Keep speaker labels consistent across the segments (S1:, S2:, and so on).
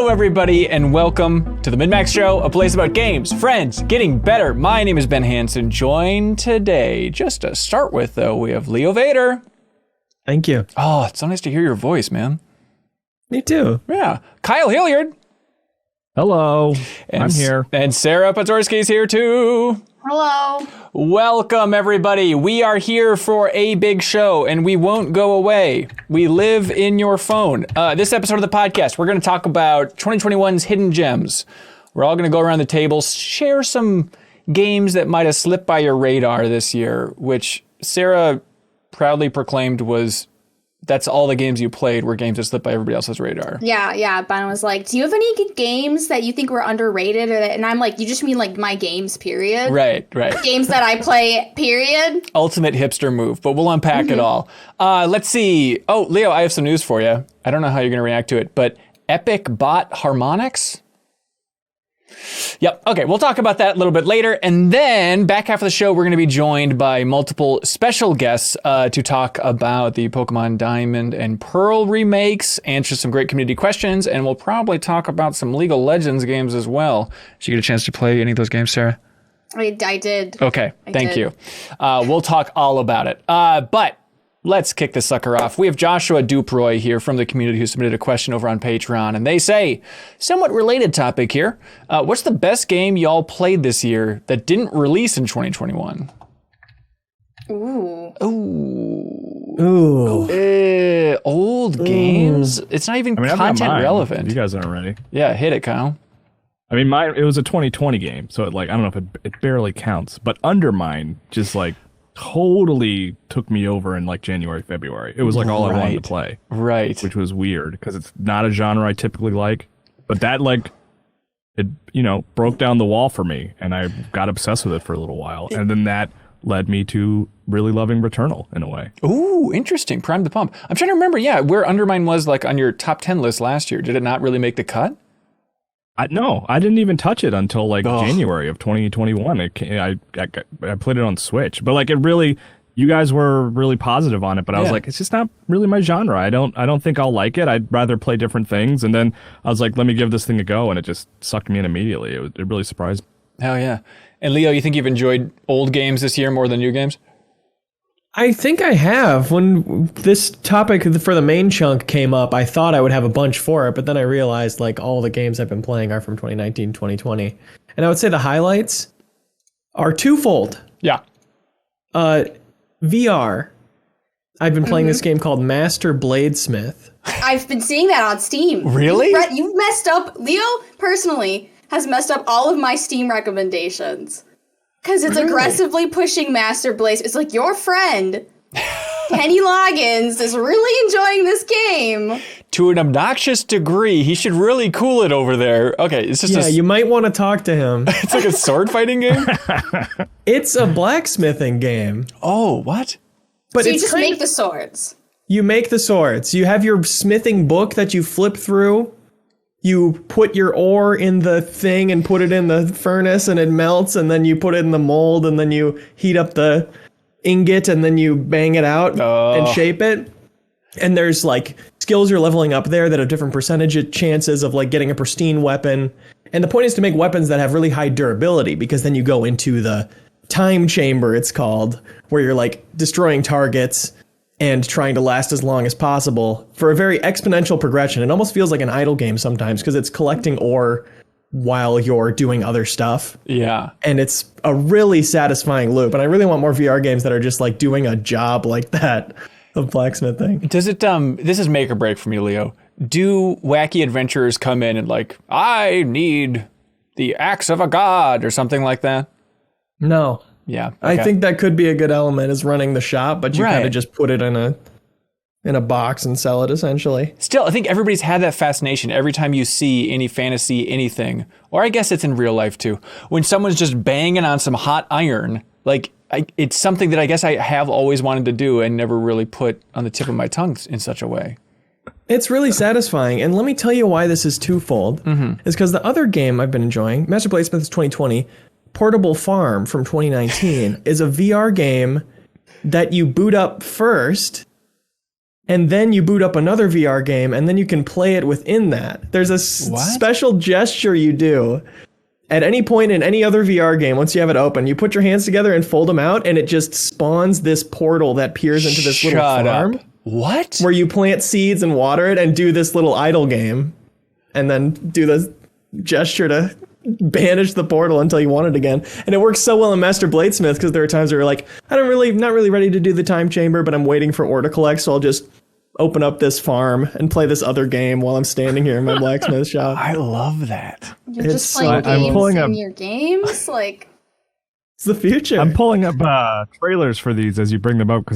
S1: Hello, everybody, and welcome to the MinnMax Show, a place about games, friends, getting better. My name is Ben Hansen, joined today, just to start with, though, we have Leo Vader.
S2: Thank you.
S1: Oh, it's so nice to hear your voice, man.
S2: Me too.
S1: Yeah. Kyle Hilliard.
S3: Hello. I'm here.
S1: And Sarah Pazorski's here, too.
S4: Hello.
S1: Welcome, everybody. We are here for a big show, and we won't go away. We live in your phone. This episode of the podcast, we're going to talk about 2021's hidden gems. We're all going to go around the table, share some games that might have slipped by your radar this year, which Sarah proudly proclaimed that's all the games you played were games that slipped by everybody else's radar.
S4: Yeah. Ben was like, do you have any good games that you think were underrated? And I'm like, you just mean like my games, period?
S1: Right.
S4: Games that I play, period?
S1: Ultimate hipster move, but we'll unpack it all. Let's see. Oh, Leo, I have some news for you. I don't know how you're going to react to it, but Epic bought Harmonix? Yep. Okay, we'll talk about that a little bit later. And then back half of the show, we're going to be joined by multiple special guests to talk about the Pokemon Diamond and Pearl remakes, answer some great community questions, and we'll probably talk about some League of Legends games as well. Did you get a chance to play any of those games, Sarah?
S4: I did.
S1: Okay, thank you. We'll talk all about it. But let's kick this sucker off. We have Joshua Duproy here from the community who submitted a question over on Patreon, and they say, somewhat related topic here. What's the best game y'all played this year that didn't release in 2021? Old games? It's not even content relevant.
S3: You guys aren't ready.
S1: Yeah, hit it, Kyle.
S3: I mean, it was a 2020 game, so I don't know if it barely counts, but Undermine just totally took me over in January, February. It was all I wanted to play.
S1: Right.
S3: Which was weird because it's not a genre I typically like. But that it broke down the wall for me and I got obsessed with it for a little while. And then that led me to really loving Returnal in a way.
S1: Ooh, interesting. Prime the pump. I'm trying to remember, where Undermine was on your top 10 list last year. Did it not really make the cut?
S3: No, I didn't even touch it until January of 2021. I played it on Switch, but it really, you guys were really positive on it, but I was like, it's just not really my genre. I don't think I'll like it. I'd rather play different things. And then I was like, let me give this thing a go, and it just sucked me in immediately. It really surprised me.
S1: Hell yeah. And Leo, you think you've enjoyed old games this year more than new games?
S2: I think I have. When this topic for the main chunk came up, I thought I would have a bunch for it, but then I realized all the games I've been playing are from 2019, 2020. And I would say the highlights are twofold.
S1: Yeah.
S2: VR. I've been playing this game called Master Bladesmith.
S4: I've been seeing that on Steam.
S1: Really?
S4: You've messed up. Leo, personally, has messed up all of my Steam recommendations. Because it's aggressively pushing Master Blaze. It's like your friend, Kenny Loggins, is really enjoying this game.
S1: To an obnoxious degree. He should really cool it over there. Okay, it's just
S2: you might want to talk to him.
S1: It's like a sword fighting game?
S2: It's a blacksmithing game.
S1: Oh, what?
S2: But
S4: so you just make the swords.
S2: You make the swords. You have your smithing book that you flip through. You put your ore in the thing and put it in the furnace and it melts, and then you put it in the mold, and then you heat up the ingot, and then you bang it out and shape it. And there's skills you're leveling up there that have different percentage chances of getting a pristine weapon. And the point is to make weapons that have really high durability, because then you go into the time chamber, it's called, where you're destroying targets and trying to last as long as possible for a very exponential progression. It almost feels like an idle game sometimes because it's collecting ore while you're doing other stuff.
S1: Yeah.
S2: And it's a really satisfying loop. And I really want more VR games that are just doing a job like that of blacksmithing.
S1: Does it, this is make or break for me, Leo. Do wacky adventurers come in and I need the axe of a god or something like that?
S2: No.
S1: Yeah. Okay.
S2: I think that could be a good element, is running the shop, but you kind of just put it in a box and sell it essentially.
S1: Still, I think everybody's had that fascination every time you see any fantasy anything, or I guess it's in real life too, when someone's just banging on some hot iron. It's something that I guess I have always wanted to do and never really put on the tip of my tongue in such a way.
S2: It's really satisfying, and let me tell you why this is twofold. Is because the other game I've been enjoying, Master Bladesmith 2020, Portable Farm from 2019, is a VR game that you boot up first and then you boot up another VR game, and then you can play it within that. There's a special gesture you do at any point in any other VR game. Once you have it open, you put your hands together and fold them out, and it just spawns this portal that peers into this little farm.
S1: Up. What?
S2: Where you plant seeds and water it and do this little idle game, and then do the gesture to banish the portal until you want it again. And it works so well in Master Bladesmith because there are times where you're like, not really ready to do the time chamber, but I'm waiting for ore to collect, so I'll just open up this farm and play this other game while I'm standing here in my blacksmith shop.
S1: I love that.
S4: You're just playing games in your games? Like,
S2: it's the future.
S3: I'm pulling up trailers for these as you bring them up,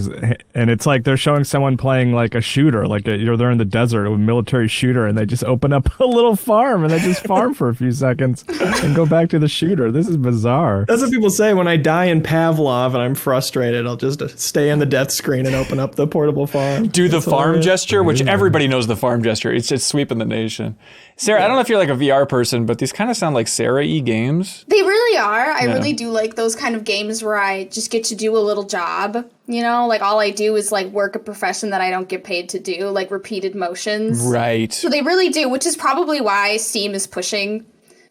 S3: and it's like they're showing someone playing like a shooter, like they're in the desert, a military shooter, and they just open up a little farm and they just farm for a few seconds and go back to the shooter. This is bizarre.
S2: That's what people say when I die in Pavlov and I'm frustrated. I'll just stay in the death screen and open up the portable farm.
S1: Do the farm gesture, which everybody knows the farm gesture. It's just sweeping the nation. Sarah, I don't know if you're like a VR person, but these kind of sound like Sarah-y games.
S4: They really are. I really do like those kind of games where I just get to do a little job, you know? Like, all I do is, like, work a profession that I don't get paid to do, like, repeated motions.
S1: Right.
S4: So they really do, which is probably why Steam is pushing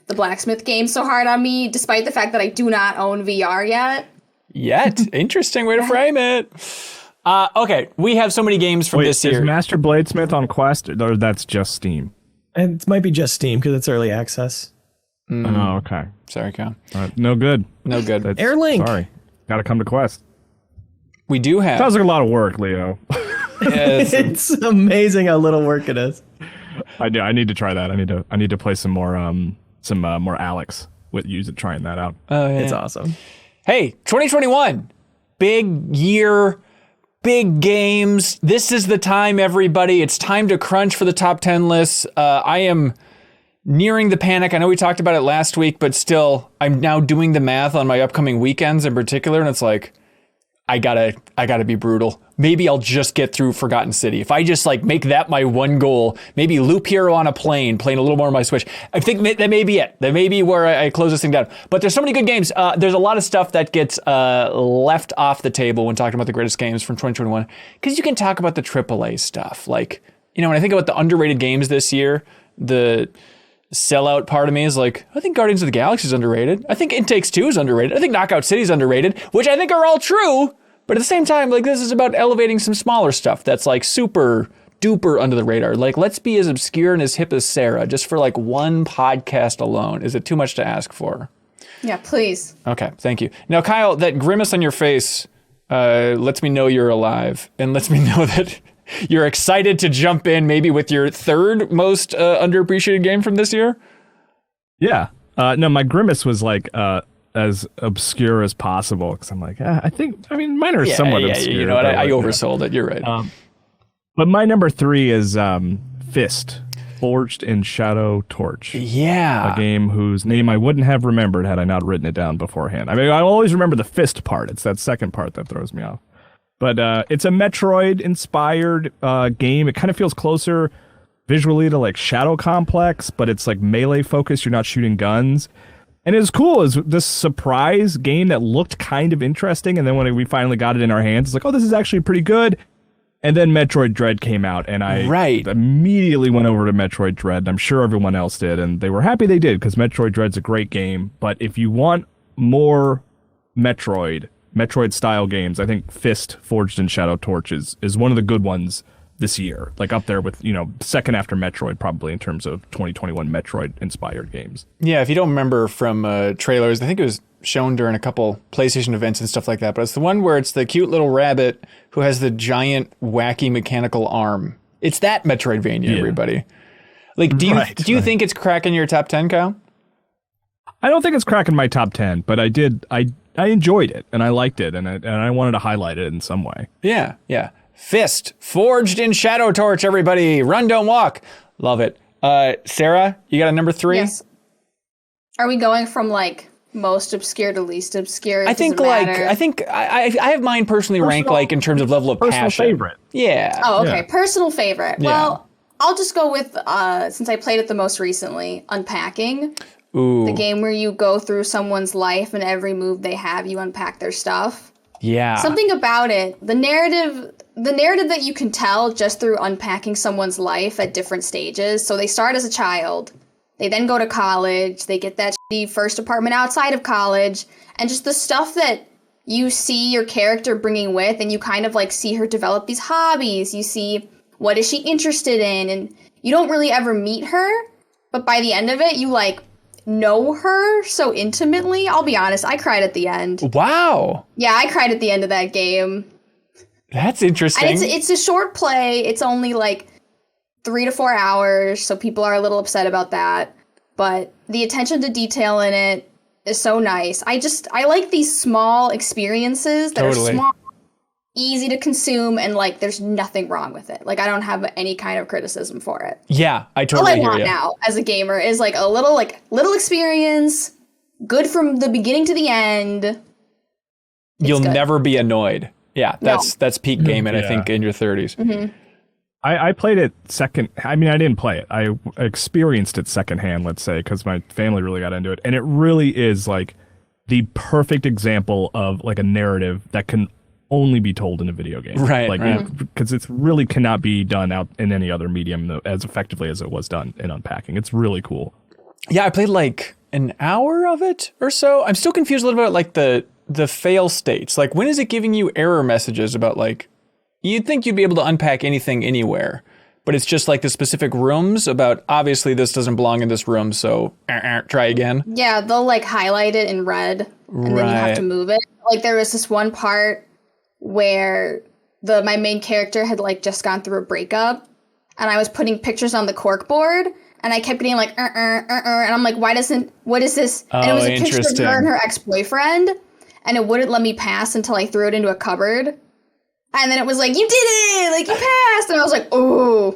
S4: the blacksmith game so hard on me, despite the fact that I do not own VR yet.
S1: Interesting way to frame it. Okay, we have so many games from this year.
S3: Is Master Bladesmith on Quest, or that's just Steam?
S2: And it might be just Steam because it's early access.
S3: Oh, okay.
S1: Sorry, Kyle.
S3: No good.
S1: No good.
S2: Airlink.
S3: Sorry. Got to come to Quest.
S1: We do have.
S3: Sounds like a lot of work, Leo.
S2: It's amazing how little work it is.
S3: I need to try that. I need to play some more Alex with trying that out.
S1: Oh, yeah.
S2: It's awesome.
S1: Hey, 2021, big year, big games. This is the time, everybody. It's time to crunch for the top 10 lists. I am nearing the panic. I know we talked about it last week, but still, I'm now doing the math on my upcoming weekends in particular, and it's like, I gotta be brutal. Maybe I'll just get through Forgotten City. If I just like make that my one goal, maybe Loop Hero on a plane, playing a little more on my Switch. I think that may be it. That may be where I close this thing down. But there's so many good games. There's a lot of stuff that gets left off the table when talking about the greatest games from 2021, because you can talk about the AAA stuff. Like, you know, when I think about the underrated games this year, the sellout part of me is like, I think Guardians of the Galaxy is underrated. I think It Takes Two is underrated. I think Knockout City is underrated, which I think are all true. But at the same time, like, this is about elevating some smaller stuff that's like super duper under the radar. Like, let's be as obscure and as hip as Sarah, just for like one podcast alone. Is it too much to ask for?
S4: Yeah, please.
S1: Okay, thank you. Now, Kyle, that grimace on your face lets me know you're alive and lets me know that you're excited to jump in maybe with your third most underappreciated game from this year?
S3: Yeah. No, my grimace was like as obscure as possible, because I'm like, mine are somewhat obscure.
S1: You know what? I oversold it. You're right.
S3: But my number 3 is Fist, Forged in Shadow Torch.
S1: Yeah.
S3: A game whose name I wouldn't have remembered had I not written it down beforehand. I mean, I always remember the fist part. It's that second part that throws me off. But it's a Metroid-inspired game. It kind of feels closer visually to like Shadow Complex, but it's like melee focused. You're not shooting guns. And it's cool. It's this surprise game that looked kind of interesting. And then when we finally got it in our hands, it's like, oh, this is actually pretty good. And then Metroid Dread came out, and I immediately went over to Metroid Dread. And I'm sure everyone else did, and they were happy they did, because Metroid Dread's a great game. But if you want more Metroid-style games, I think Fist, Forged in Shadow Torch is one of the good ones this year. Like up there with, second after Metroid, probably, in terms of 2021 Metroid-inspired games.
S1: Yeah, if you don't remember from trailers, I think it was shown during a couple PlayStation events and stuff like that, but it's the one where it's the cute little rabbit who has the giant, wacky mechanical arm. It's that Metroidvania, everybody. Like, do you think it's cracking your top 10, Kyle?
S3: I don't think it's cracking my top 10, but I enjoyed it, and I liked it, and I wanted to highlight it in some way.
S1: Yeah. Fist, Forged in Shadow Torch, everybody. Run, don't walk. Love it. Sarah, you got a number 3?
S4: Yes. Are we going from, like, most obscure to least obscure?
S1: I think I have mine personally ranked like in terms of level of
S3: personal
S1: passion.
S3: Favorite.
S1: Yeah.
S4: Oh, okay. Yeah. Personal favorite.
S1: Yeah.
S4: Well, I'll just go with since I played it the most recently, Unpacking.
S1: Ooh.
S4: The game where you go through someone's life and every move they have, you unpack their stuff.
S1: Yeah.
S4: Something about it. The narrative the narrative that you can tell just through unpacking someone's life at different stages. So they start as a child, they then go to college, they get that shitty first apartment outside of college, and just the stuff that you see your character bringing with, and you kind of like see her develop these hobbies. You see what is she interested in, and you don't really ever meet her, but by the end of it, you like know her so intimately. I'll be honest, I cried at the end.
S1: Wow.
S4: Yeah, I cried at the end of that game.
S1: That's interesting.
S4: And it's a short play. It's only like 3 to 4 hours, so people are a little upset about that. But the attention to detail in it is so nice. I like these small experiences that are small, easy to consume, and like there's nothing wrong with it. Like I don't have any kind of criticism for it.
S1: Yeah, I totally hear you.
S4: All I want now as a gamer is like a little experience, good from the beginning to the end.
S1: You'll never be annoyed. Yeah, that's peak gaming, I think, in your 30s.
S4: Mm-hmm.
S3: I played it second. I mean, I didn't play it. I experienced it secondhand, let's say, because my family really got into it. And it really is like the perfect example of like a narrative that can only be told in a video game.
S1: Right.
S3: Like, because it really cannot be done out in any other medium as effectively as it was done in Unpacking. It's really cool.
S1: Yeah, I played like an hour of it or so. I'm still confused a little bit about like the fail states. Like, when is it giving you error messages about like, you'd think you'd be able to unpack anything anywhere, but it's just like the specific rooms about, obviously this doesn't belong in this room, so try again.
S4: Yeah, they'll like highlight it in red, and then you have to move it. Like there was this one part where my main character had like just gone through a breakup, and I was putting pictures on the cork board, and I kept getting like, and I'm like, what is this? And it was a picture of her and her ex-boyfriend, and it wouldn't let me pass until I threw it into a cupboard. And then it was like, you did it! Like, you passed! And I was like, oh.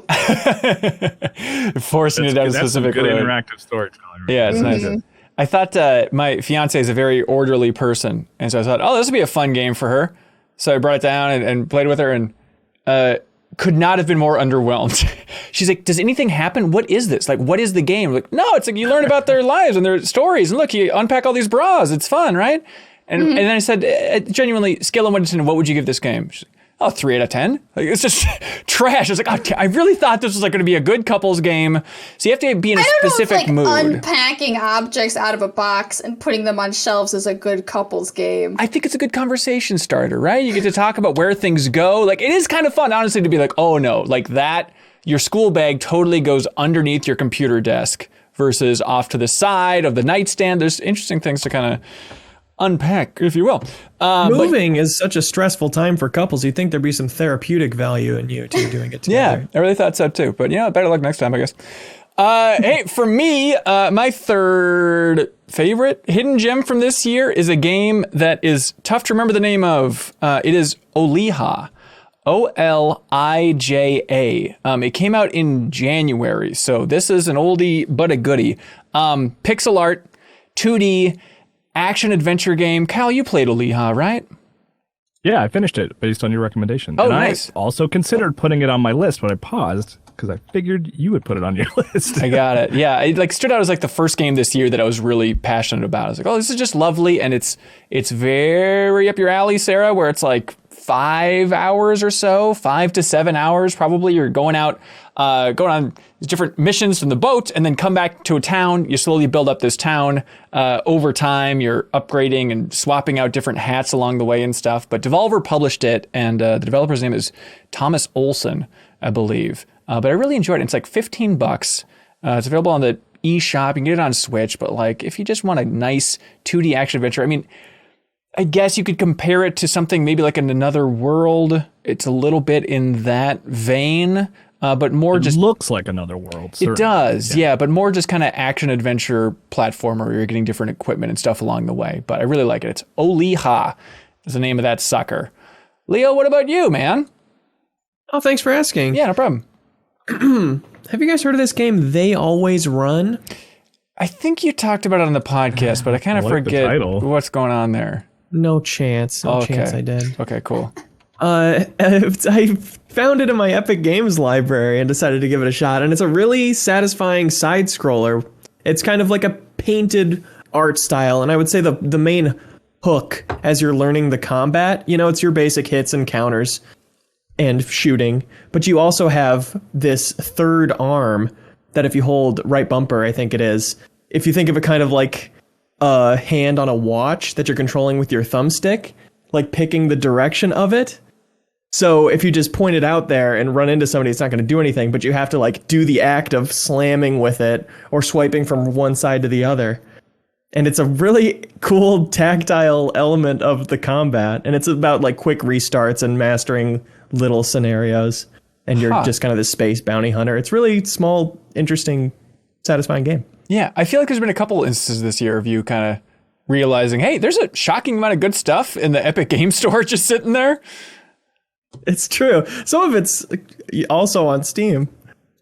S1: Forcing it down a specific road.
S3: That's good interactive storytelling. Right?
S1: Yeah, it's nice. I thought my fiance is a very orderly person. And so I thought, this would be a fun game for her. So I brought it down and played with her, and could not have been more underwhelmed. She's like, does anything happen? What is this? Like, what is the game? I'm like, no, it's like you learn about their lives and their stories. And look, you unpack all these bras. It's fun, right? And then I said, genuinely, scale of 1 to 10, what would you give this game? She's like, 3 out of 10. Like, it's just trash. I was like, I really thought this was like going to be a good couples game. So you have to be in a specific mood.
S4: Unpacking objects out of a box and putting them on shelves is a good couples game.
S1: I think it's a good conversation starter, right? You get to talk about where things go. Like, it is kind of fun, honestly, to be like, oh no, like that, your school bag totally goes underneath your computer desk versus off to the side of the nightstand. There's interesting things to kind of unpack, if you will.
S2: Moving is such a stressful time for couples. You'd think there'd be some therapeutic value in you two doing it together.
S1: Yeah, I really thought so too. But better luck next time, I guess. Hey, for me, my third favorite hidden gem from this year is a game that is tough to remember the name of. It is Olija. Olija. It came out in January, so this is an oldie but a goodie. Pixel art, 2D, action-adventure game. Kyle, you played Olija, right?
S3: Yeah, I finished it based on your recommendation.
S1: Oh,
S3: and
S1: nice.
S3: I also considered putting it on my list, but I paused because I figured you would put it on your list.
S1: I got it. Yeah, it like stood out as like the first game this year that I was really passionate about. I was like, this is just lovely, and it's very up your alley, Sarah, where it's like 5 hours or so, 5 to 7 hours probably. You're going out, going on different missions from the boat, and then come back to a town. You slowly build up this town over time. You're upgrading and swapping out different hats along the way and stuff. But Devolver published it, and the developer's name is Thomas Olson, I believe. But I really enjoyed it. It's like $15. It's available on the eShop. You can get it on Switch. But like, if you just want a nice 2D action adventure, I mean, I guess you could compare it to something maybe like in Another World. It's a little bit in that vein, but more just
S3: looks like Another World. Certainly.
S1: It does, yeah, but more just kind of action adventure platformer where you're getting different equipment and stuff along the way. But I really like it. It's Olija is the name of that sucker. Leo, what about you, man?
S2: Oh, thanks for asking.
S1: Yeah, no problem.
S2: Have you guys heard of this game, They Always Run?
S1: I think you talked about it on the podcast, but I kind of forget what's going on there.
S2: No chance. No chance I did.
S1: Okay, cool.
S2: I found it in my Epic Games library and decided to give it a shot. And it's a really satisfying side scroller. It's kind of like a painted art style. And I would say the main hook as you're learning the combat, it's your basic hits and counters. and shooting, but you also have this third arm that if you hold right bumper, I think it is, if you think of it kind of like a hand on a watch that you're controlling with your thumbstick, like picking the direction of it. So if you just point it out there and run into somebody, it's not going to do anything, but you have to like do the act of slamming with it or swiping from one side to the other. And it's a really cool tactile element of the combat. And it's about like quick restarts and mastering little scenarios. And you're just kind of this space bounty hunter. It's really small, interesting, satisfying game.
S1: Yeah, I feel like there's been a couple instances this year of you kind of realizing, hey, there's a shocking amount of good stuff in the Epic Game Store just sitting there.
S2: It's true. Some of it's also on Steam.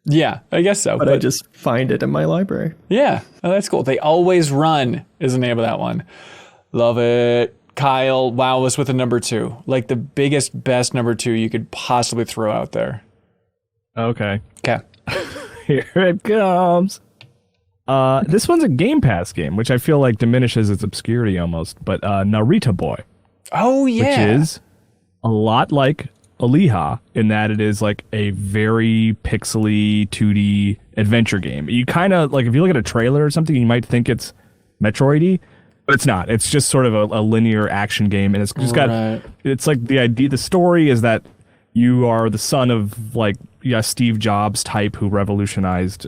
S1: Yeah, I guess so.
S2: But I just find it in my library.
S1: Yeah, oh, that's cool. They Always Run is the name of that one. Love it. Kyle, wow us with a number 2. Like the biggest, best number 2 you could possibly throw out there.
S3: Okay.
S1: Okay.
S3: Here it comes. This one's a Game Pass game, which I feel like diminishes its obscurity almost. But Narita Boy.
S1: Oh, yeah.
S3: Which is a lot like Olija in that it is like a very pixely 2D adventure game. You kind of like, if you look at a trailer or something, you might think it's Metroid-y, but it's not. It's just sort of a linear action game, and it's just got, it's like the idea, the story is that you are the son of like, Steve Jobs type who revolutionized,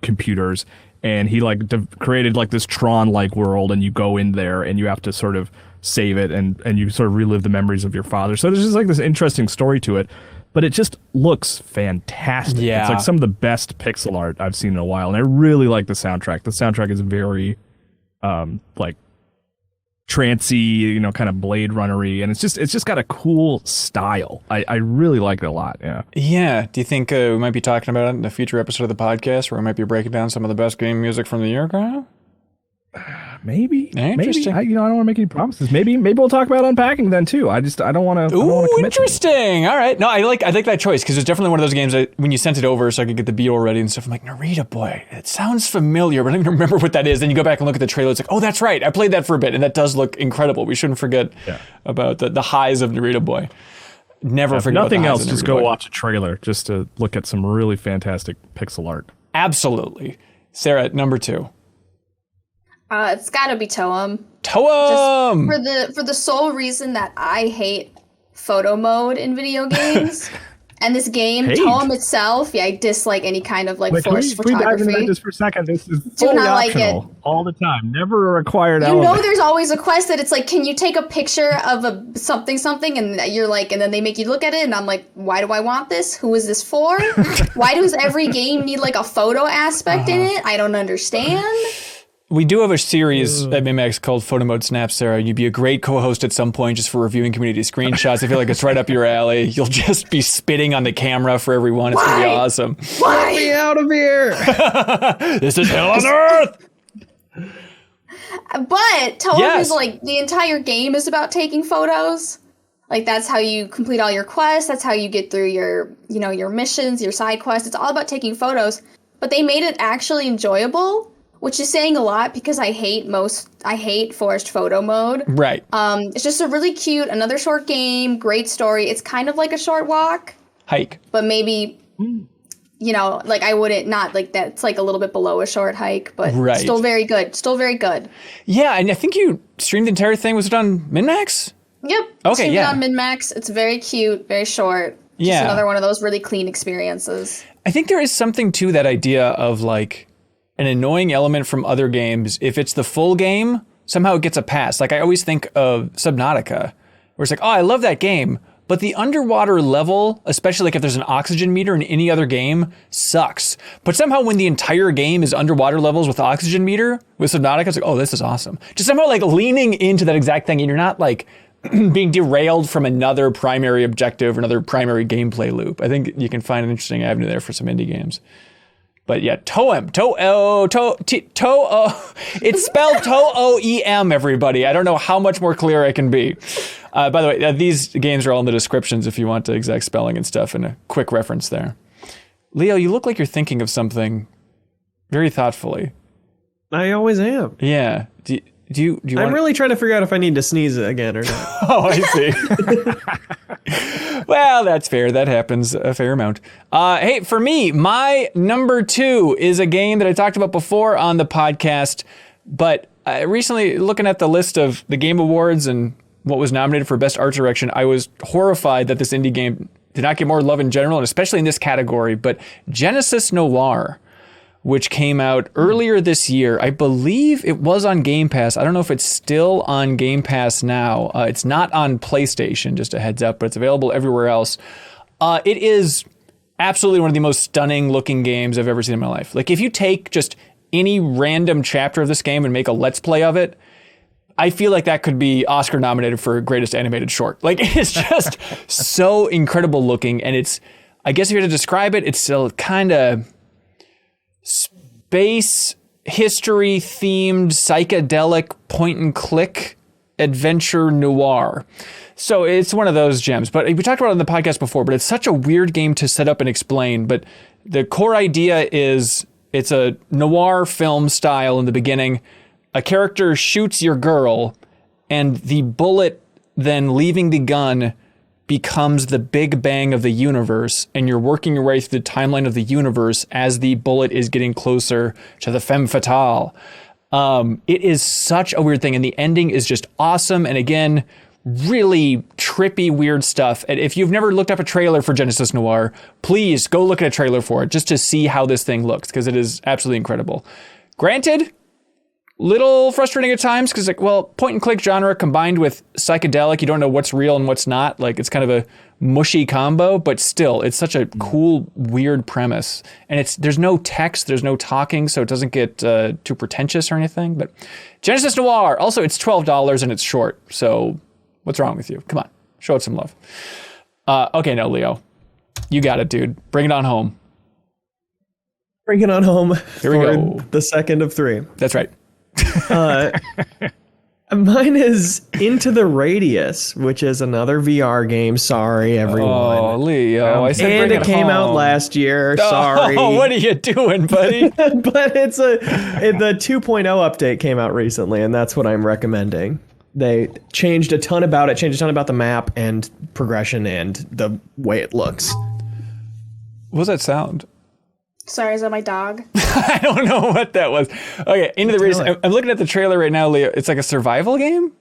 S3: computers, and he like created like this Tron-like world, and you go in there and you have to sort of save it, and you sort of relive the memories of your father. So there's just like this interesting story to it, but it just looks fantastic.
S1: Yeah.
S3: It's like some of the best pixel art I've seen in a while, and I really like the soundtrack. The soundtrack is very like trancey, kind of Blade Runner-y, and it's just got a cool style. I really like it a lot.
S1: Yeah. Do you think we might be talking about it in a future episode of the podcast where we might be breaking down some of the best game music from the year, Kyle?
S3: Maybe.
S1: Interesting.
S3: I don't want to make any promises. Maybe we'll talk about Unpacking then too. I don't want to.
S1: Ooh, interesting. All right. No, I like that choice because it's definitely one of those games that when you sent it over so I could get the beat ready and stuff, I'm like, Narita Boy, it sounds familiar, but I don't even remember what that is. Then you go back and look at the trailer. It's like, oh, that's right. I played that for a bit, and that does look incredible. We shouldn't forget about the highs of Narita Boy. Never forget.
S3: Nothing
S1: about
S3: else. Just go watch a trailer just to look at some really fantastic pixel art.
S1: Absolutely. Sarah, number 2.
S4: It's gotta be Toem.
S1: Toem!
S4: Just for the sole reason that I hate photo mode in video games. And this game, Toem itself, I dislike any kind of like forced photography.
S3: Can we dive into this for a second? This is
S4: Do
S3: fully
S4: not
S3: optional
S4: like it.
S3: all the time. Never a required
S4: You
S3: element.
S4: know there's always a quest that it's like, can you take a picture of a something, and you're like, and then they make you look at it, and I'm like, why do I want this? Who is this for? Why does every game need like a photo aspect in it? I don't understand.
S1: We do have a series at MinnMax called Photo Mode Snaps, Sarah. You'd be a great co-host at some point just for reviewing community screenshots. I feel like it's right up your alley. You'll just be spitting on the camera for everyone. It's going to be awesome.
S2: Why? Get me out of here!
S1: This is hell on earth!
S4: But Toem is like, the entire game is about taking photos. Like, that's how you complete all your quests. That's how you get through your, your missions, your side quests. It's all about taking photos. But they made it actually enjoyable, which is saying a lot because I hate forced photo mode.
S1: Right.
S4: It's just a really cute, another short game, great story. It's kind of like a short walk.
S1: Hike.
S4: But maybe, like I wouldn't, not like that. It's like a little bit below a short hike, but still very good. Still very good.
S1: Yeah, and I think you streamed the entire thing. Was it on MinnMax?
S4: Yep.
S1: Okay,
S4: on MinnMax. It's very cute, very short. Just another one of those really clean experiences. I
S1: think there is something to that idea of like an annoying element from other games. If it's the full game, somehow it gets a pass. Like I always think of Subnautica, where it's like, oh, I love that game, but the underwater level, especially like if there's an oxygen meter in any other game, sucks. But somehow when the entire game is underwater levels with oxygen meter, with Subnautica, it's like, oh, this is awesome. Just somehow like leaning into that exact thing, and you're not like being derailed from another primary objective or another primary gameplay loop. I think you can find an interesting avenue there for some indie games. But yeah, Toem, it's spelled Toem, everybody. I don't know how much more clear I can be. By the way, these games are all in the descriptions if you want the exact spelling and stuff and a quick reference there. Leo, you look like you're thinking of something very thoughtfully.
S2: I always am.
S1: Yeah. Do you
S2: I'm really trying to figure out if I need to sneeze again or not.
S1: Oh, I see. Well, that's fair. That happens a fair amount. Hey, for me, my number 2 is a game that I talked about before on the podcast, but recently looking at the list of the Game Awards and what was nominated for Best Art Direction, I was horrified that this indie game did not get more love in general, and especially in this category, but Genesis Noir, which came out earlier this year. I believe it was on Game Pass. I don't know if it's still on Game Pass now. It's not on PlayStation, just a heads up, but it's available everywhere else. It is absolutely one of the most stunning looking games I've ever seen in my life. Like, if you take just any random chapter of this game and make a Let's Play of it, I feel like that could be Oscar nominated for greatest animated short. Like, it's just so incredible looking. And it's, I guess if you had to describe it, it's still kind of space history themed psychedelic point and click adventure noir. So it's one of those gems, but we talked about it on the podcast before, but it's such a weird game to set up and explain. But the core idea is it's a noir film style in the beginning. A character shoots your girl and the bullet then leaving the gun becomes the big bang of the universe, and you're working your way through the timeline of the universe as the bullet is getting closer to the femme fatale. It is such a weird thing, and the ending is just awesome, and again, really trippy, weird stuff. And if you've never looked up a trailer for Genesis Noir, please go look at a trailer for it just to see how this thing looks, because it is absolutely incredible. Granted, little frustrating at times because, like, well, point and click genre combined with psychedelic, you don't know what's real and what's not. Like, it's kind of a mushy combo, but still, it's such a cool, weird premise. And there's no text, there's no talking, so it doesn't get too pretentious or anything. But Genesis Noir, also, it's $12 and it's short. So what's wrong with you? Come on, show it some love. Okay, now, Leo, you got it, dude. Bring it on home.
S2: Bring it on home.
S1: Here we go.
S2: The second of 3.
S1: That's right.
S2: Mine is Into the Radius, which is another VR game. Sorry, everyone.
S1: Oh, Leo, I said
S2: and
S1: bring
S2: it came out
S1: home.
S2: last year. Sorry.
S1: Oh, what are you doing, buddy?
S2: But the 2.0 update came out recently, and that's what I'm recommending. They changed a ton about it, changed a ton about the map and progression and the way it looks.
S1: What was that sound?
S4: Sorry, is that my dog?
S1: I don't know what that was. Okay, Into the Radius. I'm looking at the trailer right now, Leo. It's like a survival game?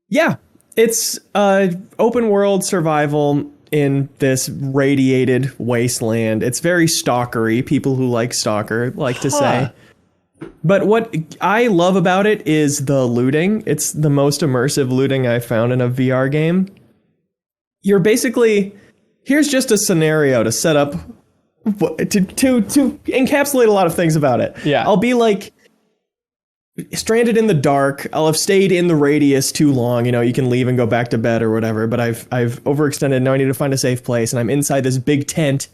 S2: Yeah. It's open world survival in this radiated wasteland. It's very stalkery. People who like Stalker like to say. But what I love about it is the looting. It's the most immersive looting I've found in a VR game. You're basically, here's just a scenario to set up, to encapsulate a lot of things about it.
S1: Yeah.
S2: I'll be like stranded in the dark. I'll have stayed in the radius too long. You know, you can leave and go back to bed or whatever, but I've overextended. Now I need to find a safe place, and I'm inside this big tent.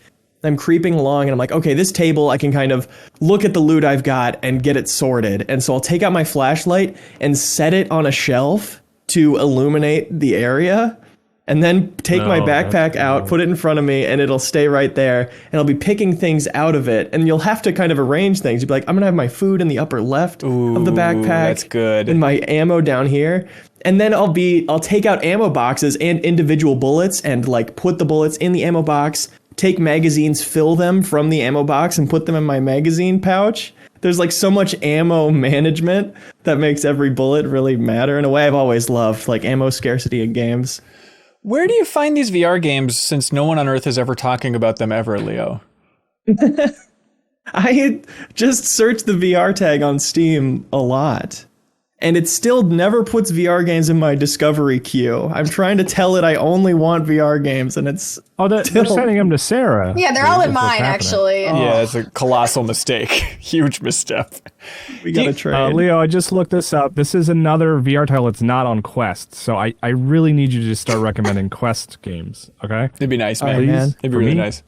S2: I'm creeping along and I'm like, okay, this table, I can kind of look at the loot I've got and get it sorted. And so I'll take out my flashlight and set it on a shelf to illuminate the area, and then take my backpack out, put it in front of me, and it'll stay right there. And I'll be picking things out of it, and you'll have to kind of arrange things. You'll be like, I'm gonna have my food in the upper left of the backpack.
S1: That's good.
S2: And my ammo down here. And then I'll take out ammo boxes and individual bullets and like put the bullets in the ammo box, take magazines, fill them from the ammo box, and put them in my magazine pouch. There's like so much ammo management that makes every bullet really matter. In a way I've always loved, like ammo scarcity in games.
S1: Where do you find these VR games, since no one on Earth is ever talking about them ever, Leo?
S2: I just searched the VR tag on Steam a lot, and it still never puts VR games in my discovery queue. I'm trying to tell it I only want VR games, and it's...
S3: Oh, they're sending them to Sarah.
S4: Yeah, they're all in mine, actually.
S1: Yeah, it's a colossal mistake. Huge misstep.
S2: We gotta trade.
S3: Leo, I just looked this up. This is another VR title that's not on Quest, so I really need you to just start recommending Quest games, okay?
S1: It'd be nice, man.
S2: man.
S1: It'd be really nice.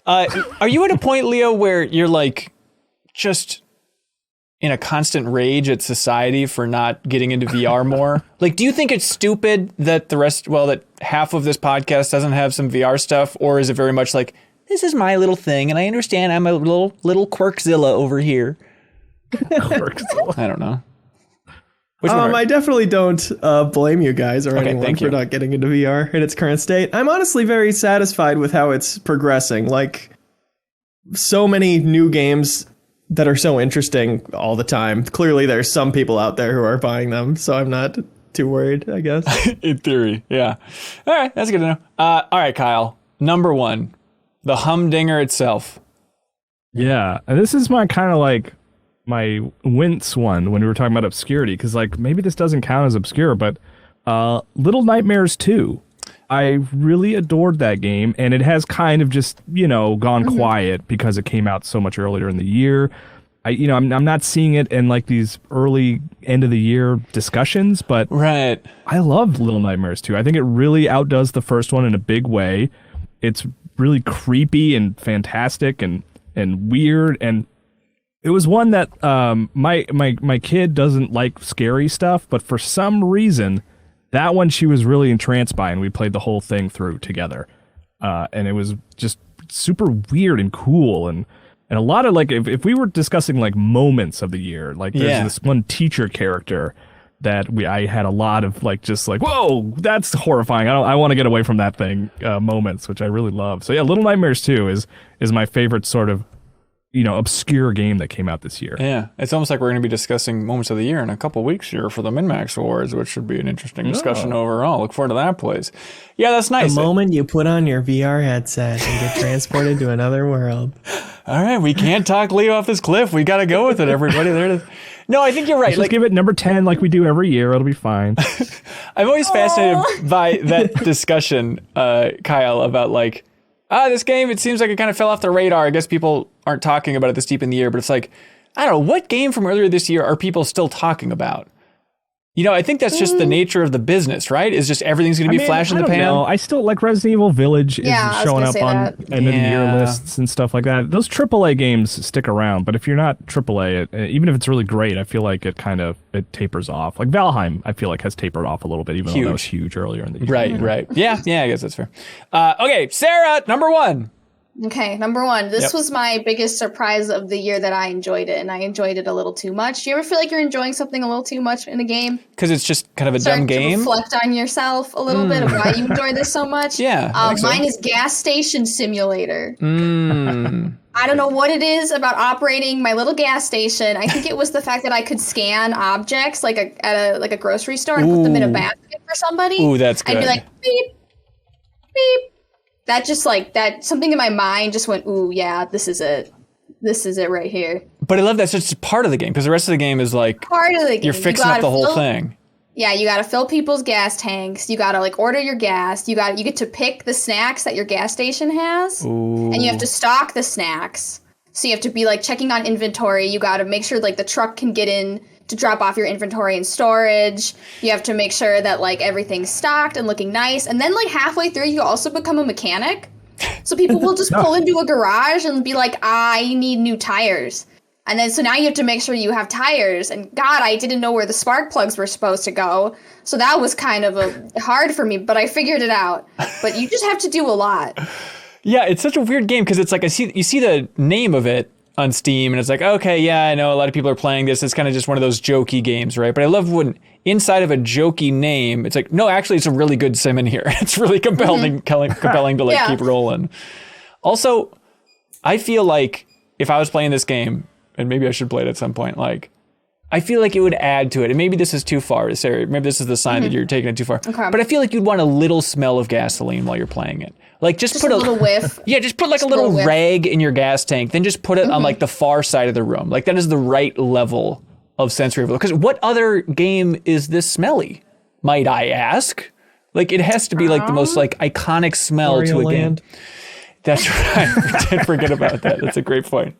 S1: Are you at a point, Leo, where you're like just in a constant rage at society for not getting into VR more? Like, do you think it's stupid that that half of this podcast doesn't have some VR stuff? Or is it very much like, this is my little thing, and I understand I'm a little Quirkzilla over here?
S3: Quirkzilla.
S1: I don't know. Which one?
S2: I definitely don't blame you guys or anyone for not getting into VR in its current state. I'm honestly very satisfied with how it's progressing. Like, so many new games that are so interesting all the time. Clearly, there's some people out there who are buying them, so I'm not too worried, I guess.
S1: In theory, yeah. All right, that's good to know. All right, Kyle. Number 1, the humdinger itself.
S3: Yeah, and this is my kind of like my wince one when we were talking about obscurity, because like maybe this doesn't count as obscure, but Little Nightmares 2. I really adored that game, and it has kind of just, gone quiet because it came out so much earlier in the year. I'm not seeing it in like these early end of the year discussions, but
S1: right.
S3: I love Little Nightmares 2. I think it really outdoes the first one in a big way. It's really creepy and fantastic and weird, and it was one that my kid doesn't like scary stuff, but for some reason that one she was really entranced by, and we played the whole thing through together, and it was just super weird and cool, and a lot of like if we were discussing like moments of the year, like there's this one teacher character that I had a lot of like just like, whoa, that's horrifying. I want to get away from that thing moments, which I really love. So yeah, Little Nightmares 2 is my favorite sort of obscure game that came out this year.
S1: Yeah, it's almost like we're going to be discussing moments of the year in a couple weeks here for the MinnMax Awards, which should be an interesting discussion overall. Look forward to that, please. Yeah, that's nice.
S2: The moment you put on your VR headset and get transported to another world.
S1: All right, we can't talk Leo off this cliff. We got to go with it, everybody. There it is. No, I think you're right.
S3: Let's give it number 10 like we do every year. It'll be fine.
S1: I'm always fascinated by that discussion, Kyle, about like, this game, it seems like it kind of fell off the radar. I guess people aren't talking about it this deep in the year, but it's like, I don't know, what game from earlier this year are people still talking about? I think that's just the nature of the business, right? Is just everything's going to be flash in the pan.
S3: No, I still like Resident Evil Village is showing up on end of the year lists and stuff like that. Those AAA games stick around, but if you're not AAA, even if it's really great, I feel like it tapers off. Like Valheim, I feel like has tapered off a little bit, even though that was huge earlier in the year.
S1: Right. Yeah, I guess that's fair. Okay, Sarah, number 1.
S4: Okay, number 1. This was my biggest surprise of the year that I enjoyed it, and I enjoyed it a little too much. Do you ever feel like you're enjoying something a little too much in a game?
S1: Because it's just kind of a dumb game?
S4: To reflect on yourself a little bit of why you enjoy this so much?
S1: Yeah.
S4: Mine is Gas Station Simulator. I don't know what it is about operating my little gas station. I think it was the fact that I could scan objects at a grocery store and put them in a basket for somebody.
S1: Ooh, that's good.
S4: I'd be like, beep, beep. That just something in my mind just went, ooh, yeah, this is it. This is it right here.
S1: But I love that's just part of the game, because the rest of the game is like
S4: part of the game.
S1: You're fixing up the whole thing.
S4: Yeah, you got to fill people's gas tanks. You got to order your gas. You get to pick the snacks that your gas station has.
S1: Ooh.
S4: And you have to stock the snacks. So you have to be checking on inventory. You got to make sure the truck can get in to drop off your inventory and storage. You have to make sure that everything's stocked and looking nice. And then halfway through, you also become a mechanic. So people will just pull into a garage and be like, I need new tires. And then so now you have to make sure you have tires. And God, I didn't know where the spark plugs were supposed to go. So that was kind of hard for me, but I figured it out. But you just have to do a lot.
S1: Yeah, it's such a weird game because it's you see the name of it on Steam and it's okay, yeah, I know a lot of people are playing this. It's kind of just one of those jokey games, right? But I love when inside of a jokey name, it's no, actually it's a really good sim in here. It's really compelling to keep rolling. Also, I feel like if I was playing this game, and maybe I should play it at some point, I feel like it would add to it. And maybe this is too far, Sarah. Maybe this is the sign that you're taking it too far.
S4: Okay.
S1: But I feel like you'd want a little smell of gasoline while you're playing it. Just put
S4: a little whiff.
S1: Yeah, just put a little rag in your gas tank. Then just put it on the far side of the room. That is the right level of sensory overload. Because what other game is this smelly, might I ask? It has to be the most iconic smell
S2: Mario
S1: to a
S2: Land.
S1: game. That's right. We did forget about that. That's a great point.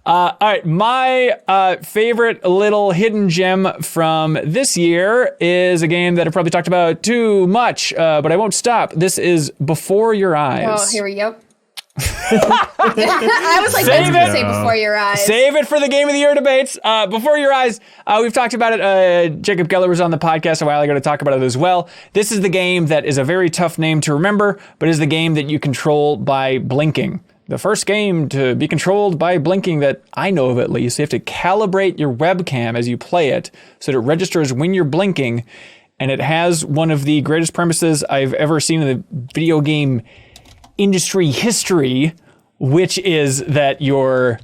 S1: All right, my favorite little hidden gem from this year is a game that I've probably talked about too much, but I won't stop. This is Before Your Eyes.
S4: Oh, here we go. I was what's going to say Before Your Eyes?
S1: Save it for the Game of the Year debates. Before Your Eyes, we've talked about it. Jacob Geller was on the podcast a while ago to talk about it as well. This is the game that is a very tough name to remember, but is the game that you control by blinking. the first game to be controlled by blinking that I know of, at least. You have to calibrate your webcam as you play it so that it registers when you're blinking. And it has one of the greatest premises I've ever seen in the video game industry history, which is that you're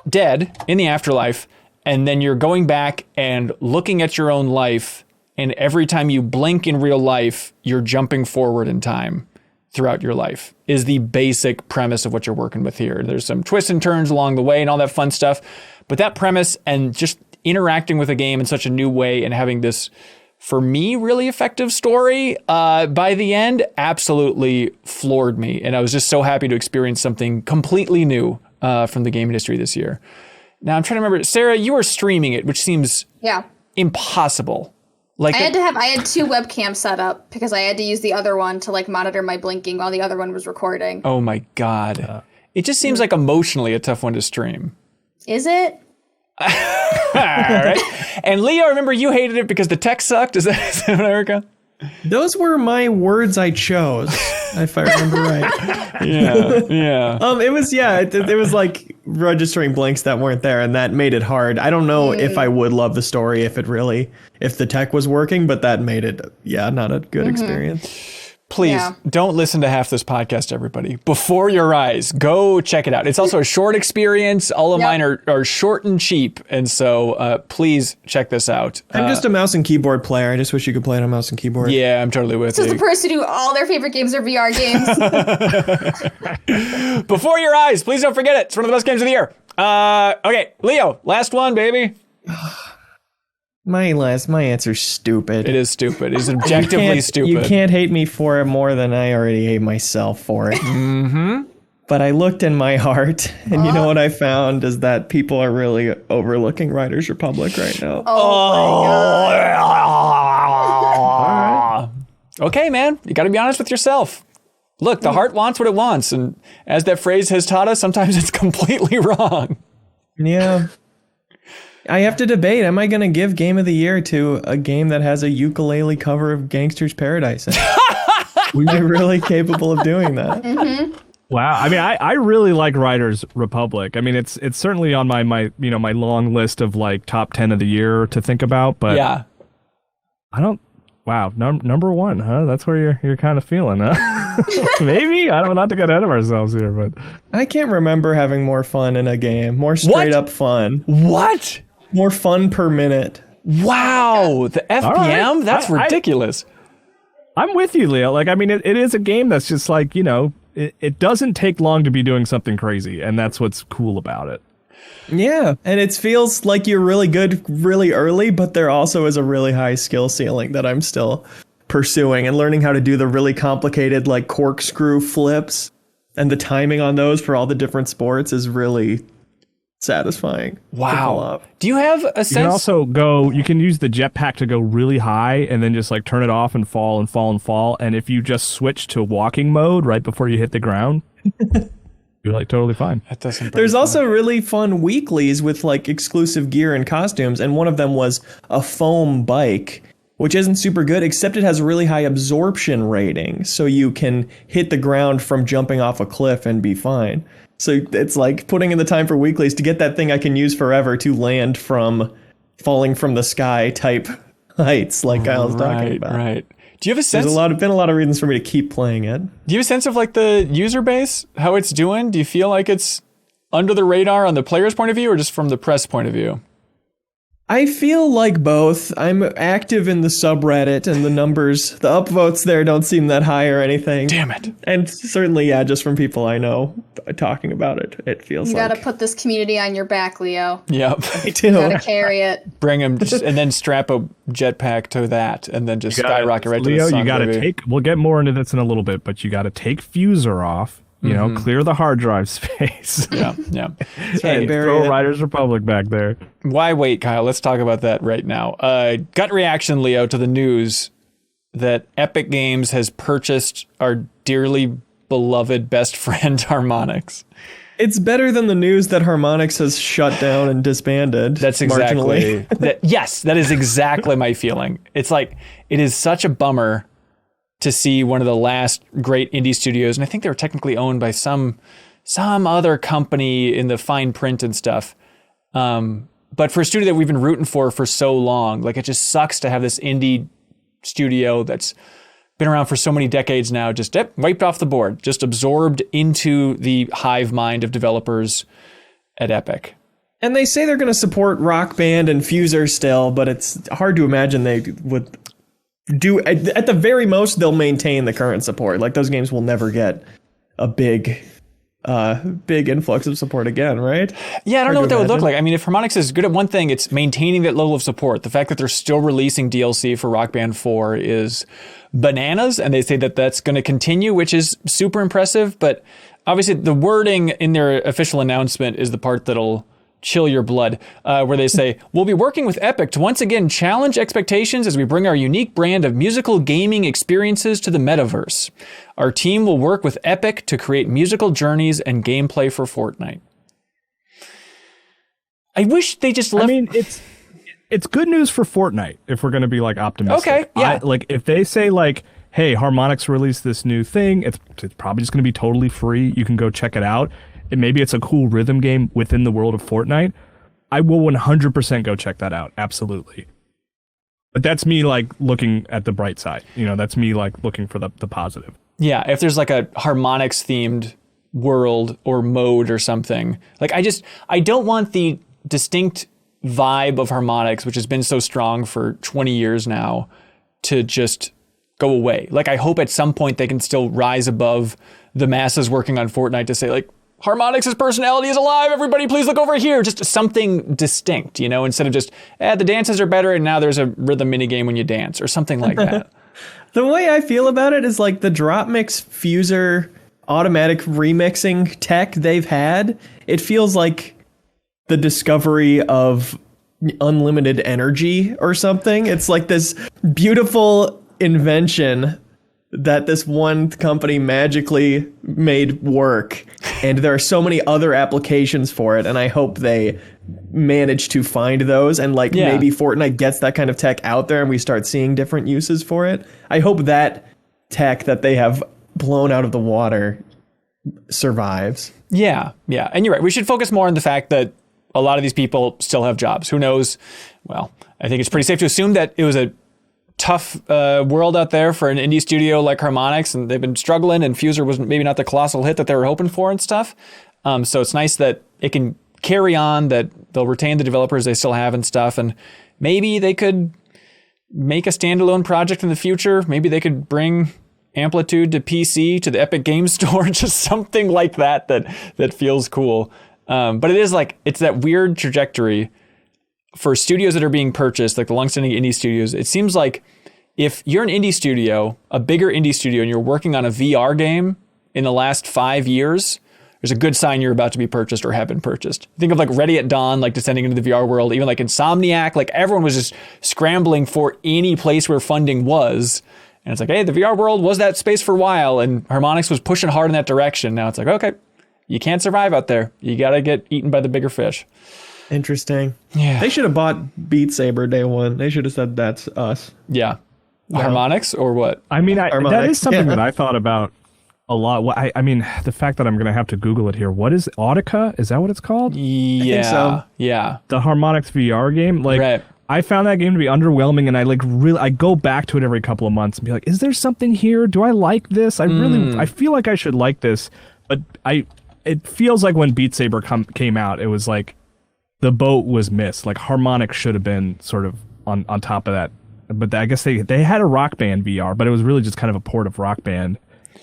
S1: dead in the afterlife, and then you're going back and looking at your own life, and every time you blink in real life, you're jumping forward in time throughout your life, is the basic premise of what you're working with here. There's some twists and turns along the way and all that fun stuff, but that premise and just interacting with a game in such a new way and having this, for me, really effective story by the end absolutely floored me. And I was just so happy to experience something completely new from the game industry this year. Now I'm trying to remember, Sarah, you were streaming it, which seems impossible. Like
S4: I had two webcams set up because I had to use the other one to like monitor my blinking while the other one was recording.
S1: Oh my God. It just seems like emotionally a tough one to stream.
S4: Is it?
S1: All right. And Leo, I remember you hated it because the tech sucked. Is that America?
S2: Those were my words I chose, if I remember right.
S1: Yeah.
S2: It was like registering blinks that weren't there, and that made it hard. I don't know if I would love the story if the tech was working, but that made it, not a good experience.
S1: Please don't listen to half this podcast, everybody. Before your eyes, go check it out. It's also a short experience. All of mine are short and cheap. And so please check this out.
S2: I'm just a mouse and keyboard player. I just wish you could play it on mouse and keyboard.
S1: Yeah, I'm totally with
S4: you.
S1: you.
S4: So the person who all their favorite games are VR games.
S1: Before your eyes, please don't forget it. It's one of the best games of the year. Okay, Leo, last one, baby.
S2: My answer's stupid.
S1: It is stupid. It's objectively stupid.
S2: You can't hate me for it more than I already hate myself for it.
S1: Mm-hmm.
S2: But I looked in my heart, and you know what I found is that people are really overlooking Riders Republic right now.
S4: Oh my God.
S1: Okay, man. You got to be honest with yourself. Look, the heart wants what it wants. And as that phrase has taught us, sometimes it's completely wrong.
S2: Yeah. I have to debate. Am I going to give Game of the Year to a game that has a ukulele cover of Gangster's Paradise in it? Were you really capable of doing that?
S4: Mm-hmm.
S3: Wow. I mean, I really like Riders Republic. I mean, it's certainly on my my long list of like top 10 of the year to think about. But
S1: yeah,
S3: I don't. Wow, number one, huh? That's where you're kind of feeling, huh? Maybe I don't not to get ahead of ourselves here, but
S2: I can't remember having more fun in a game. More straight up fun.
S1: What?
S2: More fun per minute.
S1: Wow, the FPM? Right. That's ridiculous.
S3: I'm with you, Leo. Like, I mean, it is a game that's just like, it doesn't take long to be doing something crazy, and that's what's cool about it.
S2: Yeah, and it feels like you're really good really early, but there also is a really high skill ceiling that I'm still pursuing, and learning how to do the really complicated like corkscrew flips and the timing on those for all the different sports is really satisfying.
S1: Wow. Do you have a sense?
S3: You can also you can use the jetpack to go really high and then just like turn it off and fall and fall and fall. And if you just switch to walking mode right before you hit the ground, you're like totally fine.
S2: There's also really fun weeklies with like exclusive gear and costumes. And one of them was a foam bike, which isn't super good, except it has a really high absorption rating. So you can hit the ground from jumping off a cliff and be fine. So it's like putting in the time for weeklies to get that thing I can use forever to land from falling from the sky type heights like Kyle's talking about.
S1: Right. Do you have a sense?
S2: There's been a lot of reasons for me to keep playing it.
S1: Do you have a sense of like the user base, how it's doing? Do you feel like it's under the radar on the player's point of view or just from the press point of view?
S2: I feel like both. I'm active in the subreddit, and the numbers, the upvotes there don't seem that high or anything.
S1: Damn it.
S2: And certainly, just from people I know talking about it, it feels
S4: you
S2: like...
S4: gotta put this community on your back, Leo.
S1: Yep.
S2: I do.
S4: You gotta carry it.
S1: Bring him, and then strap a jetpack to that, and then just skyrocket right
S3: Leo,
S1: to the sun.
S3: You gotta we'll get more into this in a little bit, but you gotta take Fuser off. Clear the hard drive space.
S1: Yeah.
S2: Hey,
S3: throw Riders Republic back there.
S1: Why wait, Kyle? Let's talk about that right now. Gut reaction, Leo, to the news that Epic Games has purchased our dearly beloved best friend, Harmonix.
S2: It's better than the news that Harmonix has shut down and disbanded.
S1: That's exactly... that is exactly my feeling. It's like, it is such a bummer to see one of the last great indie studios, and I think they were technically owned by some some other company in the fine print and stuff. But for a studio that we've been rooting for so long, like it just sucks to have this indie studio that's been around for so many decades now, just wiped off the board, just absorbed into the hive mind of developers at Epic.
S2: And they say they're going to support Rock Band and Fuser still, but it's hard to imagine they would do. At the very most, they'll maintain the current support. Like those games will never get a big influx of support again, right?
S1: Yeah, I don't know what that would look like. I mean, if Harmonix is good at one thing, it's maintaining that level of support. The fact that they're still releasing DLC for Rock Band 4 is bananas, and they say that that's going to continue, which is super impressive. But obviously, the wording in their official announcement is the part that'll chill your blood, where they say, we'll be working with Epic to once again challenge expectations as we bring our unique brand of musical gaming experiences to the metaverse. Our team will work with Epic to create musical journeys and gameplay for Fortnite. I wish they just left...
S3: I mean, it's good news for Fortnite, if we're going to be like optimistic.
S1: Okay, yeah.
S3: Like if they say like, hey, Harmonix released this new thing, it's probably just going to be totally free. You can go check it out. And maybe it's a cool rhythm game within the world of Fortnite. I will 100% go check that out. Absolutely. But that's me like looking at the bright side. You know, that's me like looking for the positive.
S1: Yeah, if there's like a Harmonix themed world or mode or something. Like I don't want the distinct vibe of Harmonix, which has been so strong for 20 years now, to just go away. Like I hope at some point they can still rise above the masses working on Fortnite to say like, Harmonix's personality is alive. Everybody, please look over here. Just something distinct, you know, instead of just, the dances are better and now there's a rhythm minigame when you dance or something like that.
S2: The way I feel about it is like the Dropmix Fuser automatic remixing tech they've had. It feels like the discovery of unlimited energy or something. It's like this beautiful invention that this one company magically made work, and there are so many other applications for it, and I hope they manage to find those, and like maybe Fortnite gets that kind of tech out there and we start seeing different uses for it. I hope that tech that they have blown out of the water survives. Yeah,
S1: and you're right. We should focus more on the fact that a lot of these people still have jobs. Who knows? Well, I think it's pretty safe to assume that it was a tough world out there for an indie studio like Harmonix, and they've been struggling, and Fuser was maybe not the colossal hit that they were hoping for and stuff. So it's nice that it can carry on, that they'll retain the developers they still have and stuff, and maybe they could make a standalone project in the future. Maybe they could bring Amplitude to PC, to the Epic Games Store, just something like that feels cool. But it is like, it's that weird trajectory for studios that are being purchased, like the longstanding indie studios. It seems like if you're an indie studio, a bigger indie studio, and you're working on a VR game in the last 5 years, there's a good sign you're about to be purchased or have been purchased. Think of like Ready at Dawn, like descending into the VR world, even like Insomniac, like everyone was just scrambling for any place where funding was. And it's like, hey, the VR world was that space for a while, and Harmonix was pushing hard in that direction. Now it's like, okay, you can't survive out there. You got to get eaten by the bigger fish.
S2: Interesting.
S1: Yeah.
S2: They should have bought Beat Saber day one. They should have said that's us.
S1: Yeah. Harmonix or what?
S3: I mean, that is something that I thought about a lot. I mean, the fact that I'm going to have to Google it here. What is Audica? Is that what it's called?
S1: Yeah.
S2: I think so.
S1: Yeah.
S3: The Harmonix VR game. Like,
S1: right.
S3: I found that game to be underwhelming, and I go back to it every couple of months and be like, is there something here? Do I like this? I feel like I should like this, but it feels like when Beat Saber came out, it was like the boat was missed. Like Harmonix should have been sort of on top of that. But I guess they had a Rock Band VR, but it was really just kind of a port of Rock Band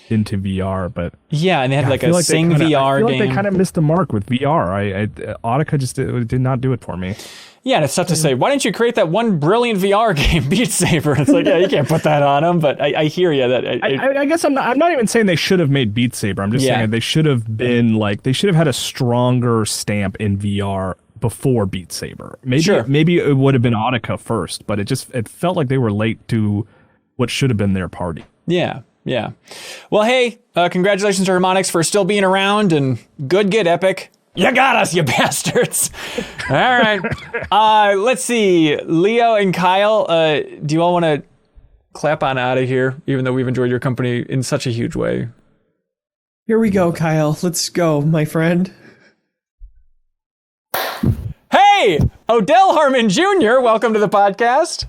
S3: into VR. But
S1: yeah, and they had like a Sing VR game.
S3: I feel like they kind of missed the mark with VR. Audica just did not do it for me.
S1: Yeah, and it's tough to say, why didn't you create that one brilliant VR game, Beat Saber? It's like, yeah, you can't put that on them, but I hear you.
S3: I guess I'm not even saying they should have made Beat Saber. I'm just saying they should have been like, they should have had a stronger stamp in VR before Beat Saber. Maybe it would have been Audica first, but it felt like they were late to what should have been their party.
S1: Yeah. Well, hey, congratulations to Harmonix for still being around, and good get, Epic. You got us, you bastards. All right. Let's see. Leo and Kyle, do you all want to clap on out of here, even though we've enjoyed your company in such a huge way?
S2: Here we go, Kyle. Let's go, my friend.
S1: Hey, Odell Harmon Jr., welcome to the podcast.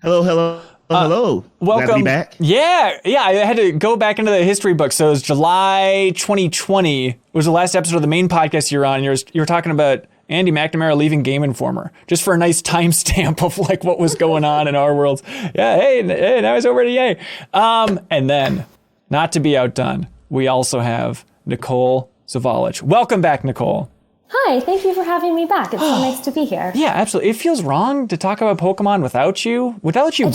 S5: Hello.
S1: Welcome.
S5: Glad to be back.
S1: Yeah, I had to go back into the history book. So it was July 2020 was the last episode of the main podcast you're on. You were talking about Andy McNamara leaving Game Informer, just for a nice timestamp of like what was going on in our worlds. Yeah, hey, now he's over at EA. And then, not to be outdone, we also have Nikole Zavallich. Welcome back, Nikole.
S6: Hi, thank you for having me back. It's so nice to be here.
S1: Yeah, absolutely. It feels wrong to talk about Pokemon without you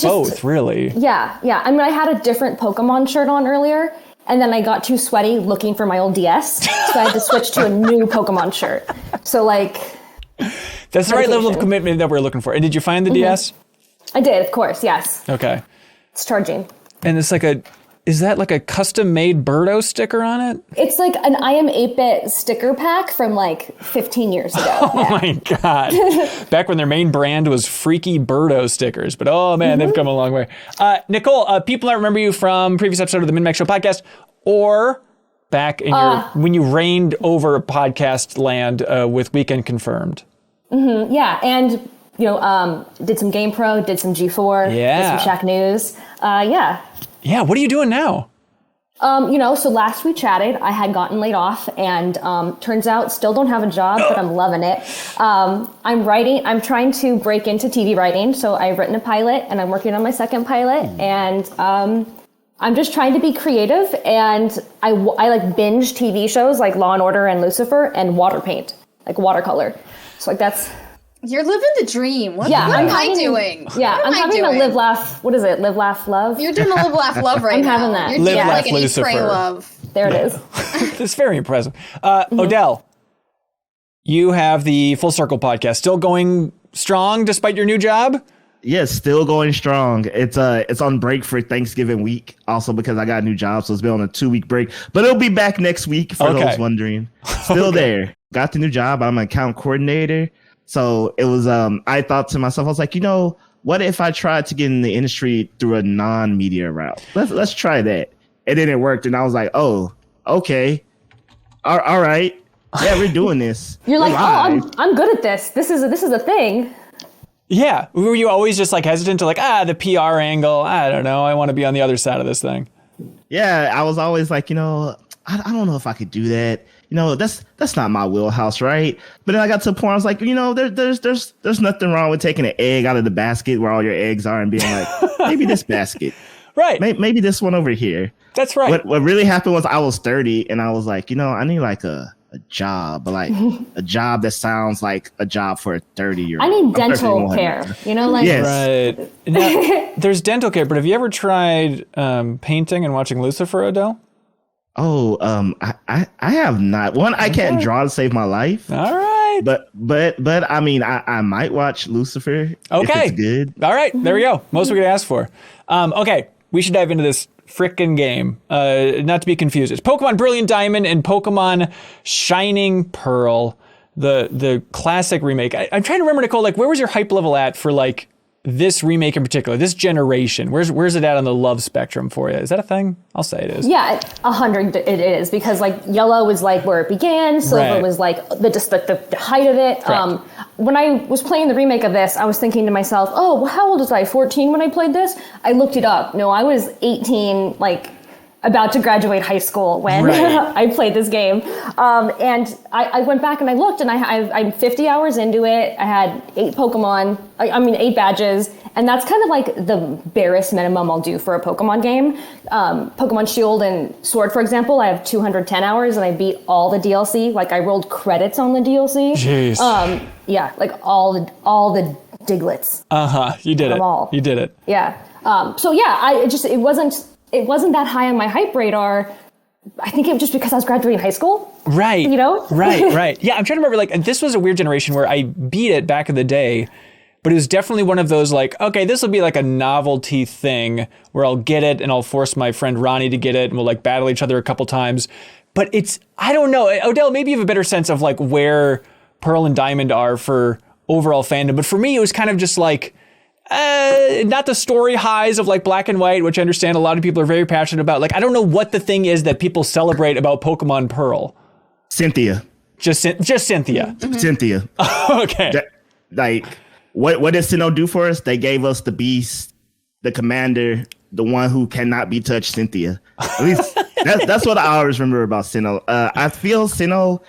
S1: both, really.
S6: Yeah. I mean, I had a different Pokemon shirt on earlier, and then I got too sweaty looking for my old DS, so I had to switch to a new Pokemon shirt. So, like...
S1: That's the right level of commitment that we're looking for. And did you find the DS?
S6: I did, of course, yes.
S1: Okay.
S6: It's charging.
S1: And it's like is that like a custom-made Birdo sticker on it?
S6: It's like an I Am 8-Bit sticker pack from like 15 years ago.
S1: Oh my God. Back when their main brand was freaky Birdo stickers. But oh man, they've come a long way. Nikole, people that remember you from previous episode of the MinnMax Show podcast, or back in when you reigned over podcast land with Weekend Confirmed.
S6: Mm-hmm, yeah, and did some GamePro, did some G4, did some Shack News.
S1: Yeah, what are you doing now?
S6: So last we chatted, I had gotten laid off, and turns out still don't have a job, but I'm loving it. I'm trying to break into TV writing, so I've written a pilot, and I'm working on my second pilot, and I'm just trying to be creative, and I like binge TV shows like Law & Order and Lucifer, and water paint, like watercolor. So like that's...
S4: You're living the dream. What
S6: am
S4: I doing?
S6: Yeah, I'm having a live, laugh. What is it? Live, laugh, love.
S4: You're doing a live, laugh, love right now.
S6: I'm having that.
S4: You're
S1: live,
S4: doing
S1: laugh,
S4: like an
S1: Lucifer.
S4: Eat, Pray, Love.
S6: There it is.
S1: It's very impressive. Odell, you have the Full Circle podcast still going strong despite your new job?
S5: Yes, still going strong. It's on break for Thanksgiving week, also because I got a new job, so it's been on a 2-week break. But it'll be back next week for those wondering. Still there. Got the new job. I'm an account coordinator. So it was, I thought to myself, I was like, what if I tried to get in the industry through a non-media route? Let's try that. And then it worked. And I was like, oh, okay. All right. Yeah, we're doing this.
S6: You're like, I'm good at this. This is a thing.
S1: Yeah. Were you always just like hesitant to like, the PR angle? I don't know. I want to be on the other side of this thing.
S5: Yeah, I was always like, I don't know if I could do that. That's not my wheelhouse, right? But then I got to a point I was like, there's nothing wrong with taking an egg out of the basket where all your eggs are and being like, maybe this basket.
S1: Right.
S5: Maybe this one over here.
S1: That's right.
S5: What really happened was I was 30 and I was like, I need like a job, but like a job that sounds like a job for a 30-year-old.
S6: I need dental care,
S5: Yes.
S1: Right. Now, there's dental care, but have you ever tried painting and watching Lucifer, Odell?
S5: Oh, I have not. One, I can't draw to save my life.
S1: All right.
S5: But I mean, I might watch Lucifer.
S1: Okay.
S5: If it's good.
S1: All right. There we go. Most we could ask for. Okay. We should dive into this frickin' game. Not to be confused. It's Pokemon Brilliant Diamond and Pokemon Shining Pearl, the classic remake. I'm trying to remember, Nikole, like, where was your hype level at for like this remake in particular, this generation? Where's it at on the love spectrum for you? Is that a thing? I'll say it is.
S6: Yeah, 100 it is, because like yellow was like where it began, silver was like the height of it. When I was playing the remake of this, I was thinking to myself, oh, well, how old was I? 14 when I played this? I looked it up. No, I was 18, like about to graduate high school when I played this game. And I went back and I looked, and I'm 50 hours into it. I had 8 Pokemon, 8 badges. And that's kind of like the barest minimum I'll do for a Pokemon game. Pokemon Shield and Sword, for example, I have 210 hours and I beat all the DLC. Like I rolled credits on the DLC.
S1: Jeez.
S6: Yeah, like all the Diglets.
S1: You did it.
S6: All.
S1: You did it.
S6: Yeah. It wasn't that high on my hype radar. I think it was just because I was graduating high school.
S1: Right.
S6: Right.
S1: Yeah, I'm trying to remember, like, and this was a weird generation where I beat it back in the day, but it was definitely one of those like, okay, this will be like a novelty thing where I'll get it and I'll force my friend Ronnie to get it and we'll like battle each other a couple times. But I don't know. Odell, maybe you have a better sense of like where Pearl and Diamond are for overall fandom. But for me, it was kind of just like, not the story highs of like Black and White, which I understand a lot of people are very passionate about. Like, I don't know what the thing is that people celebrate about Pokemon Pearl.
S5: Cynthia.
S1: Just Cynthia.
S4: Mm-hmm.
S5: Cynthia.
S1: Okay.
S5: Like, what did Sinnoh do for us? They gave us the Beast, the Commander, the one who cannot be touched, Cynthia. At least that's what I always remember about Sinnoh. I feel Sinnoh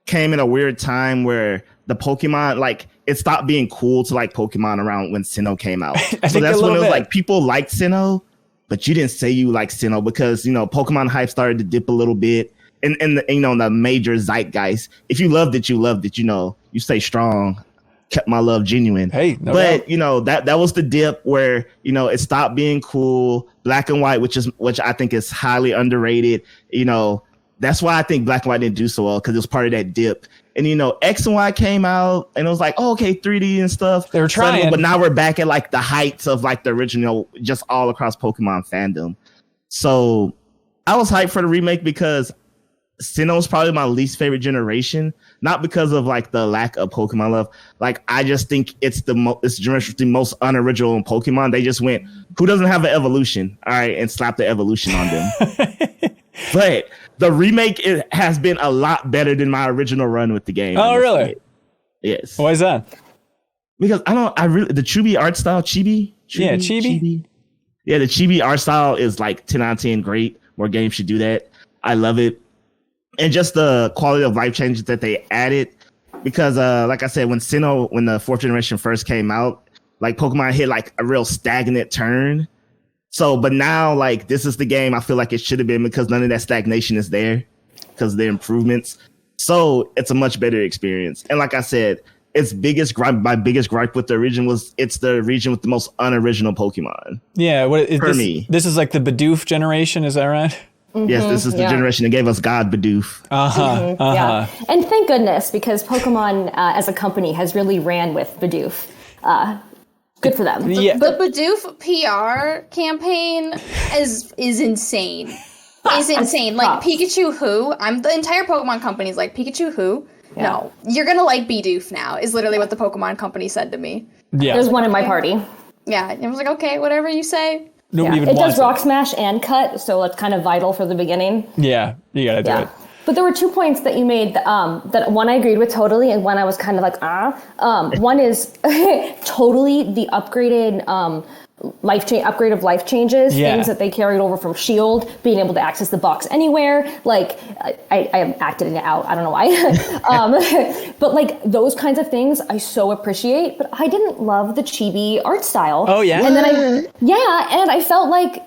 S5: came in a weird time where the Pokemon, like, it stopped being cool to like Pokemon around when Sinnoh came out. So that's when it was like people liked Sinnoh, but you didn't say you liked Sinnoh because, you know, Pokemon hype started to dip a little bit. And the, you know, the major zeitgeist. If you loved it, you loved it. You know, you stay strong. Kept my love genuine.
S1: Hey, no
S5: but
S1: doubt.
S5: you know that was the dip where, you know, it stopped being cool. Black and White, which I think is highly underrated. You know, that's why I think Black and White didn't do so well, because it was part of that dip. And you know, X and Y came out, and it was like, oh, okay, 3D and stuff.
S1: They were trying,
S5: but now we're back at like the heights of like the original, just all across Pokemon fandom. So I was hyped for the remake because Sinnoh's probably my least favorite generation, not because of like the lack of Pokemon love. Like, I just think it's it's the most unoriginal in Pokemon. They just went, who doesn't have an evolution? All right, and slap the evolution on them. But the remake has been a lot better than my original run with the game.
S1: Oh, really?
S5: Yes.
S1: Why is that?
S5: Because the Chibi art style, Chibi?
S1: Yeah, Chibi.
S5: Yeah, the Chibi art style is like 10 out of 10 great. More games should do that. I love it. And just the quality of life changes that they added, because like I said, when the fourth generation first came out, like Pokemon hit like a real stagnant turn. So, but now like this is the game I feel like it should have been, because none of that stagnation is there because of the improvements. So it's a much better experience. And like I said, my biggest gripe with the region was it's the region with the most unoriginal Pokemon.
S1: Yeah,
S5: me.
S1: This is like the Bidoof generation, is that right?
S6: Mm-hmm,
S5: yes, this is the generation that gave us God Bidoof.
S6: Yeah, and thank goodness, because Pokemon as a company has really ran with Bidoof. Good for them.
S1: Yeah.
S4: The Bidoof PR campaign is insane. Is insane. Like Pikachu who? The entire Pokemon company is like, Pikachu who? Yeah. No, you're gonna like Bidoof now, is literally what the Pokemon company said to me.
S1: Yeah.
S6: There's one in my party.
S4: Yeah, and I was like, okay, whatever you say.
S1: Nobody even
S6: it
S1: wants
S6: does Rock Smash and Cut, so it's kind of vital for the beginning.
S1: Yeah, you gotta do it.
S6: But there were 2 points that you made that one I agreed with totally, and one I was kind of like, one is totally the upgraded upgrade of life changes, things that they carried over from Shield, being able to access the box anywhere. Like, I am acting it out. I don't know why. But like those kinds of things I so appreciate, but I didn't love the chibi art style.
S1: Oh yeah?
S6: And then I felt like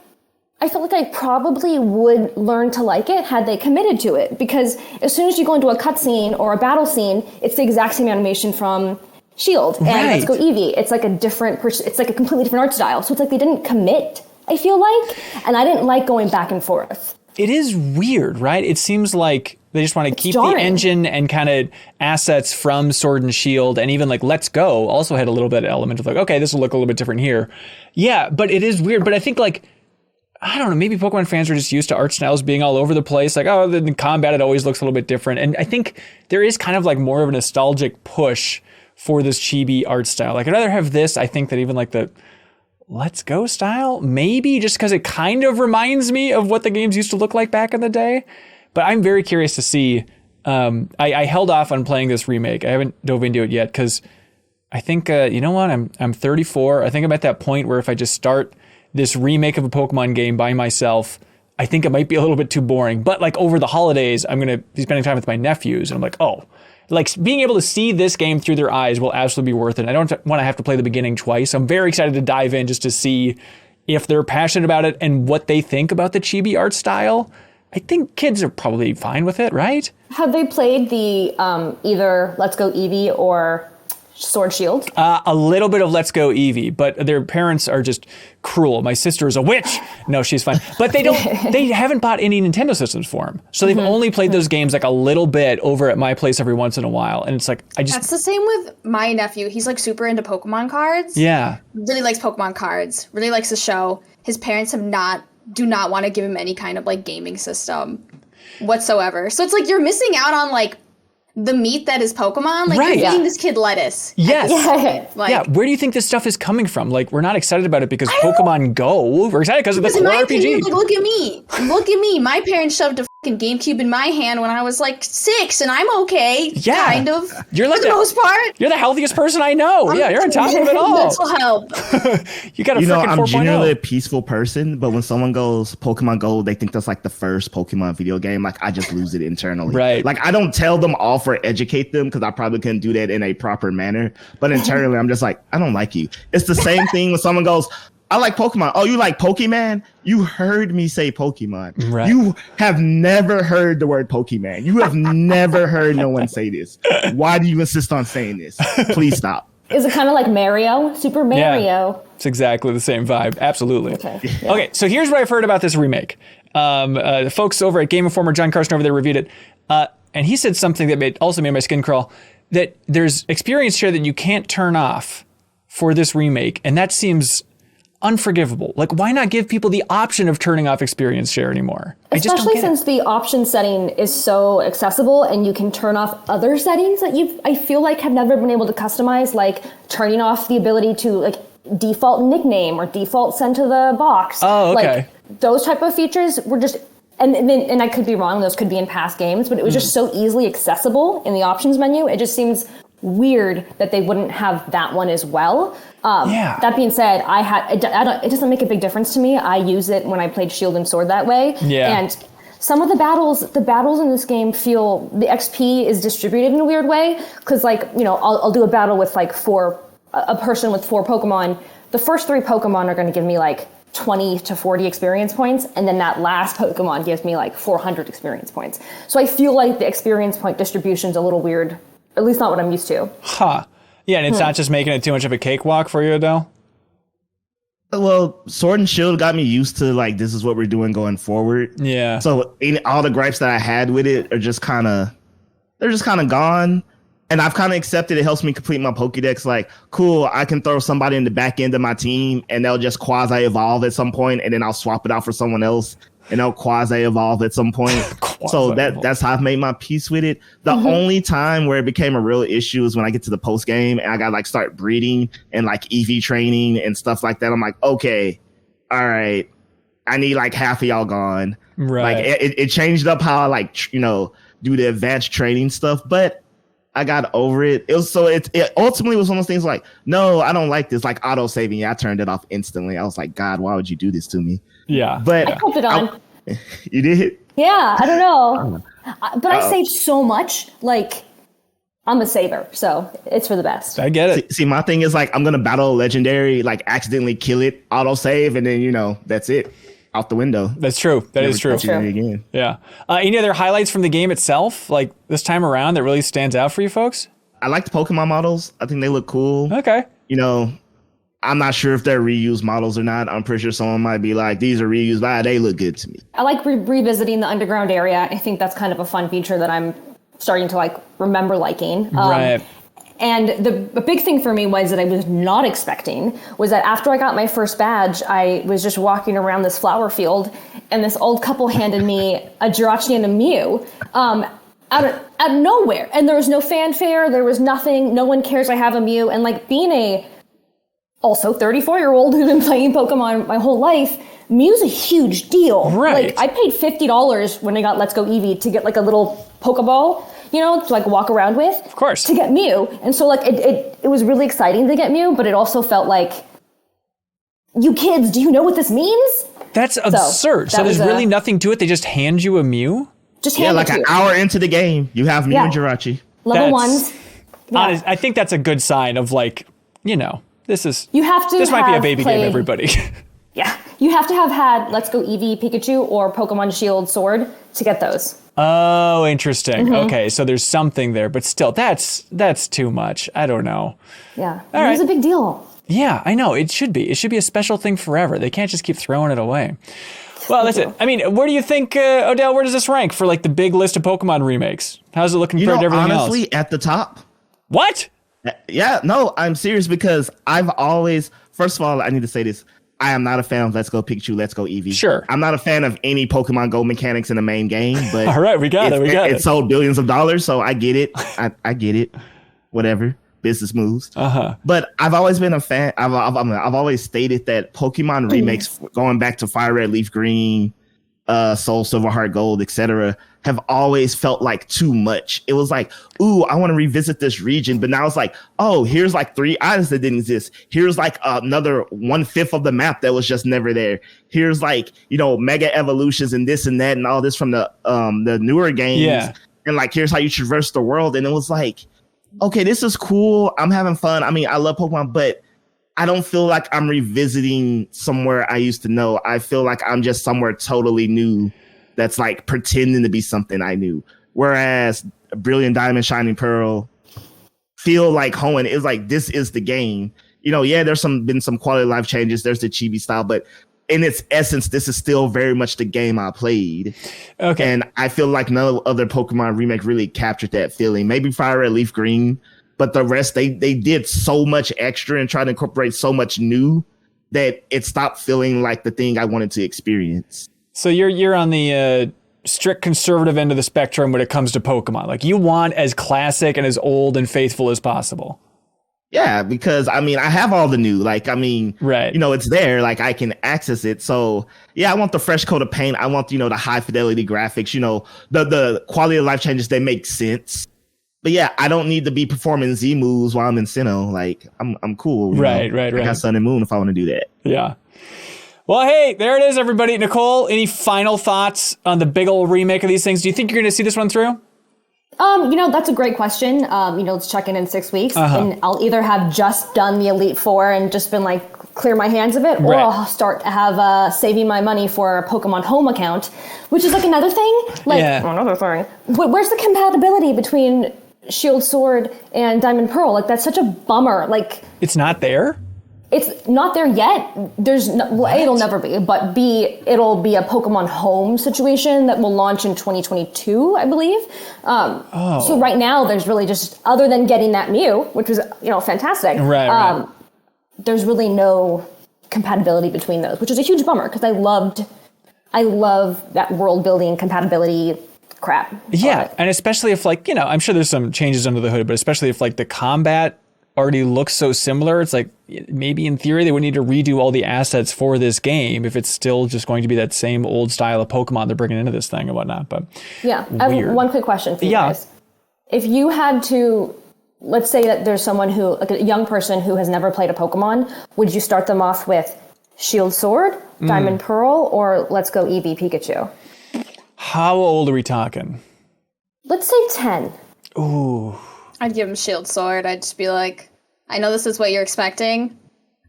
S6: I probably would learn to like it had they committed to it, because as soon as you go into a cutscene or a battle scene, it's the exact same animation from Shield and Let's Go Eevee. It's like it's like a completely different art style. So it's like they didn't commit, I feel like, and I didn't like going back and forth.
S1: It is weird, right? It seems like they just want to keep the engine and kind of assets from Sword and Shield, and even like Let's Go also had a little bit of element of like, okay, this will look a little bit different here. Yeah, but it is weird. But I think like, I don't know, maybe Pokemon fans are just used to art styles being all over the place. Like, oh, the combat, it always looks a little bit different. And I think there is kind of like more of a nostalgic push for this chibi art style. Like, I'd rather have this, I think, that even like the Let's Go style, maybe just because it kind of reminds me of what the games used to look like back in the day. But I'm very curious to see. I held off on playing this remake. I haven't dove into it yet because I think, you know what, I'm 34. I think I'm at that point where if I just start this remake of a Pokemon game by myself, I think it might be a little bit too boring. But like over the holidays, I'm going to be spending time with my nephews, and I'm like, oh, like being able to see this game through their eyes will absolutely be worth it. I don't want to have to play the beginning twice. I'm very excited to dive in just to see if they're passionate about it and what they think about the chibi art style. I think kids are probably fine with it, right?
S6: Have they played the either Let's Go Eevee or Sword Shield?
S1: A little bit of Let's Go Eevee, but their parents are just cruel. My sister is a witch. No, she's fine. But they haven't bought any Nintendo systems for them. So they've only played those games like a little bit over at my place every once in a while. And it's like, That's
S4: the same with my nephew. He's like super into Pokemon cards.
S1: Yeah.
S4: Really likes Pokemon cards. Really likes the show. His parents do not want to give him any kind of like gaming system whatsoever. So it's like you're missing out on like the meat that is Pokemon. Like,
S1: Right.
S4: you're feeding this kid lettuce.
S1: Yes.
S4: Like,
S1: Where do you think this stuff is coming from? Like, we're not excited about it because Pokemon Go. We're excited because of the
S4: Because in
S1: core
S4: my
S1: RPG.
S4: opinion, like, look at me. Look at me. My parents shoved a fucking GameCube in my hand when I was like 6, and I'm okay.
S1: Yeah.
S4: Kind of.
S1: You're like
S4: for the most part.
S1: You're the healthiest person I know. Yeah, you're on top of it all.
S4: Mental health.
S1: You got a
S5: You know,
S1: freaking
S5: I'm
S1: 4.0.
S5: generally a peaceful person, but when someone goes Pokemon Go, they think that's like the first Pokemon video game. Like, I just lose it internally.
S1: Right.
S5: Like, I don't tell them off or educate them because I probably couldn't do that in a proper manner. But internally, I'm just like, I don't like you. It's the same thing when someone goes, I like Pokemon. Oh, you like Pokemon? You heard me say Pokemon.
S1: Right.
S5: You have never heard the word Pokemon. You have never heard no one say this. Why do you insist on saying this? Please stop.
S6: Is it kind of like Mario? Super Mario?
S1: It's exactly the same vibe. Absolutely.
S6: Okay.
S1: Okay, so here's what I've heard about this remake. The folks over at Game Informer, John Carson over there, reviewed it. And he said something that also made my skin crawl, that there's experience share that you can't turn off for this remake. And that seems unforgivable. Like, why not give people the option of turning off experience share anymore?
S6: Especially since the option setting is so accessible and you can turn off other settings that I feel like have never been able to customize, like turning off the ability to like default nickname or default send to the box.
S1: Oh, okay.
S6: Like those type of features were just, and I could be wrong, those could be in past games, but it was just so easily accessible in the options menu. It just seems weird that they wouldn't have that one as well. That being said, it doesn't make a big difference to me. I use it when I played Shield and Sword that way.
S1: Yeah.
S6: And some of the battles in this game feel, the XP is distributed in a weird way. Cause like, you know, I'll do a battle with like a person with 4 Pokemon. The first 3 Pokemon are going to give me like 20 to 40 experience points. And then that last Pokemon gives me like 400 experience points. So I feel like the experience point distribution is a little weird. At least not what I'm used to.
S1: Huh. Yeah, and it's not just making it too much of a cakewalk for you, Adele?
S5: Well, Sword and Shield got me used to like, this is what we're doing going forward.
S1: Yeah.
S5: So all the gripes that I had with it are just kind of gone. And I've kind of accepted it helps me complete my Pokédex. Like, cool, I can throw somebody in the back end of my team and they'll just quasi-evolve at some point, and then I'll swap it out for someone else and they'll quasi-evolve at some point. So that's how I've made my peace with it. The only time where it became a real issue is when I get to the post game and I got like start breeding and like EV training and stuff like that. I'm like, okay, all right, I need like half of y'all gone.
S1: Right.
S5: Like it changed up how I like, do the advanced training stuff, but I got over it. It ultimately was one of those things like, no, I don't like this, like auto saving. Yeah, I turned it off instantly. I was like, God, why would you do this to me?
S1: Yeah.
S5: But
S6: I kept it on.
S5: You did?
S6: Yeah, I don't know. But I saved so much. Like, I'm a saver, so it's for the best.
S1: I get it.
S5: See, my thing is like, I'm going to battle a legendary, like accidentally kill it, auto save, and then, that's it. Out the window.
S1: That's true. That is true.
S5: Again.
S1: Yeah. Any other highlights from the game itself, like this time around, that really stands out for you folks?
S5: I like the Pokemon models. I think they look cool.
S1: Okay.
S5: I'm not sure if they're reused models or not. I'm pretty sure someone might be like, these are reused, but they look good to me.
S6: I like revisiting the underground area. I think that's kind of a fun feature that I'm starting to like remember liking.
S1: Right.
S6: And the big thing for me was that I was not expecting was that after I got my first badge, I was just walking around this flower field and this old couple handed me a Jirachi and a Mew out of nowhere. And there was no fanfare. There was nothing. No one cares I have a Mew. And like being a also 34-year-old who's been playing Pokemon my whole life, Mew's a huge deal.
S1: Right.
S6: Like I paid $50 when I got Let's Go Eevee to get like a little Pokeball, to like walk around with.
S1: Of course.
S6: To get Mew. And so like it was really exciting to get Mew, but it also felt like, you kids, do you know what this means?
S1: That's absurd. So there's really nothing to it. They just hand you a Mew?
S6: Just hand it
S5: like
S6: to
S5: an
S6: you.
S5: hour into the game, you have Mew and Jirachi.
S6: Level ones. Yeah.
S1: Honest, I think that's a good sign of like, this
S6: You have to
S1: might be a baby game, everybody.
S6: Yeah. You have to have had Let's Go Eevee Pikachu or Pokemon Shield Sword to get those.
S1: Oh, interesting. Okay, so there's something there, but still, that's too much. I don't know.
S6: Yeah.
S1: All
S6: It was
S1: right.
S6: a big deal.
S1: Yeah, I know. It should be. It should be a special thing forever. They can't just keep throwing it away. Well, that's it. I mean, where do you think, Odell, where does this rank for like the big list of Pokemon remakes? How's it looking compared to everything
S5: honestly,
S1: else?
S5: at the top.
S1: What?
S5: Yeah, no, I'm serious because I've always, first of all, I need to say this. I am not a fan of Let's Go Pikachu, Let's Go Eevee.
S1: Sure.
S5: I'm not a fan of any Pokemon Go mechanics in the main game, but
S1: all right, we got it.
S5: It sold billions of dollars, so I get it. I get it. Whatever. Business moves. But I've always been a fan. I've always stated that Pokemon remakes, going back to Fire Red, Leaf Green, Soul Silver, Heart Gold, etc., have always felt like too much. It was like, ooh, I want to revisit this region, but now it's like, oh, here's like 3 items that didn't exist. Here's like another 1/5 of the map that was just never there. Here's like, mega evolutions and this and that and all this from the newer games.
S1: Yeah.
S5: And like, here's how you traverse the world. And it was like, okay, this is cool. I'm having fun. I mean, I love Pokemon, but I don't feel like I'm revisiting somewhere I used to know. I feel like I'm just somewhere totally new that's like pretending to be something I knew. Whereas Brilliant Diamond, Shining Pearl feel like Hoenn is like, this is the game. There's been some quality of life changes. There's the chibi style, but in its essence, this is still very much the game I played. Okay. And I feel like no other Pokemon remake really captured that feeling. Maybe Fire Red, Leaf Green, but the rest, they did so much extra and tried to incorporate so much new that it stopped feeling like the thing I wanted to experience. So
S1: you're on the strict conservative end of the spectrum when it comes to Pokemon. Like, you want as classic and as old and faithful as possible.
S5: Yeah, because I mean, I have all the new, right. It's there, like I can access it. So yeah, I want the fresh coat of paint. I want, the high fidelity graphics, the quality of life changes that make sense. But yeah, I don't need to be performing Z moves while I'm in Sinnoh. Like, I'm cool. Right. I got Sun and Moon if I want to do that.
S1: Yeah. Well, hey, there it is, everybody. Nikole, any final thoughts on the big old remake of these things? Do you think you're going to see this one through?
S6: That's a great question. Let's check in 6 weeks, and I'll either have just done the Elite Four and just been like, clear my hands of it, or I'll start to have saving my money for a Pokemon Home account, which is like another thing. Another thing. Where's the compatibility between Shield, Sword, and Diamond, Pearl? Like, that's such a bummer. Like,
S1: it's not there?
S6: It's not there yet. There's no, A, it'll never be, but B, it'll be a Pokemon Home situation that will launch in 2022, I believe. So right now, there's really just, other than getting that Mew, which was, fantastic. Right. There's really no compatibility between those, which is a huge bummer because I love that world building compatibility crap.
S1: Yeah, and especially if I'm sure there's some changes under the hood, but especially if the combat already looks so similar, it's like maybe in theory they would need to redo all the assets for this game if it's still just going to be that same old style of Pokemon they're bringing into this thing and whatnot. But
S6: yeah, I have one quick question for you guys. If you had to, let's say that there's someone who, like a young person who has never played a Pokemon, would you start them off with Shield, Sword, Diamond, Pearl, or Let's Go Eevee, Pikachu?
S1: How old are we talking?
S6: Let's say 10.
S1: Ooh.
S4: I'd give him Shield, Sword. I'd just be like, I know this is what you're expecting.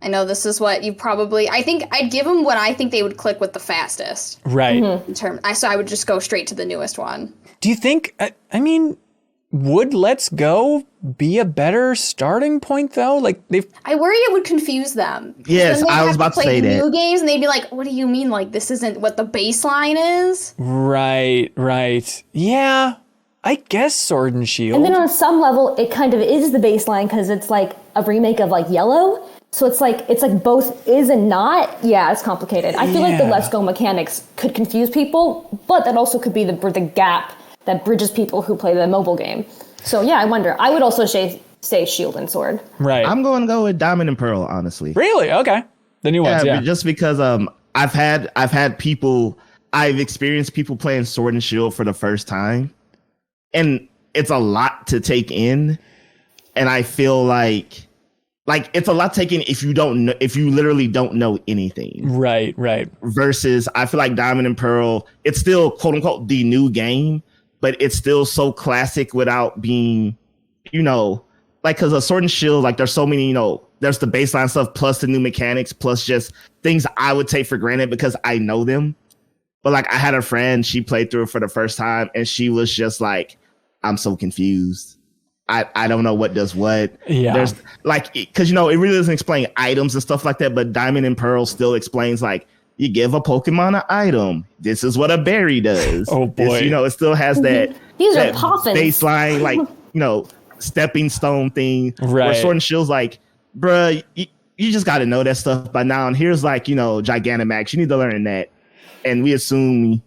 S4: I know this is what you probably... I think I'd give him what I think they would click with the fastest.
S1: Right.
S4: So I would just go straight to the newest one.
S1: Do you think... would Let's Go be a better starting point, though?
S4: I worry it would confuse them.
S5: Yes, I was about to say that.
S4: New games, and they'd be like, what do you mean? Like, this isn't what the baseline is?
S1: Right. Yeah, I guess Sword and Shield.
S6: And then on some level, it kind of is the baseline because it's like a remake of Yellow. So it's like both is and not. Yeah, it's complicated. I feel like the Let's Go mechanics could confuse people, but that also could be the gap that bridges people who play the mobile game. So yeah, I wonder. I would also say Shield and Sword.
S1: Right.
S5: I'm going to go with Diamond and Pearl, honestly.
S1: Really? Okay. The new ones, yeah.
S5: Just because I've experienced people playing Sword and Shield for the first time. And it's a lot to take in. And I feel like it's a lot taken if you literally don't know anything. Right. Versus I feel like Diamond and Pearl, it's still quote unquote the new game, but it's still so classic without being, because a Sword and Shield, there's so many, there's the baseline stuff plus the new mechanics plus just things I would take for granted because I know them. But I had a friend, she played through it for the first time and she was just like, I'm so confused. I don't know what does what. Yeah. There's because it really doesn't explain items and stuff like that, but Diamond and Pearl still explains you give a Pokemon an item. This is what a berry does. Oh boy. It still has that,
S6: These
S5: that
S6: are poffins.
S5: baseline stepping stone thing. Right. Where Sword and Shield's bruh, you just got to know that stuff by now. And here's like, Gigantamax. You need to learn that. And we assume,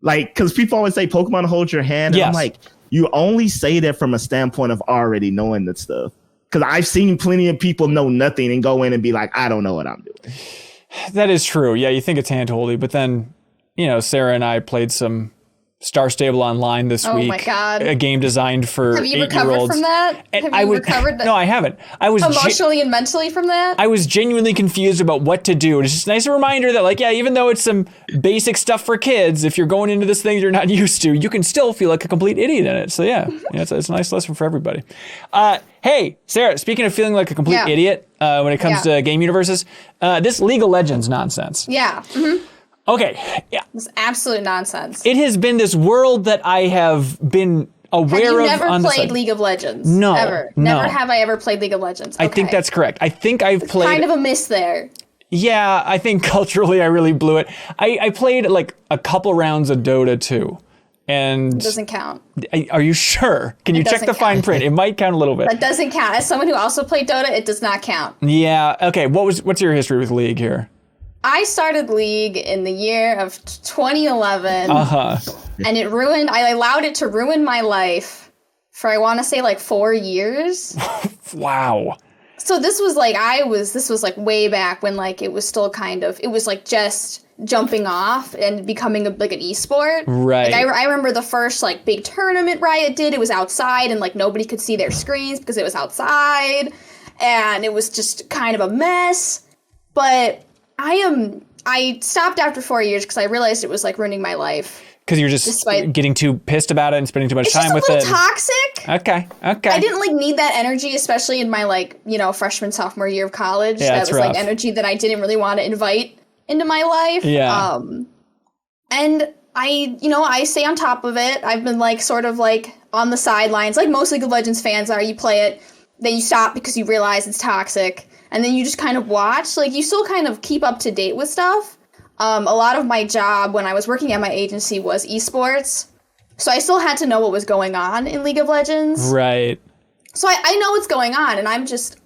S5: like, because people always say Pokemon holds your hand. And I'm like, you only say that from a standpoint of already knowing that stuff. Because I've seen plenty of people know nothing and go in and be like, I don't know what I'm doing.
S1: That is true. Yeah, you think it's hand-holdy, but then, Sarah and I played some Star Stable Online this week.
S4: Oh my God.
S1: A game designed for 8-year-olds.
S4: Have you recovered from that?
S1: And
S4: Have you recovered
S1: No, I haven't. I was
S4: emotionally and mentally from that?
S1: I was genuinely confused about what to do. It's just a nice reminder that, like, even though it's some basic stuff for kids, if you're going into this thing you're not used to, you can still feel like a complete idiot in it. So yeah, it's a nice lesson for everybody. Hey, Sarah, speaking of feeling like a complete idiot when it comes to game universes, this League of Legends nonsense.
S4: Yeah. Mm-hmm.
S1: Okay. Yeah.
S4: It's absolute nonsense.
S1: It has been this world that I have been aware of.
S4: Have you never played League of Legends?
S1: No.
S4: Ever?
S1: No.
S4: Never have I ever played League of Legends. Okay.
S1: I think that's correct. I think I've played...
S4: Kind of a miss there.
S1: Yeah, I think culturally I really blew it. I played like a couple rounds of Dota 2. And
S4: it doesn't count.
S1: Are you sure? Can you check the fine print? It might count a little bit.
S4: That doesn't count. As someone who also played Dota, it does not count.
S1: Yeah. Okay. What's your history with League here?
S4: I started League in the year of 2011. And I allowed it to ruin my life for, I want to say, like 4 years.
S1: Wow.
S4: So this was like way back when like it was still it was like just jumping off and becoming like an esport.
S1: Right.
S4: Like I remember the first like big tournament Riot did. It was outside and like nobody could see their screens because it was outside, and it was just kind of a mess. But I stopped after 4 years because I realized it was like ruining my life.
S1: Because you're just getting too pissed about it and spending too much time with it.
S4: It's just a little toxic.
S1: Okay.
S4: I didn't like need that energy, especially in my like, freshman, sophomore year of college.
S1: Yeah,
S4: that was
S1: rough.
S4: like energy that I didn't really want to invite into my life.
S1: Yeah.
S4: And I stay on top of it. I've been like sort of like on the sidelines, like most League of Legends fans are. You play it, then you stop because you realize it's toxic. And then you just kind of watch, like you still kind of keep up to date with stuff. A lot of my job when I was working at my agency was esports. So I still had to know what was going on in League of Legends.
S1: Right.
S4: So I know what's going on, and I just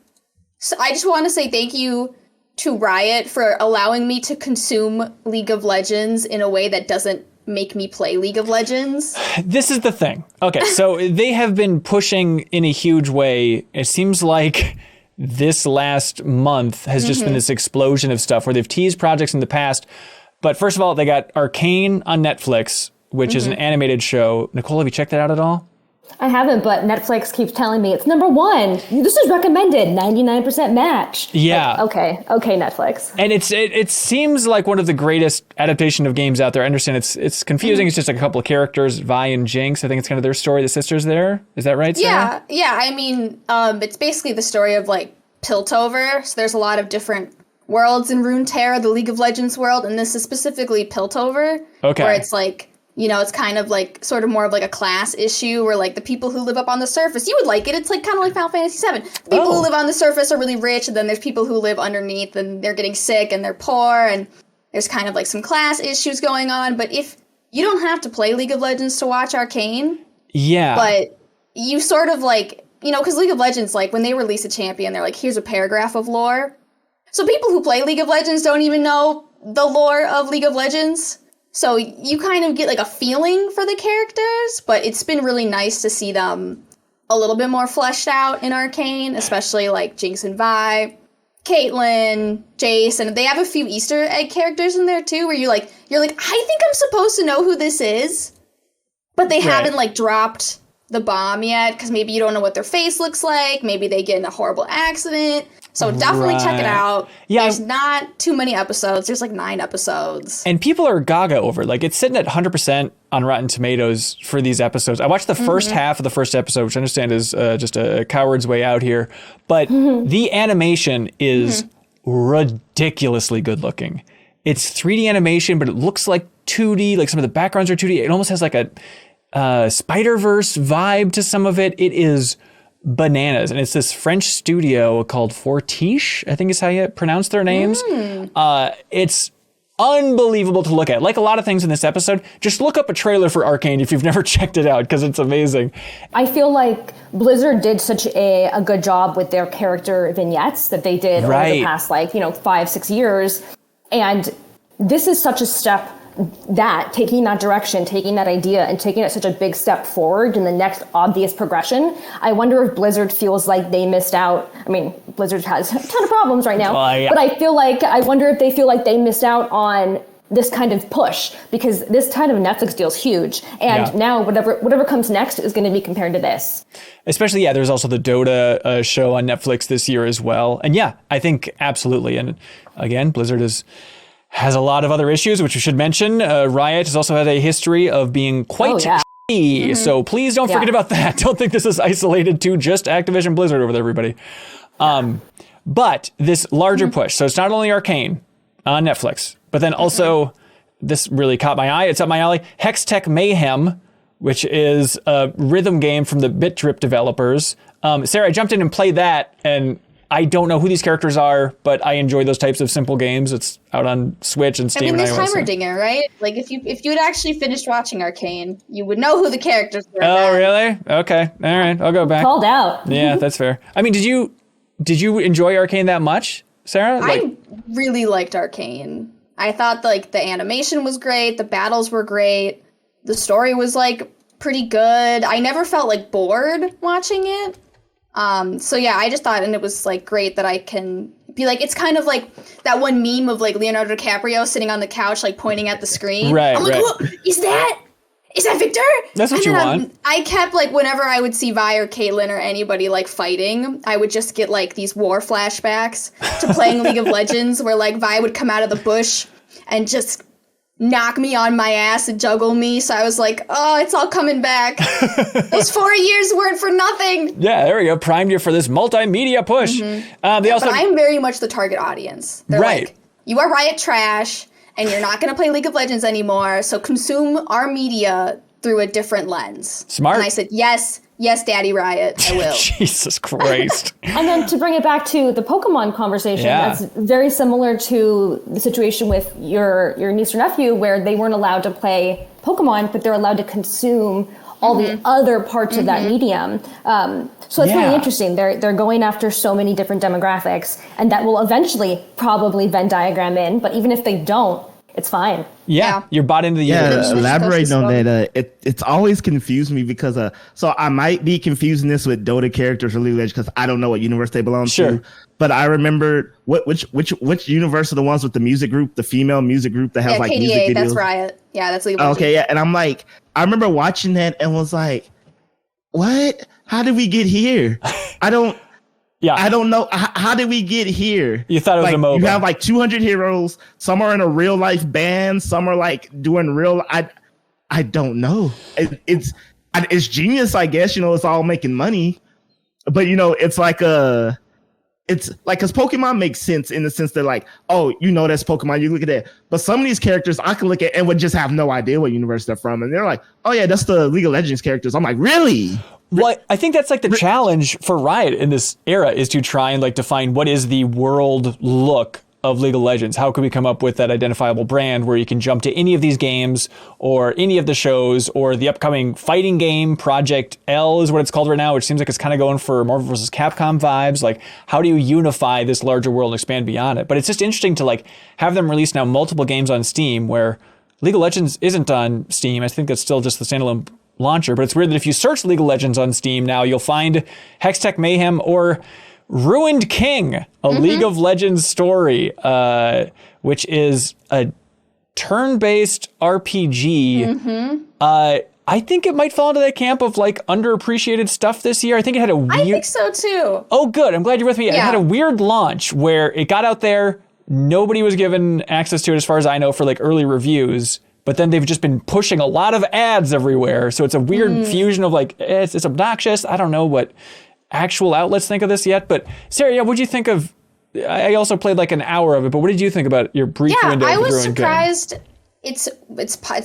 S4: want to say thank you to Riot for allowing me to consume League of Legends in a way that doesn't make me play League of Legends.
S1: This is the thing. Okay, so they have been pushing in a huge way. It seems like this last month has just been this explosion of stuff where they've teased projects in the past. But first of all, they got Arcane on Netflix, which is an animated show. Nikole, have you checked that out at all?
S6: I haven't, but Netflix keeps telling me it's #1. This is recommended, 99% match.
S1: Yeah.
S6: Like, okay, Netflix.
S1: And it seems like one of the greatest adaptation of games out there. I understand it's confusing. It's just like a couple of characters, Vi and Jinx. I think it's kind of their story. The sisters there. Is that right, Sarah?
S4: Yeah. I mean, it's basically the story of like Piltover. So there's a lot of different worlds in Runeterra, the League of Legends world, and this is specifically Piltover.
S1: Okay.
S4: Where it's like, it's kind of like sort of more of like a class issue where like the people who live up on the surface, you would like it. It's like kind of like Final Fantasy VII. The people who live on the surface are really rich, and then there's people who live underneath and they're getting sick and they're poor, and there's kind of like some class issues going on. But if you don't have to play League of Legends to watch Arcane.
S1: Yeah.
S4: But you sort of like, because League of Legends, like when they release a champion, they're like, here's a paragraph of lore. So people who play League of Legends don't even know the lore of League of Legends. So you kind of get like a feeling for the characters, but it's been really nice to see them a little bit more fleshed out in Arcane, especially like Jinx and Vi, Caitlyn, Jace, and they have a few Easter egg characters in there too, where you're like, I think I'm supposed to know who this is, but they haven't like dropped the bomb yet, because maybe you don't know what their face looks like, maybe they get in a horrible accident. So definitely check it out. Yeah, there's not too many episodes. There's like 9 episodes.
S1: And people are gaga over it. Like it's sitting at 100% on Rotten Tomatoes for these episodes. I watched the first half of the first episode, which I understand is just a coward's way out here. But the animation is ridiculously good looking. It's 3D animation, but it looks like 2D. Like some of the backgrounds are 2D. It almost has like a Spider-Verse vibe to some of it. It is bananas, and it's this French studio called Fortiche, I think is how you pronounce their names. It's unbelievable to look at. Like a lot of things in this episode, just look up a trailer for Arcane if you've never checked it out, because it's amazing.
S6: I feel like Blizzard did such a good job with their character vignettes that they did over the past 5-6 years. And this is such a step, that taking that direction, taking that idea and taking it such a big step forward in the next obvious progression. I wonder if Blizzard feels like they missed out. I mean, Blizzard has a ton of problems right now, but I wonder if they feel like they missed out on this kind of push, because this kind of Netflix deal is huge. And now whatever comes next is going to be compared to this.
S1: Especially, there's also the Dota show on Netflix this year as well. And I think absolutely. And again, Blizzard has a lot of other issues, which we should mention. Riot has also had a history of being quite shitty. So please don't forget about that. Don't think this is isolated to just Activision Blizzard over there, everybody. But this larger push, so it's not only Arcane on Netflix, but then also, this really caught my eye, it's up my alley, Hextech Mayhem, which is a rhythm game from the Bit Drip developers. Sarah, I jumped in and played that, and I don't know who these characters are, but I enjoy those types of simple games. It's out on Switch and Steam.
S4: I mean,
S1: and
S4: there's Heimerdinger, right? Like, if you had actually finished watching Arcane, you would know who the characters were.
S1: Oh, really? Okay. All right. I'll go back.
S6: Called out.
S1: Yeah, that's fair. I mean, did you enjoy Arcane that much, Sarah?
S4: I really liked Arcane. I thought the animation was great. The battles were great. The story was pretty good. I never felt bored watching it. I just thought, and it was great that I can be it's kind of like that one meme of Leonardo DiCaprio sitting on the couch pointing at the screen.
S1: Right.
S4: I'm oh, is that Victor?
S1: That's what you want.
S4: I kept whenever I would see Vi or Caitlyn or anybody fighting, I would just get these war flashbacks to playing League of Legends, where Vi would come out of the bush and just knock me on my ass and juggle me. So I was oh, it's all coming back. Those 4 years weren't for nothing.
S1: Yeah, there we go. Primed you for this multimedia push.
S4: But I'm very much the target audience. They're you are Riot trash, and you're not going to play League of Legends anymore, so consume our media through a different lens.
S1: Smart.
S4: And I said, yes, Daddy Riot, I will.
S1: Jesus Christ.
S6: And then to bring it back to the Pokemon conversation, that's very similar to the situation with your niece or nephew, where they weren't allowed to play Pokemon, but they're allowed to consume all the other parts of that medium. So it's really interesting. They're going after so many different demographics, and that will eventually probably Venn diagram in, but even if they don't, it's fine.
S1: Yeah, you're bought into the universe.
S5: Elaborate on that. It's always confused me because so I might be confusing this with Dota characters or League of Legends because I don't know what universe they belong to. But I remember which universe are the ones with the music group, the female music group that has
S4: KDA,
S5: music videos.
S4: That's Riot. Yeah, that's League of Legends.
S5: Okay, yeah, and I remember watching that and was like, what? How did we get here? I don't know. How did we get here?
S1: You thought it was a MOBA.
S5: You have 200 heroes. Some are in a real life band. Some are doing real. I don't know. It's genius, I guess. It's all making money. But it's because Pokemon makes sense in the sense that that's Pokemon. You look at that. But some of these characters I can look at and would just have no idea what universe they're from, and they're like, oh yeah, that's the League of Legends characters. I'm like, really?
S1: Well, I think that's the challenge for Riot in this era, is to try and define what is the world look of League of Legends. How can we come up with that identifiable brand where you can jump to any of these games or any of the shows, or the upcoming fighting game, Project L is what it's called right now, which seems like it's kind of going for Marvel vs. Capcom vibes. How do you unify this larger world and expand beyond it? But it's just interesting to have them release now multiple games on Steam, where League of Legends isn't on Steam. I think that's still just the standalone launcher, but it's weird that if you search League of Legends on Steam now, you'll find Hextech Mayhem or Ruined King, a League of Legends story, which is a turn-based RPG. I think it might fall into that camp of underappreciated stuff this year. I think it had a weird...
S4: I think so too.
S1: Oh, good. I'm glad you're with me. It had a weird launch where it got out there. Nobody was given access to it, as far as I know, for early reviews. But then they've just been pushing a lot of ads everywhere. So it's a weird fusion of it's obnoxious. I don't know what actual outlets think of this yet. But Sarah, what'd you think of, I also played an hour of it, but what did you think about your brief window?
S4: I was surprised. It's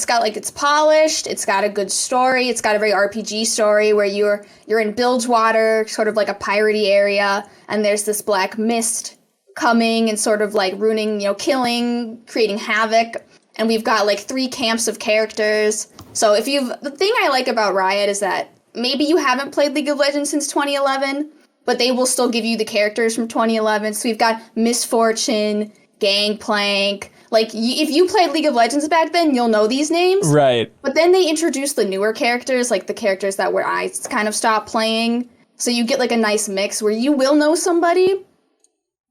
S4: got it's polished. It's got a good story. It's got a very RPG story where you're in Bilgewater, sort of like a piratey area. And there's this black mist coming and sort of like ruining, killing, creating havoc. And we've got like 3 camps of characters. So the thing I like about Riot is that maybe you haven't played League of Legends since 2011, but they will still give you the characters from 2011. So we've got Misfortune, Gangplank. Like, if you played League of Legends back then, you'll know these names.
S1: Right.
S4: But then they introduced the newer characters, like the characters that where I kind of stopped playing. So you get like a nice mix where you will know somebody.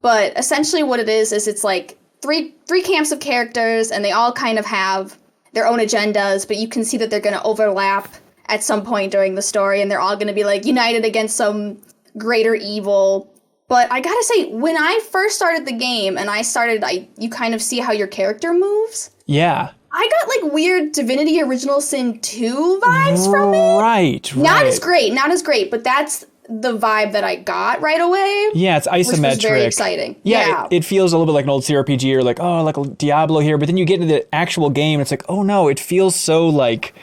S4: But essentially what it is it's like three camps of characters, and they all kind of have their own agendas, but you can see that they're going to overlap at some point during the story, and they're all going to be like united against some greater evil. But I gotta say, when I first started the game and you kind of see how your character moves.
S1: Yeah.
S4: I got like weird Divinity Original Sin 2 vibes from it.
S1: Right.
S4: Not as great, but that's the vibe that I got right away.
S1: Yeah, it's isometric.
S4: Which was very exciting.
S1: Yeah. It feels a little bit like an old CRPG, or like, like a Diablo here. But then you get into the actual game, it's like, oh no, it feels so like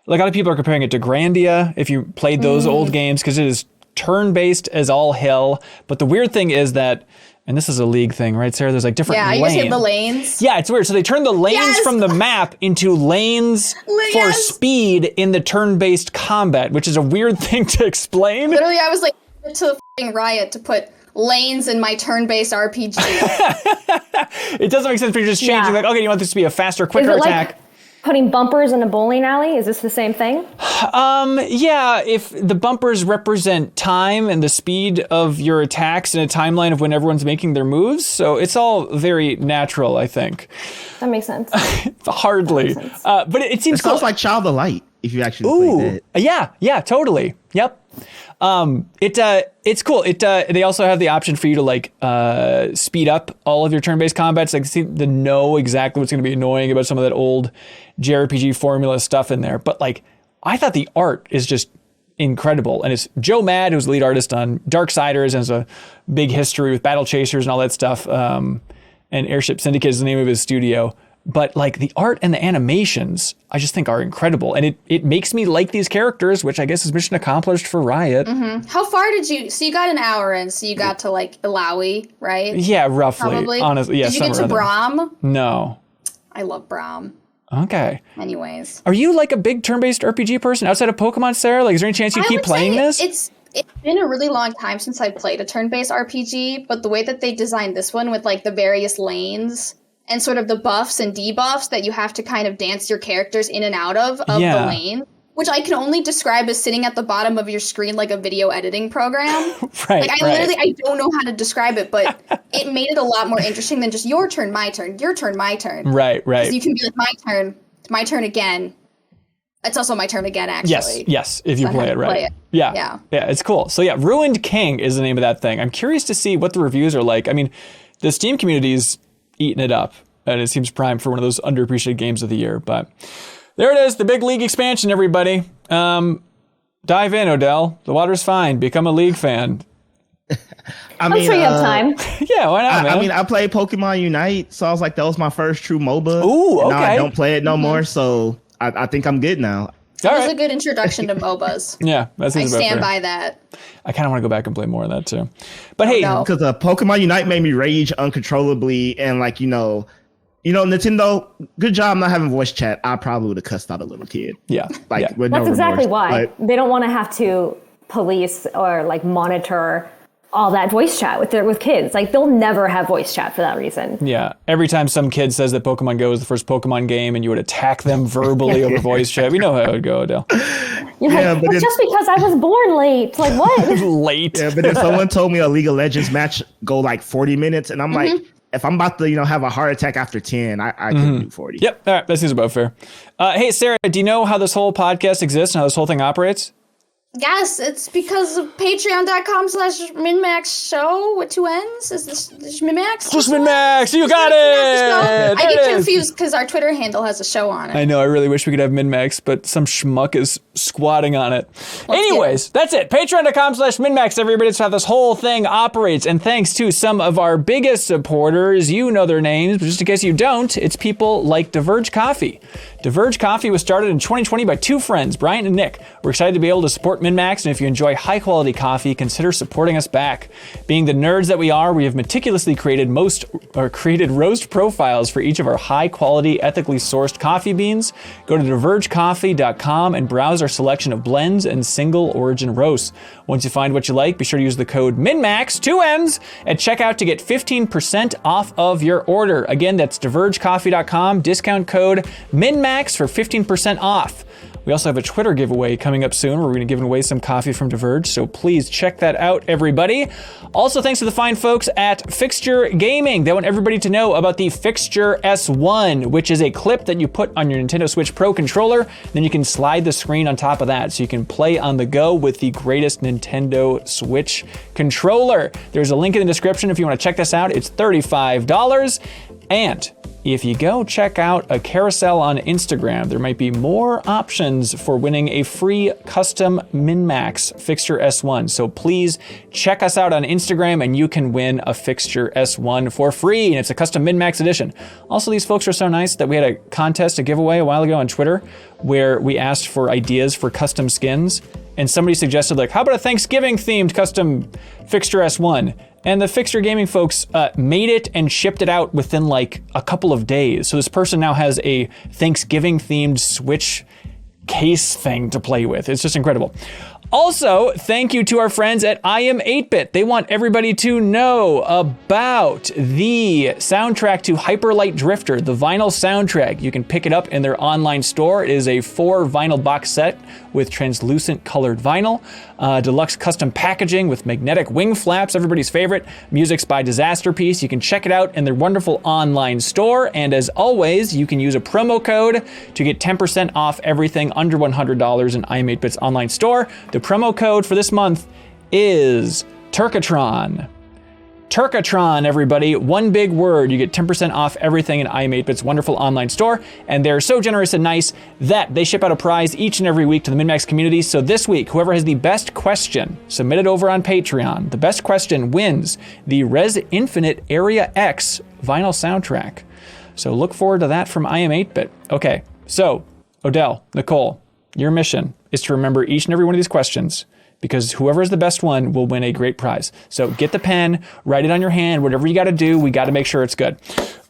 S1: a lot of people are comparing it to Grandia, if you played those old games, because it is turn-based as all hell. But the weird thing is that, and this is a League thing, right, Sarah? There's like different lanes. Yeah, you guys have
S4: the lanes.
S1: Yeah, it's weird. So they turn the lanes from the map into lanes for speed in the turn-based combat, which is a weird thing to explain.
S4: Literally, I was like, to f***ing Riot to put lanes in my turn-based RPG.
S1: It doesn't make sense for you just changing, like, okay, you want this to be a faster, quicker attack.
S6: Like putting bumpers in a bowling alley? Is this the same thing?
S1: Yeah, if the bumpers represent time and the speed of your attacks in a timeline of when everyone's making their moves, so it's all very natural, I think.
S6: That makes sense.
S1: Hardly.
S6: That makes sense.
S1: But it seems
S5: cool. Sounds like Child of Light, if you actually played it.
S1: Yeah, totally. Yep. It's cool. They also have the option for you to like speed up all of your turn-based combats. Like, to know exactly what's going to be annoying about some of that old JRPG formula stuff in there. But like, I thought the art is just incredible, and it's Joe Mad, who's the lead artist on Darksiders, and has a big history with Battle Chasers and all that stuff. And Airship Syndicate is the name of his studio. But like, the art and the animations, I just think are incredible. And it makes me like these characters, which I guess is mission accomplished for Riot.
S4: Mm-hmm. How far did you, so you got an hour in, so you got to like Ilaoi, right?
S1: Yeah, roughly.
S4: Probably.
S1: Honestly, yeah.
S4: Did you get to Braum?
S1: No.
S4: I love Braum.
S1: Okay.
S4: Anyways.
S1: Are you like a big turn-based RPG person outside of Pokemon, Sarah? Like, is there any chance you keep playing this?
S4: It's been a really long time since I played a turn-based RPG, but the way that they designed this one with like the various lanes and sort of the buffs and debuffs that you have to kind of dance your characters in and out of the lane, which I can only describe as sitting at the bottom of your screen like a video editing program.
S1: Right.
S4: Like, I don't know how to describe it, but it made it a lot more interesting than just your turn, my turn, your turn, my turn.
S1: Right.
S4: Because you can be like, my turn again. It's also my turn again, actually.
S1: Yes, if you play it right. Yeah, it's cool. So yeah, Ruined King is the name of that thing. I'm curious to see what the reviews are like. I mean, the Steam community's eating it up, and it seems prime for one of those underappreciated games of the year. But there it is, the big League expansion, everybody. Dive in, Odell. The water's fine. Become a League fan.
S6: I'm sure you have time.
S1: Yeah, why not, man?
S5: I played Pokemon Unite, so I was like, that was my first true MOBA.
S1: Ooh, okay.
S5: Now I don't play it no more, so I think I'm good now.
S4: It was a good introduction to MOBAs.
S1: Yeah, that seems about fair.
S4: I stand by that.
S1: I kind of want to go back and play more of that too. But hey,
S5: because Pokemon Unite made me rage uncontrollably, and like Nintendo, good job not having voice chat. I probably would have cussed out a little kid.
S1: Yeah,
S6: that's exactly why they don't want to have to police or like monitor all that voice chat with kids. Like, they'll never have voice chat for that reason.
S1: Yeah. Every time some kid says that Pokemon Go is the first Pokemon game and you would attack them verbally over voice chat, we know how it would go, Adele.
S6: But just because I was born late. Like, what?
S1: Late.
S5: Yeah, but if someone told me a League of Legends match go like 40 minutes, and I'm like, if I'm about to, have a heart attack after 10, I can do 40.
S1: Yep. All right. That seems about fair. Hey, Sarah, do you know how this whole podcast exists and how this whole thing operates?
S4: Yes, it's because of patreon.com/MinnMax show with 2 N's. Is this MinnMax?
S1: Just MinnMax, you got it!
S4: I get confused because our Twitter handle has a show on it.
S1: I know, I really wish we could have MinnMax, but some schmuck is squatting on it. Anyways, that's it. Patreon.com/MinnMax, everybody. That's how this whole thing operates. And thanks to some of our biggest supporters, you know their names, but just in case you don't, it's people like Diverge Coffee. Diverge Coffee was started in 2020 by two friends, Brian and Nick. We're excited to be able to support MinnMax, and if you enjoy high-quality coffee, consider supporting us back. Being the nerds that we are, we have meticulously created roast profiles for each of our high-quality, ethically sourced coffee beans. Go to divergecoffee.com and browse our selection of blends and single-origin roasts. Once you find what you like, be sure to use the code MinnMax, 2 M's, at checkout to get 15% off of your order. Again, that's divergecoffee.com, discount code MinnMax for 15% off. We also have a Twitter giveaway coming up soon where we're going to give away some coffee from Diverge, so please check that out, everybody. Also, thanks to the fine folks at Fixture Gaming. They want everybody to know about the Fixture S1, which is a clip that you put on your Nintendo Switch Pro controller. Then you can slide the screen on top of that so you can play on the go with the greatest Nintendo Switch controller. There's a link in the description if you want to check this out. It's $35. And if you go check out a carousel on Instagram, there might be more options for winning a free custom MinnMax Fixture S1. So please check us out on Instagram and you can win a Fixture S1 for free. And it's a custom MinnMax edition. Also, these folks are so nice that we had a contest, a giveaway a while ago on Twitter where we asked for ideas for custom skins. And somebody suggested, like, how about a Thanksgiving themed custom Fixture S1? And the Fixture Gaming folks made it and shipped it out within like a couple of days. So this person now has a Thanksgiving themed Switch case thing to play with. It's just incredible. Also, thank you to our friends at I Am 8-Bit. They want everybody to know about the soundtrack to Hyper Light Drifter, the vinyl soundtrack. You can pick it up in their online store. It is a 4 vinyl box set with translucent colored vinyl, deluxe custom packaging with magnetic wing flaps, everybody's favorite. Music's by Disaster Piece. You can check it out in their wonderful online store. And as always, you can use a promo code to get 10% off everything under $100 in I Am 8-Bit's online store. The promo code for this month is Turkatron. Turkatron, everybody. One big word. You get 10% off everything in I Am 8-Bit's wonderful online store. And they're so generous and nice that they ship out a prize each and every week to the MinnMax community. So this week, whoever has the best question, submit it over on Patreon. The best question wins the Res Infinite Area X vinyl soundtrack. So look forward to that from I Am 8-Bit. Okay, so Odell, Nikole, your mission is to remember each and every one of these questions, because whoever is the best one will win a great prize. So get the pen, write it on your hand, whatever you got to do, we got to make sure it's good.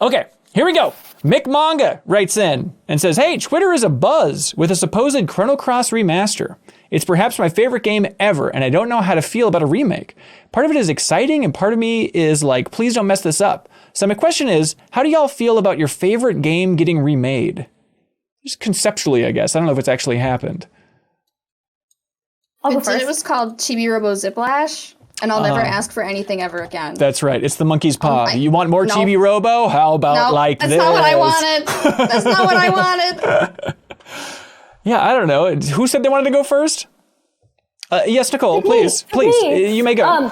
S1: Okay, here we go. Mick Manga writes in and says, hey, Twitter is abuzz with a supposed Chrono Cross remaster. It's perhaps my favorite game ever, and I don't know how to feel about a remake. Part of it is exciting, and part of me is like, please don't mess this up. So my question is, how do y'all feel about your favorite game getting remade? Just conceptually, I guess. I don't know if it's actually happened.
S6: I'll go first.
S4: It was called Chibi Robo Ziplash, and I'll never ask for anything ever again.
S1: That's right. It's the monkey's paw. You want more Chibi Robo? How about this?
S4: That's not what I wanted. That's not what I wanted.
S1: Yeah, I don't know. Who said they wanted to go first? Yes, Nikole, please. You may go.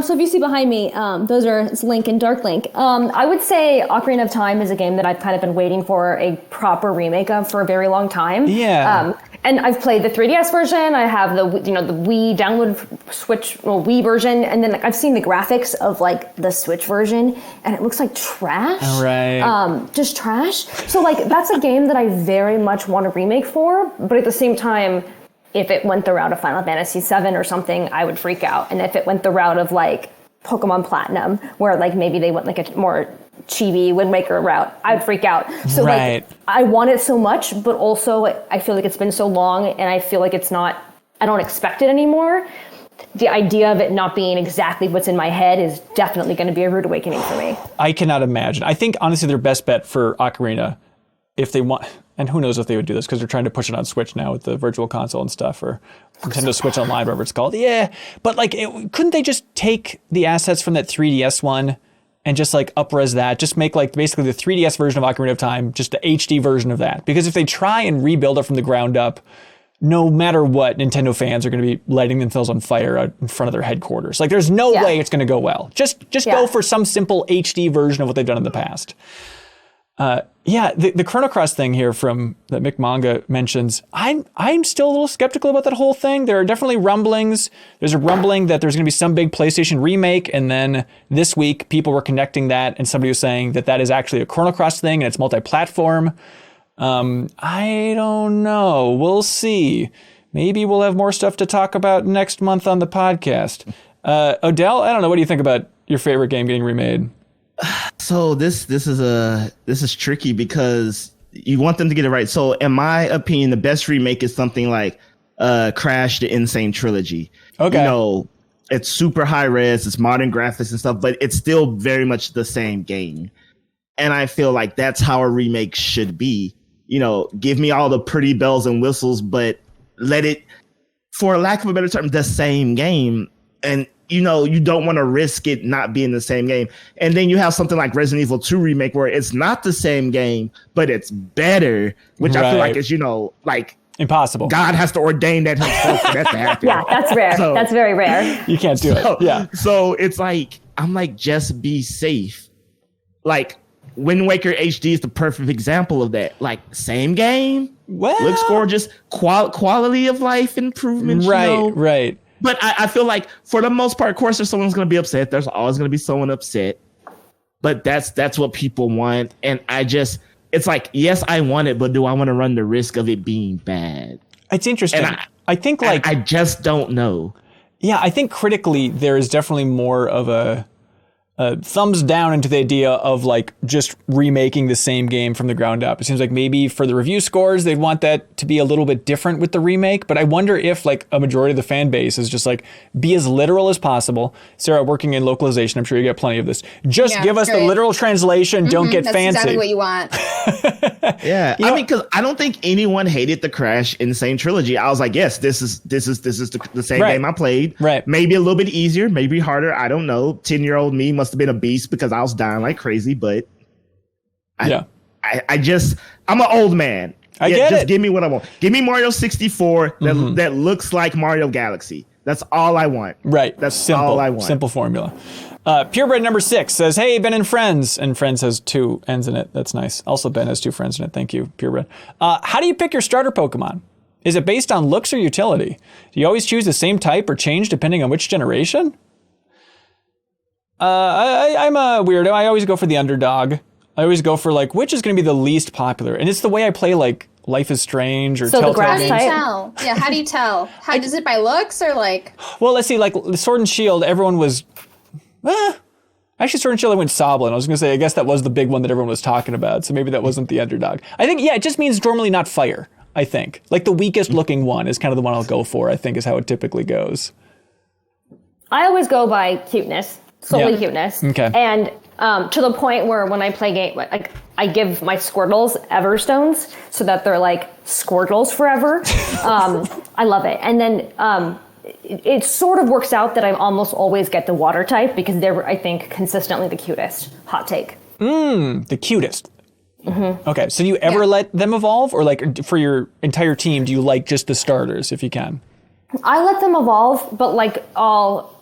S6: So if you see behind me, those are Link and Dark Link. I would say Ocarina of Time is a game that I've kind of been waiting for a proper remake of for a very long time.
S1: Yeah.
S6: And I've played the 3DS version. I have the Wii download Wii version, and then I've seen the graphics of like the Switch version, and it looks like trash.
S1: Right.
S6: Just trash. So like that's a game that I very much want a remake for, but at the same time, if it went the route of Final Fantasy VII or something, I would freak out. And if it went the route of like Pokemon Platinum, where like maybe they went like a more chibi Wind Waker route, I'd freak out. So like I want it so much, but also I feel like it's been so long and I feel like I don't expect it anymore. The idea of it not being exactly what's in my head is definitely going to be a rude awakening for me.
S1: I cannot imagine. I think honestly their best bet for Ocarina, if they want, and who knows if they would do this because they're trying to push it on Switch now with the Virtual Console and stuff, or Nintendo Switch Online, whatever it's called. Yeah, but like, couldn't they just take the assets from that 3DS one and just like up-res that? Just make like basically the 3DS version of Ocarina of Time, just the HD version of that. Because if they try and rebuild it from the ground up, no matter what, Nintendo fans are going to be lighting themselves on fire out in front of their headquarters. Like, there's no way it's going to go well. Just go for some simple HD version of what they've done in the past. The Chrono Cross thing here from that Mick Manga mentions, I'm still a little skeptical about that whole thing. There are definitely rumblings. There's a rumbling that there's going to be some big PlayStation remake, and then this week people were connecting that, and somebody was saying that is actually a Chrono Cross thing and it's multi-platform. I don't know. We'll see. Maybe we'll have more stuff to talk about next month on the podcast. Odell, I don't know. What do you think about your favorite game getting remade?
S5: So this is tricky because you want them to get it right. So in my opinion, the best remake is something like Crash the Insane Trilogy.
S1: Okay.
S5: You know, it's super high res, it's modern graphics and stuff, but it's still very much the same game. And I feel like that's how a remake should be. You know, give me all the pretty bells and whistles, but let it, for lack of a better term, the same game. And you know, you don't want to risk it not being the same game. And then you have something like Resident Evil 2 remake where it's not the same game, but it's better, which I feel like is, you know, like
S1: impossible.
S5: God has to ordain that himself for that to happen.
S6: Yeah, that's rare.
S5: So,
S6: that's very rare.
S1: You can't do it. Yeah.
S5: So it's like, I'm like, just be safe. Like, Wind Waker HD is the perfect example of that. Like, same game, looks gorgeous, quality of life improvements.
S1: Right,
S5: you know?
S1: right.
S5: But I feel like for the most part, of course, there's someone's going to be upset. There's always going to be someone upset. But that's what people want. And it's like, yes, I want it, but do I want to run the risk of it being bad?
S1: It's interesting. And I think like...
S5: I just don't know.
S1: Yeah, I think critically, there is definitely more of a thumbs down into the idea of like just remaking the same game from the ground up. It seems like maybe for the review scores, they'd want that to be a little bit different with the remake. But I wonder if like a majority of the fan base is just like, be as literal as possible. Sarah, working in localization, I'm sure you get plenty of this. Just give us the literal translation. Don't get fancy.
S4: That's exactly what you want.
S5: Yeah, I mean, because I don't think anyone hated the Crash Insane Trilogy. I was like, yes, this is the same game I played. Right. Maybe a little bit easier, maybe harder. I don't know. 10-year-old me must have been a beast because I was dying like crazy, but I'm an old man.
S1: I get
S5: just
S1: it.
S5: Give me what I want. Give me Mario 64 that looks like Mario Galaxy. That's all I want.
S1: Right.
S5: That's all I want.
S1: Simple formula. Purebred number 6 says, hey, Ben and Friends. And Friends has 2 N's in it. That's nice. Also, Ben has 2 friends in it. Thank you, Purebred. How do you pick your starter Pokemon? Is it based on looks or utility? Do you always choose the same type or change depending on which generation? I'm a weirdo. I always go for the underdog. I always go for like, which is going to be the least popular? And it's the way I play like Life is Strange or Telltale
S4: How do you
S1: games.
S4: tell? Yeah, how do you tell? How is it by looks or like?
S1: Well, let's see. Like Sword and Shield, everyone was. Actually, Sword and Shield, I went Soblin. I was going to say, I guess that was the big one that everyone was talking about. So maybe that wasn't the underdog. I think, yeah, it just means normally not fire. I think like the weakest looking one is kind of the one I'll go for. I think is how it typically goes.
S6: I always go by cuteness. Solely cuteness. Okay. And to the point where when I play game, like I give my Squirtles Everstones so that they're like Squirtles forever. I love it. And then it sort of works out that I almost always get the water type because they're, I think, consistently the cutest. Hot take.
S1: The cutest. Mm-hmm. Okay. So do you ever let them evolve, or like for your entire team, do you like just the starters if you can?
S6: I let them evolve, but like I'll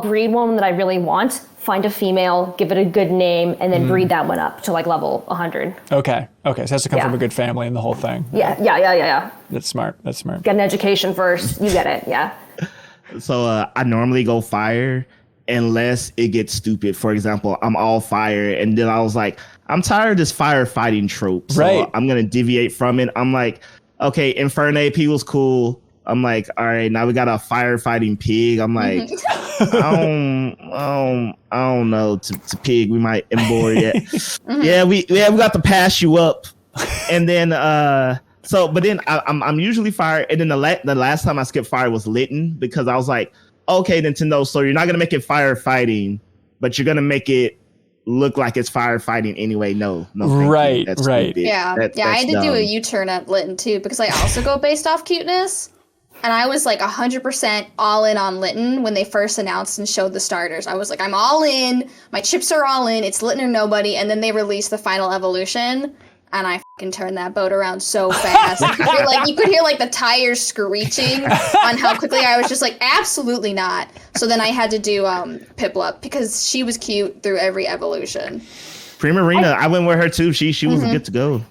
S6: breed one that I really want, find a female, give it a good name, and then breed that one up to like level 100.
S1: Okay. So it has to come from a good family and the whole thing.
S6: Yeah.
S1: That's smart.
S6: Get an education first. You get it. Yeah.
S5: So I normally go fire unless it gets stupid. For example, I'm all fire, and then I was like, I'm tired of this firefighting trope. So I'm going to deviate from it. I'm like, okay, Infernape was cool. I'm like, all right, now we got a firefighting pig. I'm like, I don't know. To pig, we might embore it. Yeah, we got to pass you up, and then but then I'm usually fire, and then the last time I skipped fire was Litten because I was like, okay, Nintendo, so you're not gonna make it firefighting, but you're gonna make it look like it's firefighting anyway. No,
S1: right.
S5: Stupid.
S4: Yeah, I had to do a U-turn at Litten too because I also go based off cuteness. And I was like 100% all in on Litten when they first announced and showed the starters. I was like, I'm all in. My chips are all in. It's Litten or nobody. And then they released the final evolution. And I fucking turned that boat around so fast. You could hear like the tires screeching on how quickly I was just like, absolutely not. So then I had to do Piplup because she was cute through every evolution.
S5: Primarina, I went with her too. She was good to go.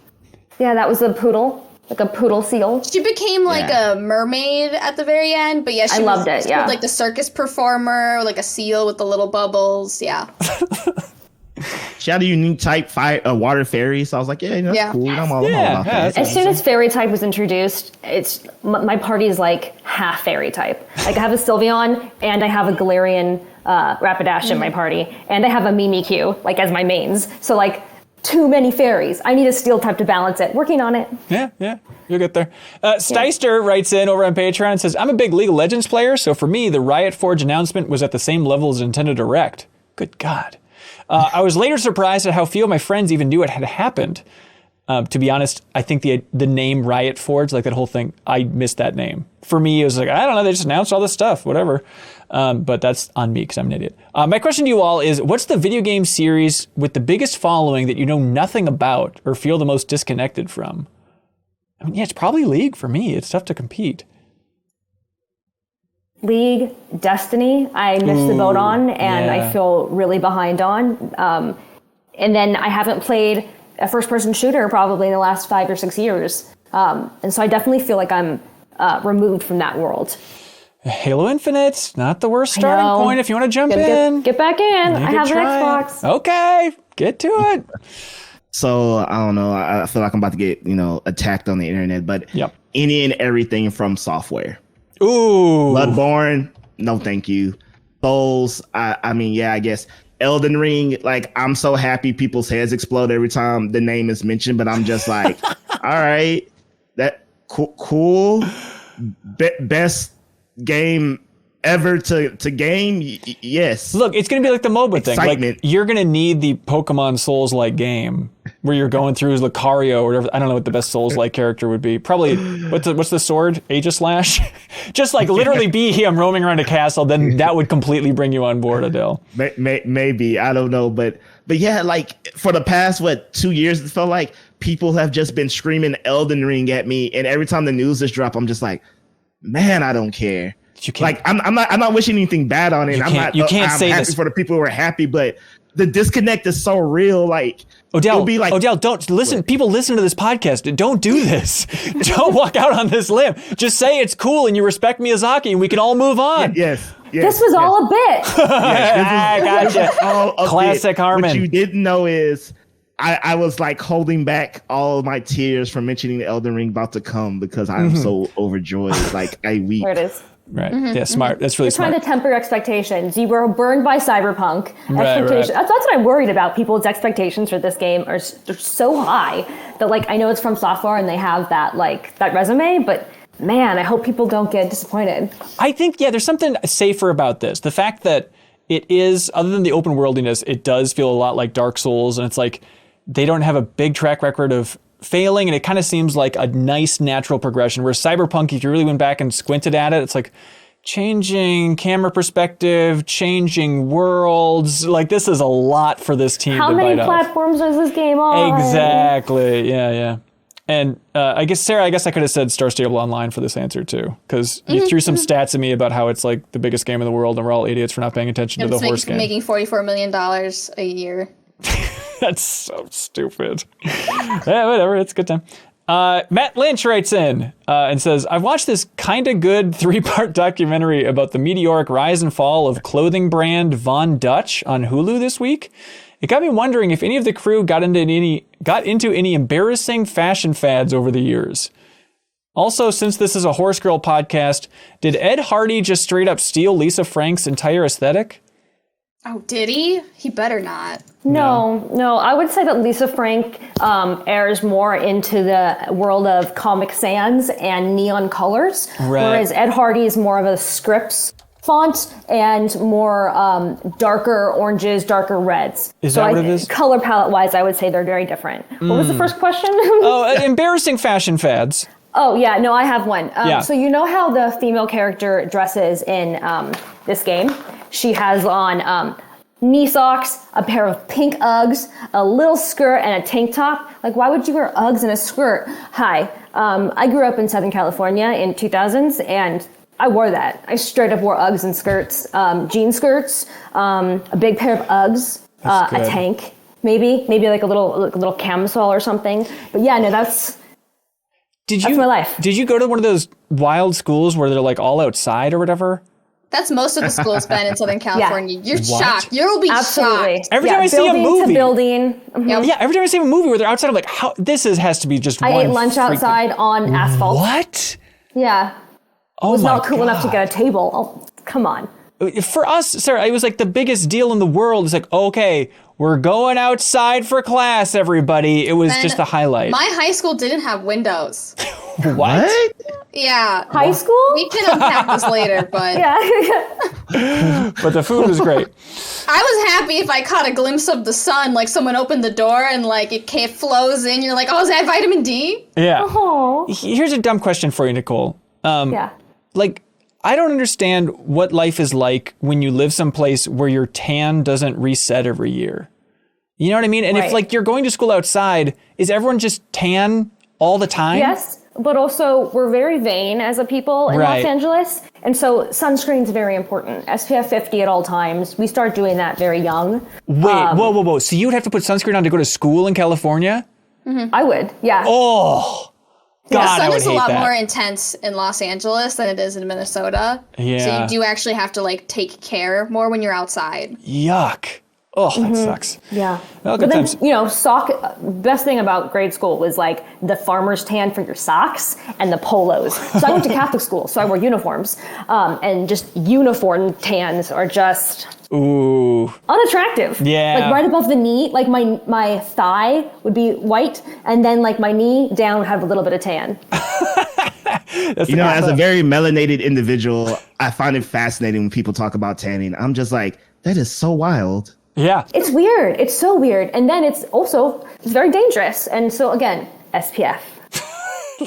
S6: Yeah, that was a poodle. Like a poodle seal.
S4: She became like a mermaid at the very end, but I loved it. Yeah, like the circus performer, like a seal with the little bubbles. Yeah.
S5: she had a unique type, water fairy. So I was like, yeah, that's cool. I'm all about that.
S6: As soon as fairy type was introduced, it's my party is like half fairy type. Like I have a Sylveon and I have a Galarian Rapidash in my party, and I have a Mimikyu like as my mains. So like too many fairies. I need a steel type to balance it. Working on it.
S1: Yeah. You'll get there. Steister writes in over on Patreon and says, I'm a big League of Legends player, so for me, the Riot Forge announcement was at the same level as Nintendo Direct. Good God. I was later surprised at how few of my friends even knew it had happened. To be honest, I think the name Riot Forge, like that whole thing, I missed that name. For me, it was like, I don't know, they just announced all this stuff, whatever. But that's on me because I'm an idiot. My question to you all is, what's the video game series with the biggest following that you know nothing about or feel the most disconnected from? I mean, yeah, it's probably League for me. It's tough to compete.
S6: League, Destiny, I missed the boat on, and I feel really behind on. And then I haven't played a first-person shooter probably in the last 5 or 6 years. And so I definitely feel like I'm removed from that world.
S1: Halo Infinite, not the worst starting point if you want to jump in.
S6: Get back in. I have an Xbox.
S1: Okay, get to it.
S5: So I don't know. I feel like I'm about to get, attacked on the internet, but any and everything from software.
S1: Ooh.
S5: Bloodborne, no thank you. Souls, I guess. Elden Ring, like, I'm so happy people's heads explode every time the name is mentioned, but I'm just like, all right, that cool. Best game ever to game, yes.
S1: Look, it's going to be like the MOBA
S5: Excitement.
S1: thing. Like, you're going to need the Pokemon Souls-like game where you're going through Lucario or whatever. I don't know what the best Souls-like character would be. Probably, what's the sword? Aegislash? Just like literally be him roaming around a castle, then that would completely bring you on board, Adele.
S5: Maybe, I don't know. But yeah, like for the past, 2 years, it felt like people have just been screaming Elden Ring at me. And every time the news is dropped, I'm just like, man, I don't care. Like I'm not wishing anything bad on it. I'm happy this for the people who are happy, but the disconnect is so real. Like
S1: Odell, don't listen. People listen to this podcast. Don't do this. Don't walk out on this limb. Just say it's cool and you respect Miyazaki, and we can all move on.
S5: Yes.
S6: This was all a bit.
S1: Gotcha. Classic Harmon.
S5: What you didn't know is I was like holding back all of my tears from mentioning the Elden Ring about to come because I'm so overjoyed. Like I weep.
S6: There it is.
S1: Right. Yeah, smart. That's really smart.
S6: Trying to temper expectations. You were burned by Cyberpunk. Expectations.
S1: Right.
S6: That's what I'm worried about. People's expectations for this game are so high that, like, I know it's from software and they have that resume, but man, I hope people don't get disappointed.
S1: I think, there's something safer about this. The fact that it is, other than the open worldiness, it does feel a lot like Dark Souls, and it's like they don't have a big track record of failing, and it kind of seems like a nice natural progression, where Cyberpunk, if you really went back and squinted at it, it's like changing camera perspective, changing worlds. Like, this is a lot for this team to bite off.
S6: How many platforms is this game on?
S1: Exactly. Yeah. And I guess, Sarah, I could have said Star Stable Online for this answer too, because you threw some stats at me about how it's like the biggest game in the world and we're all idiots for not paying attention to the horse game.
S4: Making $44 million a year.
S1: That's so stupid. Yeah, whatever. It's a good time. Matt Lynch writes in and says, I've watched this kind of good 3-part documentary about the meteoric rise and fall of clothing brand Von Dutch on Hulu this week. It got me wondering if any of the crew got into any embarrassing fashion fads over the years. Also, since this is a Horse Girl podcast, did Ed Hardy just straight up steal Lisa Frank's entire aesthetic?
S4: Oh, did he? He better not.
S6: No. I would say that Lisa Frank airs more into the world of Comic Sans and neon colors, whereas Ed Hardy is more of a scripts font and more darker oranges, darker reds.
S1: Is that what it is?
S6: Color palette wise, I would say they're very different. What was the first question?
S1: Embarrassing fashion fads.
S6: Oh, yeah. No, I have one. So you know how the female character dresses in this game? She has on knee socks, a pair of pink Uggs, a little skirt, and a tank top. Like, why would you wear Uggs and a skirt? Hi. I grew up in Southern California in 2000s, and I wore that. I straight up wore Uggs and skirts, jean skirts, a big pair of Uggs, a tank, maybe like a little camisole or something. But yeah, no, that's my life.
S1: Did you go to one of those wild schools where they're like all outside or whatever?
S4: That's most of the school's been in Southern California. You're
S1: What?
S4: shocked. You'll be
S6: Absolutely.
S4: shocked.
S1: Every time I see a movie.
S6: To building.
S4: Yep.
S1: Yeah, every time I see a movie where they're outside, I'm like, how has to be just
S6: I
S1: one
S6: ate lunch outside on asphalt.
S1: What?
S6: Yeah.
S1: Oh
S6: was
S1: my
S6: not cool enough to get a table. Oh, come on.
S1: For us, Sarah, it was like the biggest deal in the world. It's like, okay, we're going outside for class, everybody. It was just a highlight.
S4: My high school didn't have windows.
S1: What?
S4: Yeah.
S6: High school?
S4: We can unpack this later, but
S6: Yeah.
S1: But the food was great.
S4: I was happy if I caught a glimpse of the sun, like someone opened the door and like it flows in. You're like, oh, is that vitamin D?
S1: Yeah.
S6: Oh.
S1: Here's a dumb question for you, Nikole.
S6: Yeah.
S1: Like, I don't understand what life is like when you live someplace where your tan doesn't reset every year. You know what I mean? And if
S6: Right.
S1: like you're going to school outside, is everyone just tan all the time?
S6: Yes, but also we're very vain as a people in
S1: Right.
S6: Los Angeles. And so sunscreen's very important. SPF 50 at all times. We start doing that very young.
S1: Wait, whoa. So you would have to put sunscreen on to go to school in California?
S6: I would, yeah.
S1: Oh, God,
S4: The
S1: I
S4: sun
S1: would
S4: is a
S1: hate
S4: lot
S1: that.
S4: more intense in Los Angeles than it is in Minnesota.
S1: Yeah.
S4: So you do actually have to like take care more when you're outside.
S1: Yuck. Oh, that sucks.
S6: Yeah.
S1: Well,
S6: But
S1: good
S6: then,
S1: times.
S6: best thing about grade school was like the farmer's tan for your socks and the polos. So I went to Catholic school, so I wore uniforms. And just uniform tans are just
S1: Ooh.
S6: unattractive.
S1: Yeah.
S6: Like right above the knee, like my thigh would be white, and then like my knee down would have a little bit of tan.
S5: You know, as a very melanated individual, I find it fascinating when people talk about tanning. I'm just like, that is so wild.
S1: Yeah.
S6: It's weird. It's so weird. And then it's very dangerous. And so again, SPF.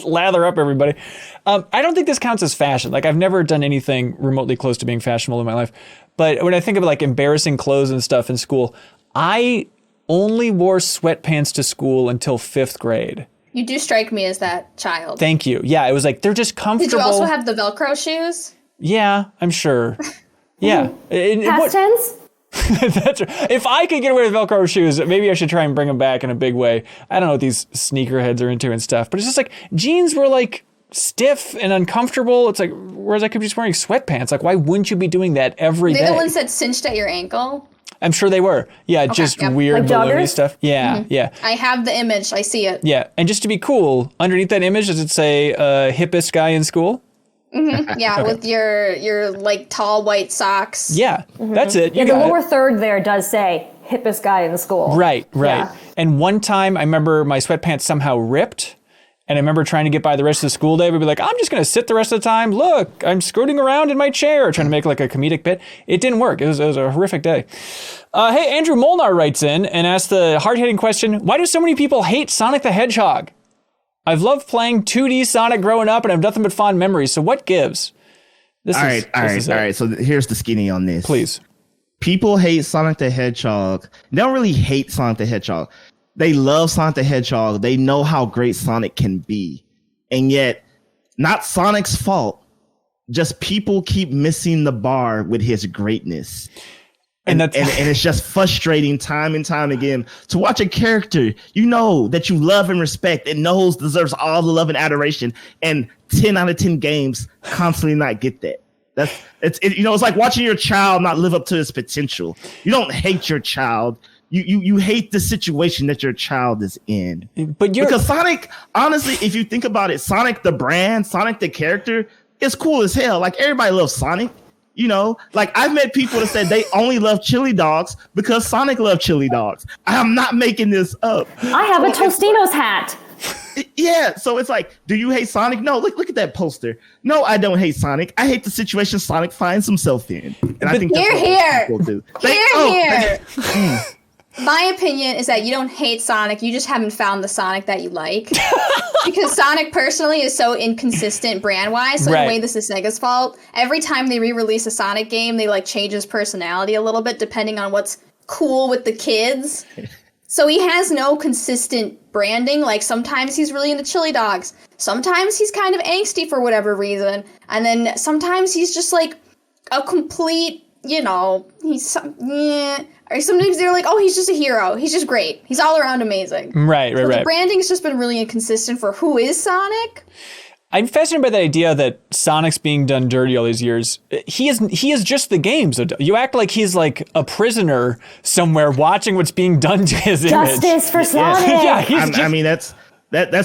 S1: Lather up, everybody. I don't think this counts as fashion. Like, I've never done anything remotely close to being fashionable in my life. But when I think of like embarrassing clothes and stuff in school, I only wore sweatpants to school until 5th grade.
S4: You do strike me as that child.
S1: Thank you. Yeah, it was like, they're just comfortable.
S4: Did you also have the Velcro shoes?
S1: Yeah, I'm sure. Yeah.
S6: Past tense?
S1: That's right. If I could get away with Velcro shoes, maybe I should try and bring them back in a big way. I don't know what these sneakerheads are into and stuff, but it's just like jeans were like stiff and uncomfortable. It's like, whereas I could be just wearing sweatpants. Like, why wouldn't you be doing that every day?
S4: They're the ones that cinched at your ankle.
S1: I'm sure they were. Yeah, just
S4: yep.
S1: weird
S6: Like
S1: balloony
S6: joggers?
S1: stuff. Yeah, yeah.
S4: I have the image. I see it.
S1: Yeah, and just to be cool, underneath that image, does it say hippest guy in school?
S4: Yeah, with your like tall white socks.
S1: Yeah, that's it. You
S6: Yeah, the
S1: got
S6: lower
S1: it.
S6: third there does say hippest guy in school.
S1: Right.
S6: Yeah.
S1: And one time I remember my sweatpants somehow ripped. And I remember trying to get by the rest of the school day. We'd be like, I'm just going to sit the rest of the time. Look, I'm scooting around in my chair, trying to make like a comedic bit. It didn't work. It was a horrific day. Hey, Andrew Molnar writes in and asks the hard-hitting question, why do so many people hate Sonic the Hedgehog? I've loved playing 2D Sonic growing up and I have nothing but fond memories. So what gives?
S5: All right. So here's the skinny on this.
S1: Please.
S5: People hate Sonic the Hedgehog. They don't really hate Sonic the Hedgehog. They love Sonic the Hedgehog. They know how great Sonic can be. And yet, not Sonic's fault. Just people keep missing the bar with his greatness. And it's just frustrating time and time again to watch a character you know that you love and respect and knows deserves all the love and adoration, and 10 out of 10 games constantly not get that. It's like watching your child not live up to his potential. You don't hate your child. You hate the situation that your child is in. Because Sonic, honestly, if you think about it, Sonic the brand, Sonic the character is cool as hell. Like, everybody loves Sonic. You know, like, I've met people that said they only love chili dogs because Sonic loved chili dogs. I'm not making this up.
S6: I have a Tostinos hat.
S5: Yeah, so it's like, do you hate Sonic? No, look at that poster. No, I don't hate Sonic. I hate the situation Sonic finds himself in. And I think that's
S4: Here.
S5: what people do.
S4: Here. My opinion is that you don't hate Sonic, you just haven't found the Sonic that you like. Because Sonic personally is so inconsistent brand-wise, so in a way this is Sega's fault. Every time they re-release a Sonic game, they like change his personality a little bit depending on what's cool with the kids. So he has no consistent branding. Like, sometimes he's really into chili dogs. Sometimes he's kind of angsty for whatever reason. And then sometimes he's just like a complete, Or sometimes they're like, oh, he's just a hero. He's just great. He's all around amazing.
S1: Right.
S4: The branding's just been really inconsistent for who is Sonic.
S1: I'm fascinated by the idea that Sonic's being done dirty all these years. He is just the games. You act like he's like a prisoner somewhere watching what's being done to his image.
S6: Justice for Sonic.
S1: Yeah,
S5: I mean, that's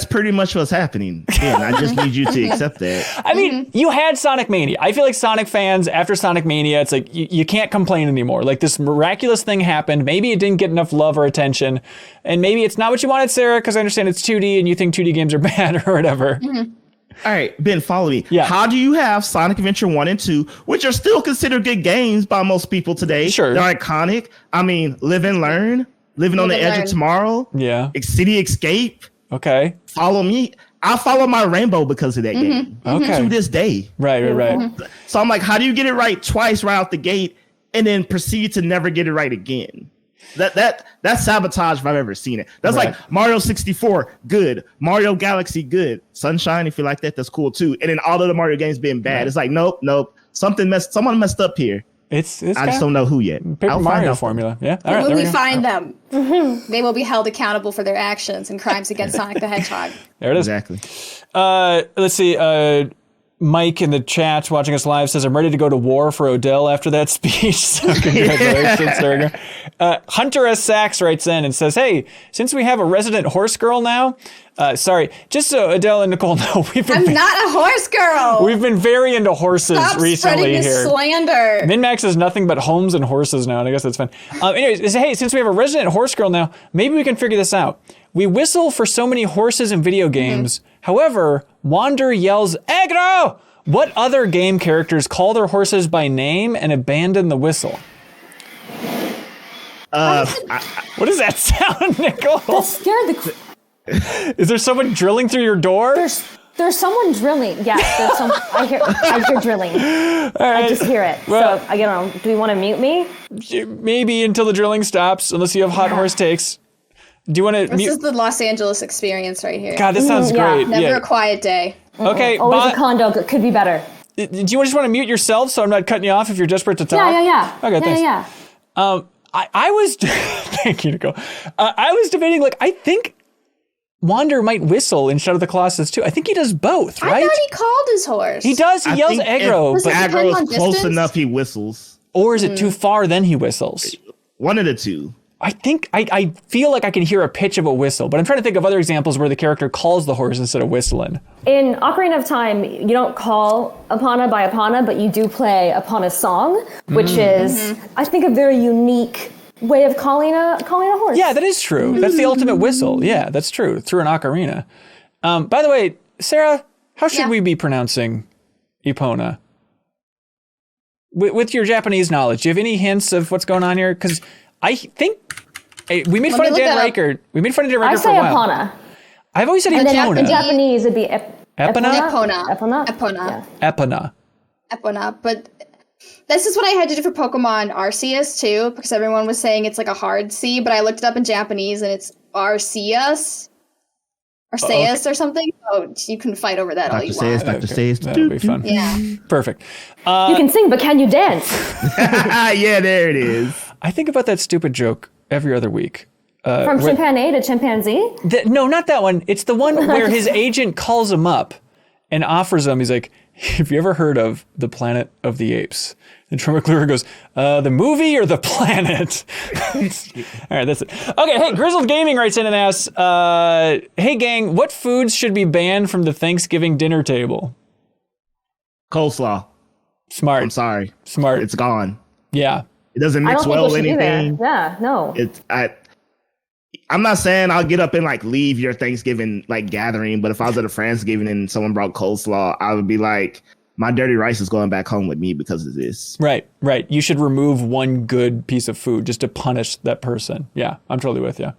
S5: pretty much what's happening. Yeah, I just need you to accept that.
S1: I mean, you had Sonic Mania. I feel like Sonic fans, after Sonic Mania, it's like you can't complain anymore. Like, this miraculous thing happened. Maybe it didn't get enough love or attention. And maybe it's not what you wanted, Sarah, because I understand it's 2D and you think 2D games are bad or whatever.
S5: All right, Ben, follow me.
S1: Yeah.
S5: How do you have Sonic Adventure 1 and 2, which are still considered good games by most people today?
S1: Sure.
S5: They're iconic. I mean, Live and Learn, Living on the Edge of Tomorrow, City Escape.
S1: Okay.
S5: Follow me. I follow my rainbow because of that game.
S1: Okay.
S5: To this day.
S1: Right.
S5: So I'm like, how do you get it right twice right out the gate and then proceed to never get it right again? That's sabotage if I've ever seen it. That's like Mario 64, good. Mario Galaxy, good. Sunshine, if you like that, that's cool too. And then all of the Mario games being bad. It's like, nope. Someone messed up here. I just don't know who yet.
S1: Paper Mario formula. Yeah. All right.
S4: When we find them, they will be held accountable for their actions and crimes against Sonic the Hedgehog.
S1: There it is.
S5: Exactly.
S1: Let's see. Mike in the chat watching us live says, I'm ready to go to war for Odell after that speech. So congratulations. There we go. Hunter S. Sachs writes in and says, hey, since we have a resident horse girl now, sorry, just so Adele and Nikole know,
S4: I'm not a horse girl.
S1: We've been very into horses recently
S4: spreading this
S1: here.
S4: slander.
S1: MinnMax is nothing but homes and horses now, and I guess that's fun. Anyways, hey, since we have a resident horse girl now, maybe we can figure this out. We whistle for so many horses in video games. However, Wander yells, aggro! What other game characters call their horses by name and abandon the whistle? What does that sound, Nikole?
S6: That scared the...
S1: Is there someone drilling through your door?
S6: There's someone drilling. Yeah, there's some. I hear drilling. I just hear it.
S1: Well,
S6: so I don't know. Do we want to mute me?
S1: Maybe until the drilling stops, unless you have hot horse takes. Do you want to?
S4: This is the Los Angeles experience right here.
S1: God, this sounds great.
S4: Never a quiet day.
S1: Okay,
S6: always a condo. Could be better.
S1: Do you just want to mute yourself so I'm not cutting you off if you're desperate to talk?
S6: Yeah.
S1: Okay, thanks.
S6: Yeah.
S1: I was thank you, Nikole. I was debating, like, I think Wander might whistle in Shadow of the Colossus too. I think he does both, right?
S4: I thought he called his horse.
S1: He does. He yells aggro.
S5: If
S1: but
S5: aggro is close enough, he whistles.
S1: Or is it too far? Then he whistles.
S5: One of the two.
S1: I think I feel like I can hear a pitch of a whistle, but I'm trying to think of other examples where the character calls the horse instead of whistling.
S6: In Ocarina of Time, you don't call Epona by Epona, but you do play Epona's song, which is, I think, a very unique way of calling a horse.
S1: Yeah, that is true. That's the ultimate whistle. Yeah, that's true. Through an ocarina. By the way, Sarah, how should we be pronouncing Epona? With your Japanese knowledge, do you have any hints of what's going on here? Because I think we made fun of Dan Riker. We made fun of Dan Riker for a while.
S6: I say Epona.
S1: I've always said Epona.
S6: In Japanese, it'd be
S1: Epona.
S4: Epona. But this is what I had to do for Pokemon Arceus too, because everyone was saying it's like a hard C, but I looked it up in Japanese and it's Arceus. Arceus or something. Oh, you can fight over that all you want.
S5: Dr. Sayus.
S1: That'll be fun.
S4: Yeah.
S1: Perfect.
S6: You can sing, but can you dance?
S5: Yeah, there it is.
S1: I think about that stupid joke every other week.
S6: From chimpanzee to chimpanzee?
S1: No, not that one. It's the one where his agent calls him up and offers him. He's like, have you ever heard of the Planet of the Apes? And Troy McClure goes, the movie or the planet? All right, that's it. Okay, hey, Grizzled Gaming writes in and asks, hey, gang, what foods should be banned from the Thanksgiving dinner table?
S5: Coleslaw.
S1: Smart.
S5: I'm sorry.
S1: Smart.
S5: It's gone.
S1: Yeah.
S5: It doesn't mix well with anything.
S6: Yeah, no.
S5: I'm not saying I'll get up and like leave your Thanksgiving like gathering, but if I was at a Friendsgiving and someone brought coleslaw, I would be like, my dirty rice is going back home with me because of this. Right.
S1: You should remove one good piece of food just to punish that person. Yeah, I'm totally with you.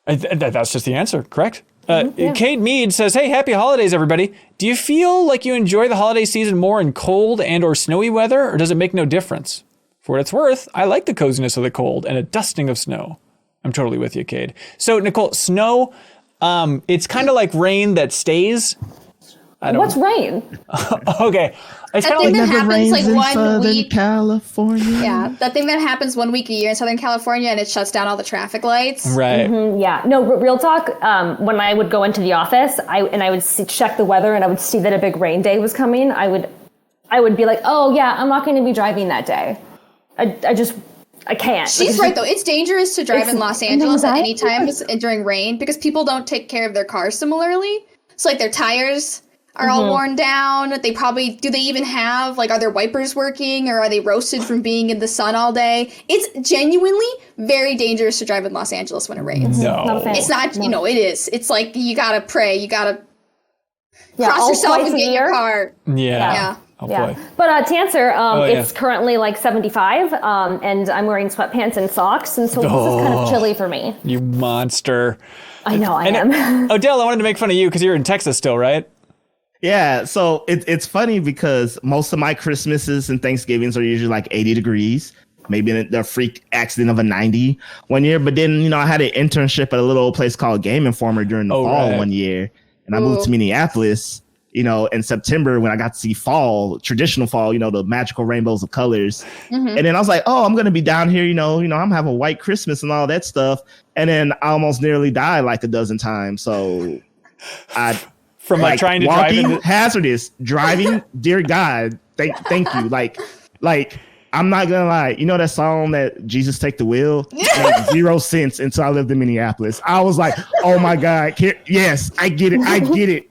S1: That's just the answer, correct? Kate Mead says, hey, happy holidays, everybody. Do you feel like you enjoy the holiday season more in cold and or snowy weather, or does it make no difference? For what it's worth, I like the coziness of the cold and a dusting of snow. I'm totally with you, Cade. So, Nikole, snow, it's kind of like rain that stays.
S6: What's rain?
S1: Okay. It's
S4: That
S1: kind of
S4: thing
S1: like
S4: that happens like
S5: in
S4: 1
S5: Southern
S4: week.
S5: California.
S4: Yeah, that thing that happens 1 week a year in Southern California, and it shuts down all the traffic lights.
S1: right.
S6: Yeah, no, real talk. When I would go into the office, I would check the weather, and I would see that a big rain day was coming. I would be like, oh yeah, I'm not going to be driving that day. I can't.
S4: She's right though. It's dangerous to drive in Los Angeles at any
S6: anxiety.
S4: time during rain because people don't take care of their cars similarly. So like their tires are all worn down. They probably do they even have are their wipers working or are they roasted from being in the sun all day? It's genuinely very dangerous to drive in Los Angeles when it rains.
S6: Not a
S1: No.
S6: fan.
S4: It's not,
S6: No.
S4: it is. It's like you gotta pray, you gotta cross
S6: all
S4: yourself
S6: twice
S4: and
S6: a
S4: get
S6: year.
S4: your car.
S1: Yeah.
S4: Yeah.
S1: Oh
S6: Yeah,
S1: boy.
S6: but to answer,
S1: yeah.
S6: it's currently like 75, and I'm wearing sweatpants and socks, and so this is kind of chilly for me.
S1: You monster.
S6: I know I
S1: And
S6: am.
S1: Odell, I wanted to make fun of you because you're in Texas still, right?
S5: Yeah, so it's funny because most of my Christmases and Thanksgivings are usually like 80 degrees, maybe the freak accident of a 90 one year. But then, I had an internship at a little old place called Game Informer during the fall
S1: right.
S5: one year. And I moved to Minneapolis, in September when I got to see fall, traditional fall, the magical rainbows of colors. And then I was like, oh, I'm going to be down here, I'm having a white Christmas and all that stuff. And then I almost nearly died like a dozen times. So
S1: From trying to drive
S5: walking
S1: in
S5: hazardous, driving, dear God, thank you. Like I'm not gonna lie, that song that Jesus Take the Wheel made 0 sense until I lived in Minneapolis. I was like, oh my God, yes, I get it.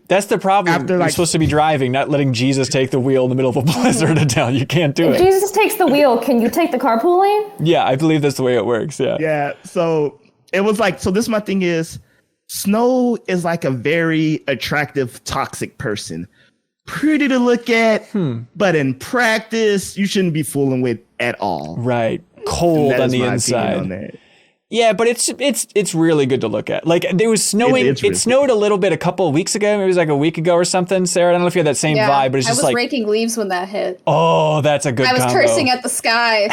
S1: That's the problem.
S5: After,
S1: You're supposed to be driving, not letting Jesus take the wheel in the middle of a blizzard in town. You can't do
S6: If
S1: it.
S6: Jesus takes the wheel, can you take the carpool lane?
S1: Yeah, I believe that's the way it works. Yeah.
S5: Yeah, so it was like, so this my thing is, Snow is like a very attractive, toxic person. Pretty to look at, but in practice, you shouldn't be fooling with at all.
S1: Right. Cold
S5: That
S1: on
S5: is
S1: the
S5: my opinion
S1: inside.
S5: on that.
S1: Yeah, but it's really good to look at. Like there was snowing.
S5: It's
S1: It
S5: really
S1: snowed a little bit a couple of weeks ago. Maybe it was like a week ago or something. Sarah, I don't know if you had that same
S4: Yeah,
S1: vibe, but it's
S4: I
S1: just
S4: was
S1: like,
S4: raking leaves when that hit.
S1: oh, that's a good
S4: I was
S1: combo.
S4: cursing at the sky.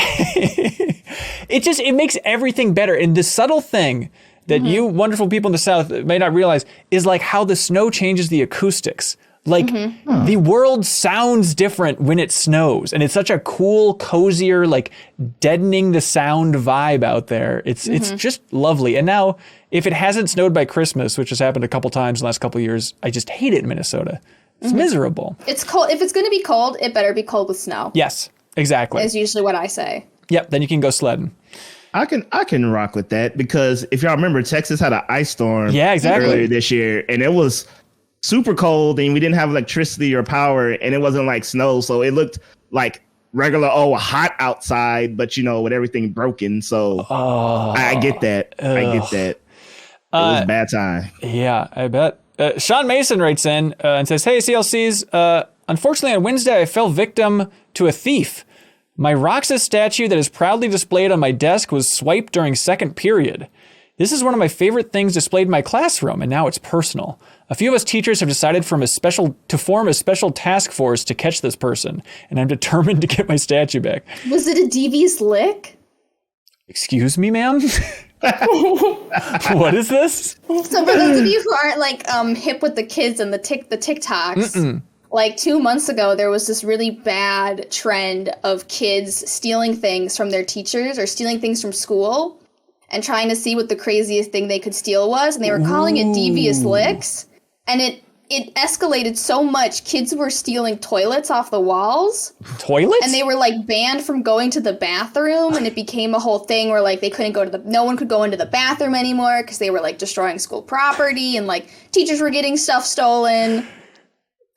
S1: It makes everything better. And the subtle thing that you wonderful people in the South may not realize is like how the snow changes the acoustics. Like the world sounds different when it snows, and it's such a cool, cozier, like deadening the sound vibe out there. It's just lovely. And now, if it hasn't snowed by Christmas, which has happened a couple times in the last couple of years, I just hate it in Minnesota. It's miserable.
S4: It's cold. If it's going to be cold, it better be cold with snow.
S1: Yes, exactly.
S4: Is usually what I say.
S1: Yep. Then you can go sledding.
S5: I can rock with that because if y'all remember, Texas had an ice storm
S1: Yeah, exactly.
S5: earlier this year, and it was super cold, and we didn't have electricity or power, and it wasn't like snow, so it looked like regular hot outside, but with everything broken. So I get that. I get that. It was a bad time.
S1: Yeah, I bet. Sean Mason writes in and says, hey, CLCs, unfortunately on Wednesday I fell victim to a thief. My Roxas statue that is proudly displayed on my desk was swiped during second period. This is one of my favorite things displayed in my classroom, and now it's personal. A few of us teachers have decided to form a special task force to catch this person, and I'm determined to get my statue back.
S4: Was it a devious lick?
S1: Excuse me, ma'am? What is this?
S4: So for those of you who aren't hip with the kids and the TikToks, like 2 months ago, there was this really bad trend of kids stealing things from their teachers or stealing things from school and trying to see what the craziest thing they could steal was. And they were calling it devious licks. And it escalated so much, kids were stealing toilets off the walls.
S1: Toilets?
S4: And they were banned from going to the bathroom, and it became a whole thing where they couldn't go to no one could go into the bathroom anymore because they were destroying school property, and teachers were getting stuff stolen.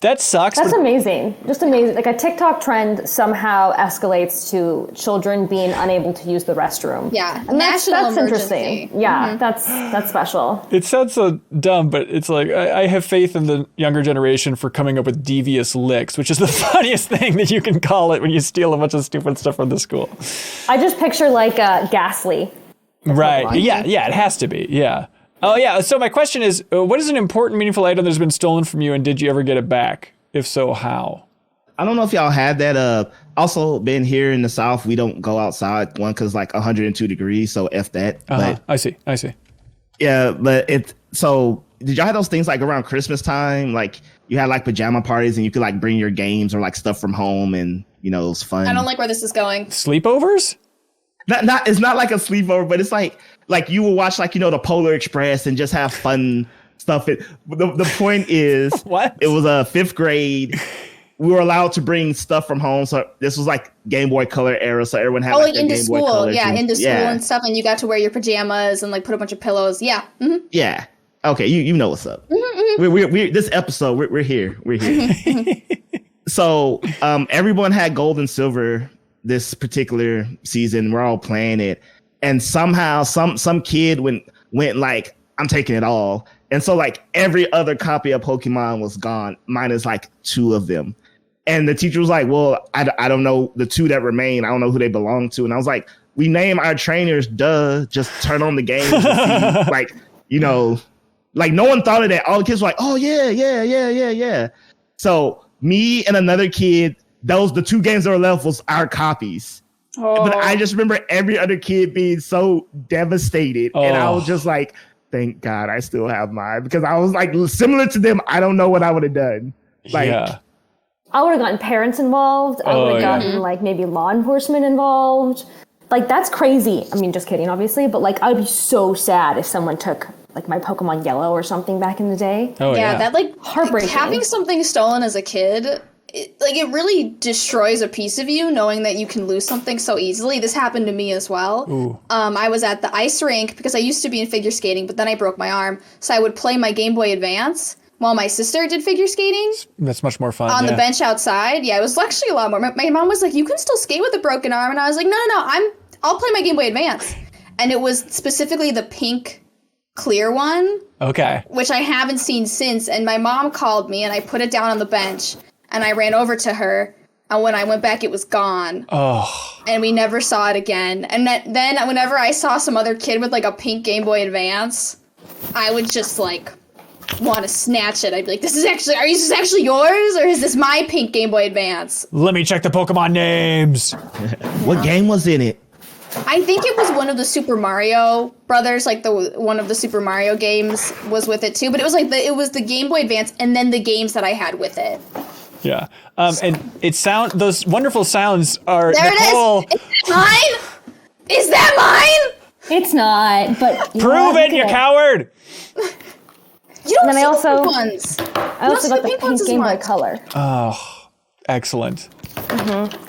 S1: That sucks.
S6: That's amazing. Just amazing. Like a TikTok trend somehow escalates to children being unable to use the restroom.
S4: Yeah,
S6: and that's
S4: emergency.
S6: interesting. Yeah, that's special.
S1: It sounds so dumb, but it's like I have faith in the younger generation for coming up with devious licks, which is the funniest thing that you can call it when you steal a bunch of stupid stuff from the school.
S6: I just picture Ghastly.
S1: Right. Yeah, it has to be. Yeah. Oh, yeah. So my question is, what is an important, meaningful item that's been stolen from you, and did you ever get it back? If so, how?
S5: I don't know if y'all had that. Also, been here in the South, we don't go outside, because 102 degrees, so F that. But
S1: I see.
S5: yeah, but so did y'all have those things like around Christmas time? Like you had like pajama parties and you could like bring your games or like stuff from home and, you know, it was fun.
S4: I don't like where this is going.
S1: Sleepovers?
S5: It's not like a sleepover, but it's like you will watch like, you know, the Polar Express and just have fun stuff. The point is,
S1: what?
S5: It was a 5th grade. We were allowed to bring stuff from home. So this was like Game Boy Color era. So everyone had like
S4: into
S5: Game Boy
S4: school.
S5: Color.
S4: Yeah,
S5: too.
S4: into school and stuff. And you got to wear your pajamas and like put a bunch of pillows. Yeah. Mm-hmm.
S5: Yeah. Okay. You know what's up. Mm-hmm. We this episode, we're here. We're here. So everyone had gold and silver this particular season. We're all playing it. And somehow some kid went like, I'm taking it all. And so like every other copy of Pokemon was gone, minus like 2 of them. And the teacher was like, well, I don't know the 2 that remain. I don't know who they belong to. And I was like, we name our trainers, duh. Just turn on the game. And see. Like, you know, like no one thought of that. All the kids were like, oh, yeah. So me and another kid, the 2 games that were left was our copies. Oh. But I just remember every other kid being so devastated. Oh. And I was just like, thank God I still have mine. Because I was like, similar to them, I don't know what I would have done. Like,
S1: yeah.
S6: I would have gotten parents involved. I would have gotten like maybe law enforcement involved. Like that's crazy. I mean, just kidding, obviously. But like, I would be so sad if someone took like my Pokemon Yellow or something back in the day.
S1: Oh yeah,
S4: that like
S6: heartbreaking.
S4: Having something stolen as a kid, it really destroys a piece of you, knowing that you can lose something so easily. This happened to me as well.
S1: Ooh.
S4: I was at the ice rink because I used to be in figure skating, but then I broke my arm, so I would play my Game Boy Advance while my sister did figure skating.
S1: That's much more fun.
S4: On the bench outside. Yeah, it was actually a lot more. My mom was like, you can still skate with a broken arm. And I was like, no, I'll play my Game Boy Advance. And it was specifically the pink clear one.
S1: Okay.
S4: Which I haven't seen since. And my mom called me and I put it down on the bench and I ran over to her. And when I went back, it was gone.
S1: Oh.
S4: And we never saw it again. And then whenever I saw some other kid with like a pink Game Boy Advance, I would just like want to snatch it. I'd be like, is this actually yours, or is this my pink Game Boy Advance?
S1: Let me check the Pokemon names.
S5: What game was in it?
S4: I think it was one of the Super Mario Brothers, like one of the Super Mario games was with it too. But it was like it was the Game Boy Advance and then the games that I had with it.
S1: Yeah, and those wonderful sounds are
S4: there.
S1: Nikole.
S4: It is. Is that mine? Is that mine?
S6: It's not. But
S1: prove it, you coward.
S4: You don't
S6: and
S4: see
S6: I also,
S4: the pink ones.
S6: I also got the pink Game Boy Color.
S1: Oh, excellent.
S6: Mm-hmm.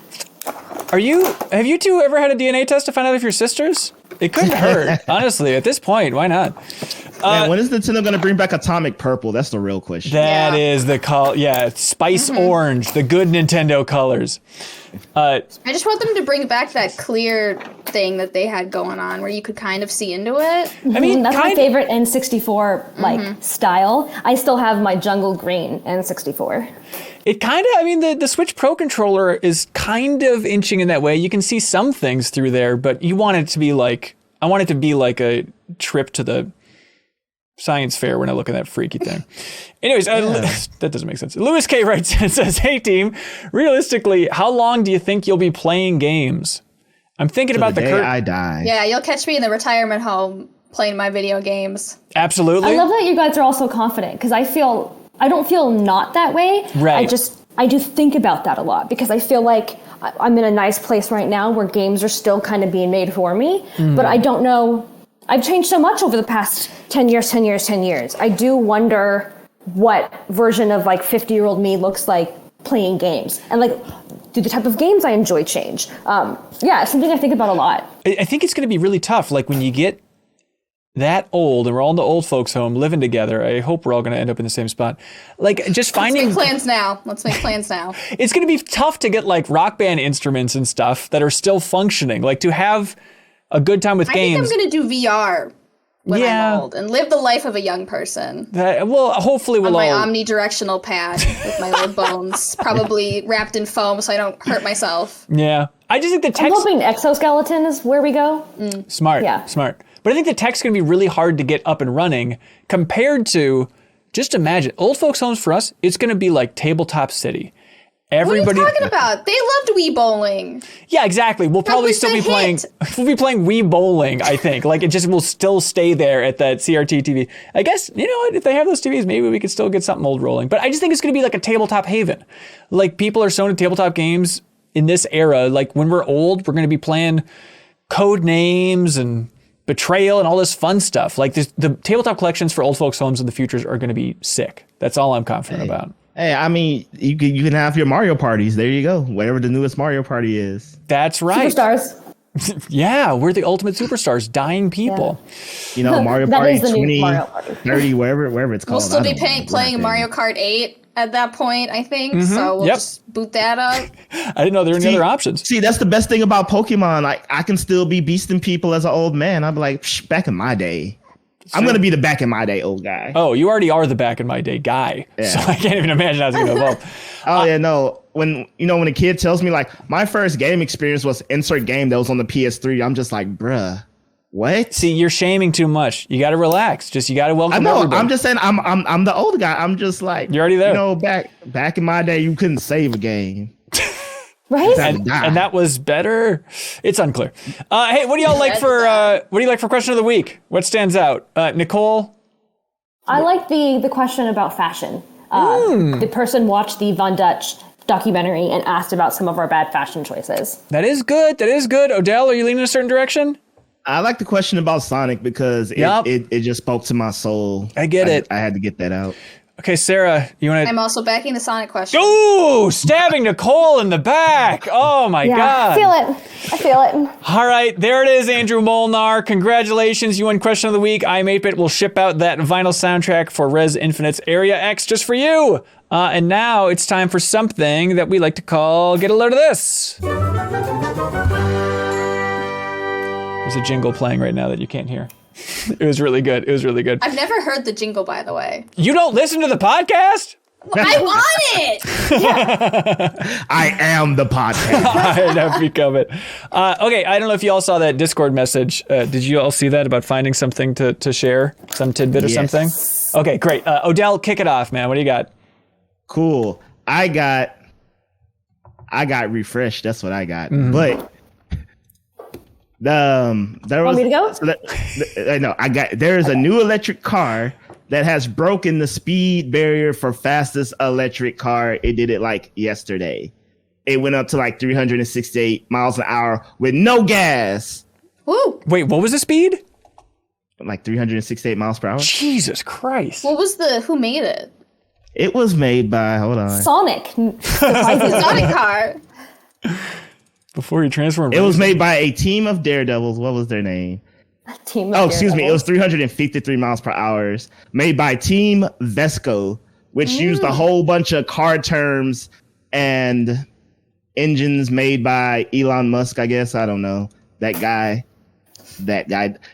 S1: Have you two ever had a DNA test to find out if you're sisters? It couldn't hurt, honestly. At this point, why not?
S5: Man, when is Nintendo going to bring back Atomic Purple? That's the real question.
S1: That is the color. Yeah, Spice Orange, the good Nintendo colors.
S4: I just want them to bring back that clear thing that they had going on where you could kind of see into it.
S1: I mean,
S6: that's my favorite N64 style. I still have my jungle green N64.
S1: It kind of, I mean, the Switch Pro controller is kind of inching in that way. You can see some things through there, but you want it to be like, I want it to be like a trip to the science fair when I look at that freaky thing. Anyways, that doesn't make sense. Louis K. writes and says, hey team, realistically, how long do you think you'll be playing games? I'm thinking about the
S5: day I die.
S4: Yeah, you'll catch me in the retirement home playing my video games.
S1: Absolutely.
S6: I love that you guys are all so confident because I don't feel not that way.
S1: Right.
S6: I do think about that a lot because I feel like I'm in a nice place right now where games are still kind of being made for me, but I don't know. I've changed so much over the past 10 years. I do wonder what version of like 50-year-old me looks like playing games and like, do the type of games I enjoy change? It's something I think about a lot.
S1: I think it's going to be really tough. Like when you get that old and we're all in the old folks home living together, I hope we're all going to end up in the same spot. Like just finding
S4: Let's make plans now.
S1: It's going to be tough to get like rock band instruments and stuff that are still functioning. Like to have a good time with games.
S4: I think I'm going to do VR when I'm old and live the life of a young person.
S1: Hopefully we'll
S4: on my omnidirectional pad with my little bones, probably wrapped in foam so I don't hurt myself.
S1: Yeah. I just think the
S6: I'm
S1: text...
S6: hoping exoskeleton is where we go.
S1: Smart.
S6: Yeah.
S1: Smart. But I think the tech's going to be really hard to get up and running compared to, just imagine, old folks homes for us, it's going to be like Tabletop City. Everybody,
S4: what are you talking about? They loved Wii bowling.
S1: Yeah, exactly. We'll probably still be playing. We'll be playing Wii bowling. I think it just will still stay there at that CRT TV. I guess you know what? If they have those TVs, maybe we could still get something old rolling. But I just think it's going to be like a tabletop haven. Like people are so into tabletop games in this era. Like when we're old, we're going to be playing Code Names and Betrayal and all this fun stuff. Like the tabletop collections for old folks' homes in the future are going to be sick. That's all I'm confident about.
S5: Hey, I mean, you can have your Mario parties. There you go. Whatever the newest Mario party is.
S1: That's right.
S6: Superstars.
S1: Yeah, we're the ultimate superstars, dying people.
S5: Yeah. You know, Mario Party 20, Mario Party. 30, wherever it's called.
S4: We'll still be playing Mario Kart 8 at that point, I think. Mm-hmm. So we'll just boot that up.
S1: I didn't know there were any other options.
S5: See, that's the best thing about Pokemon. Like, I can still be beasting people as an old man. I'd be like, back in my day. I'm going to be the back in my day old guy.
S1: Oh, you already are the back in my day guy. Yeah. So I can't even imagine how it's going to evolve.
S5: Yeah, no. When a kid tells me like my first game experience was insert game that was on the PS3, I'm just like, bruh, what?
S1: See, you're shaming too much. You got to relax. You got to welcome everybody.
S5: I'm just saying I'm the old guy. I'm just like,
S1: you're already there.
S5: You know, back in my day, you couldn't save a game.
S6: Right?
S1: And that was better. It's unclear. Hey, what do y'all like for question of the week? What stands out? Nikole?
S6: I like the question about fashion. The person watched the Von Dutch documentary and asked about some of our bad fashion choices.
S1: That is good. Odell, are you leaning in a certain direction?
S5: I like the question about Sonic because it just spoke to my soul.
S1: I get it.
S5: I had to get that out.
S1: Okay, Sarah, you want to...
S4: I'm also backing the Sonic question.
S1: Ooh, stabbing Nikole in the back. Oh, my God.
S6: I feel it.
S1: All right, there it is, Andrew Molnar. Congratulations. You won question of the week. I'm8bit will ship out that vinyl soundtrack for Res Infinite's Area X just for you. And now it's time for something that we like to call Get a Load of This. There's a jingle playing right now that you can't hear. It was really good.
S4: I've never heard the jingle, by the way.
S1: You don't listen to the podcast?
S4: I want it!
S5: I am the podcast.
S1: I have become it. Okay, I don't know if you all saw that Discord message. Did you all see that about finding something to share? Some tidbit or something? Okay, great. Odell, kick it off, man. What do you got?
S5: Cool. I got refreshed. That's what I got. Mm-hmm. But there was.
S6: Want me to go?
S5: There is a new electric car that has broken the speed barrier for fastest electric car. It did it like yesterday. It went up to like 368 miles an hour with no gas.
S4: Woo!
S1: Wait, what was the speed?
S5: Like 368 miles per hour.
S1: Jesus Christ!
S4: Who made it?
S5: It was made by
S6: Sonic.
S4: Sonic car.
S1: Before he transformed.
S5: It was made by a team of daredevils. What was their name? Excuse me. It was 353 miles per hour. Made by Team Vesco, which used a whole bunch of car terms and engines made by Elon Musk, I guess. I don't know. That guy.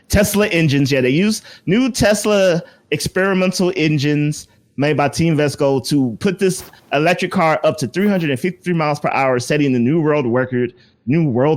S5: Tesla engines. Yeah, they use new Tesla experimental engines made by Team Vesco to put this electric car up to 353 miles per hour, setting the new world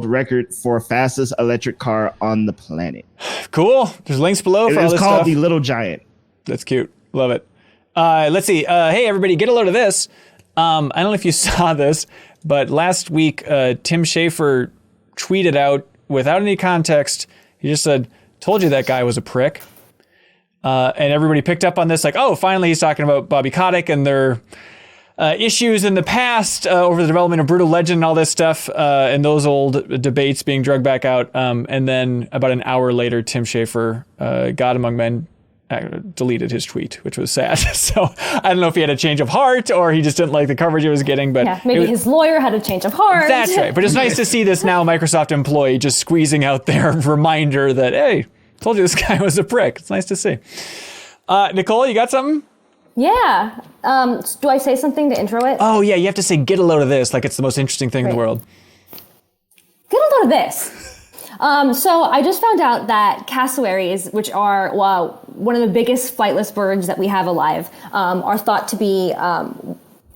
S5: record for fastest electric car on the planet.
S1: Cool. There's links below for all this stuff.
S5: It's called the Little Giant.
S1: That's cute. Love it. Let's see. Hey, everybody, get a load of this. I don't know if you saw this, but last week, Tim Schafer tweeted out without any context. He just said, "Told you that guy was a prick." And everybody picked up on this, like, oh, finally he's talking about Bobby Kotick and their issues in the past over the development of Brutal Legend and all this stuff, and those old debates being drugged back out. And then about an hour later, Tim Schafer, God Among Men, deleted his tweet, which was sad. So I don't know if he had a change of heart or he just didn't like the coverage he was getting. But
S6: maybe his lawyer had a change of heart.
S1: That's right. But it's nice to see this now Microsoft employee just squeezing out their reminder that, hey, told you this guy was a prick. It's nice to see. Nikole, you got something?
S6: Yeah. Do I say something to intro it?
S1: Oh, yeah. You have to say, get a load of this, like it's the most interesting thing in the world.
S6: Get a load of this. So I just found out that cassowaries, which are one of the biggest flightless birds that we have alive, are thought to be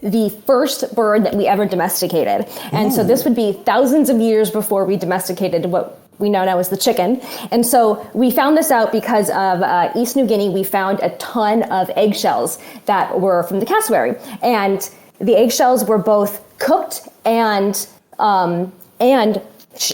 S6: the first bird that we ever domesticated. And so this would be thousands of years before we domesticated what we know now as the chicken. And so we found this out because of East New Guinea. We found a ton of eggshells that were from the cassowary. And the eggshells were both cooked and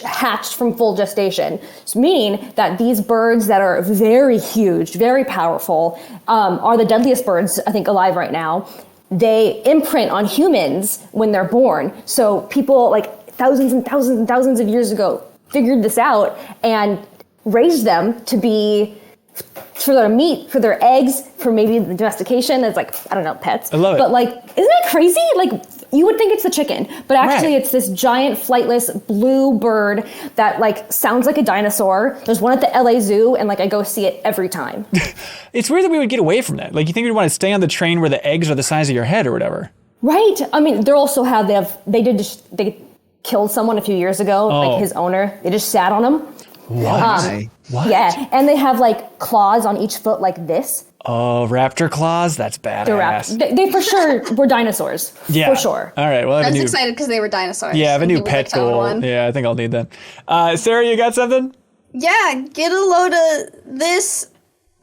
S6: hatched from full gestation, meaning that these birds that are very huge, very powerful, are the deadliest birds, I think, alive right now. They imprint on humans when they're born. So people like thousands and thousands and thousands of years ago figured this out and raised them to be for their meat, for their eggs, for maybe the domestication as like, I don't know, pets.
S1: I love it.
S6: But like, isn't it crazy? Like, you would think it's the chicken, but actually it's this giant flightless blue bird that like sounds like a dinosaur. There's one at the LA Zoo, and like I go see it every time.
S1: It's weird that we would get away from that. Like, you think we'd want to stay on the train where the eggs are the size of your head or whatever.
S6: Right. I mean, they're also they killed someone a few years ago, like his owner. They just sat on him.
S1: What? What?
S6: Yeah, and they have like claws on each foot like this.
S1: Oh, raptor claws? That's badass.
S6: They for sure were dinosaurs.
S1: Yeah.
S6: For sure.
S1: All right. Well,
S4: I was excited because they were dinosaurs.
S1: Yeah, I have a new
S4: He would
S1: pet
S4: like to own
S1: goal.
S4: one.
S1: Yeah, I think I'll need that. Sarah, you got something?
S4: Yeah, get a load of this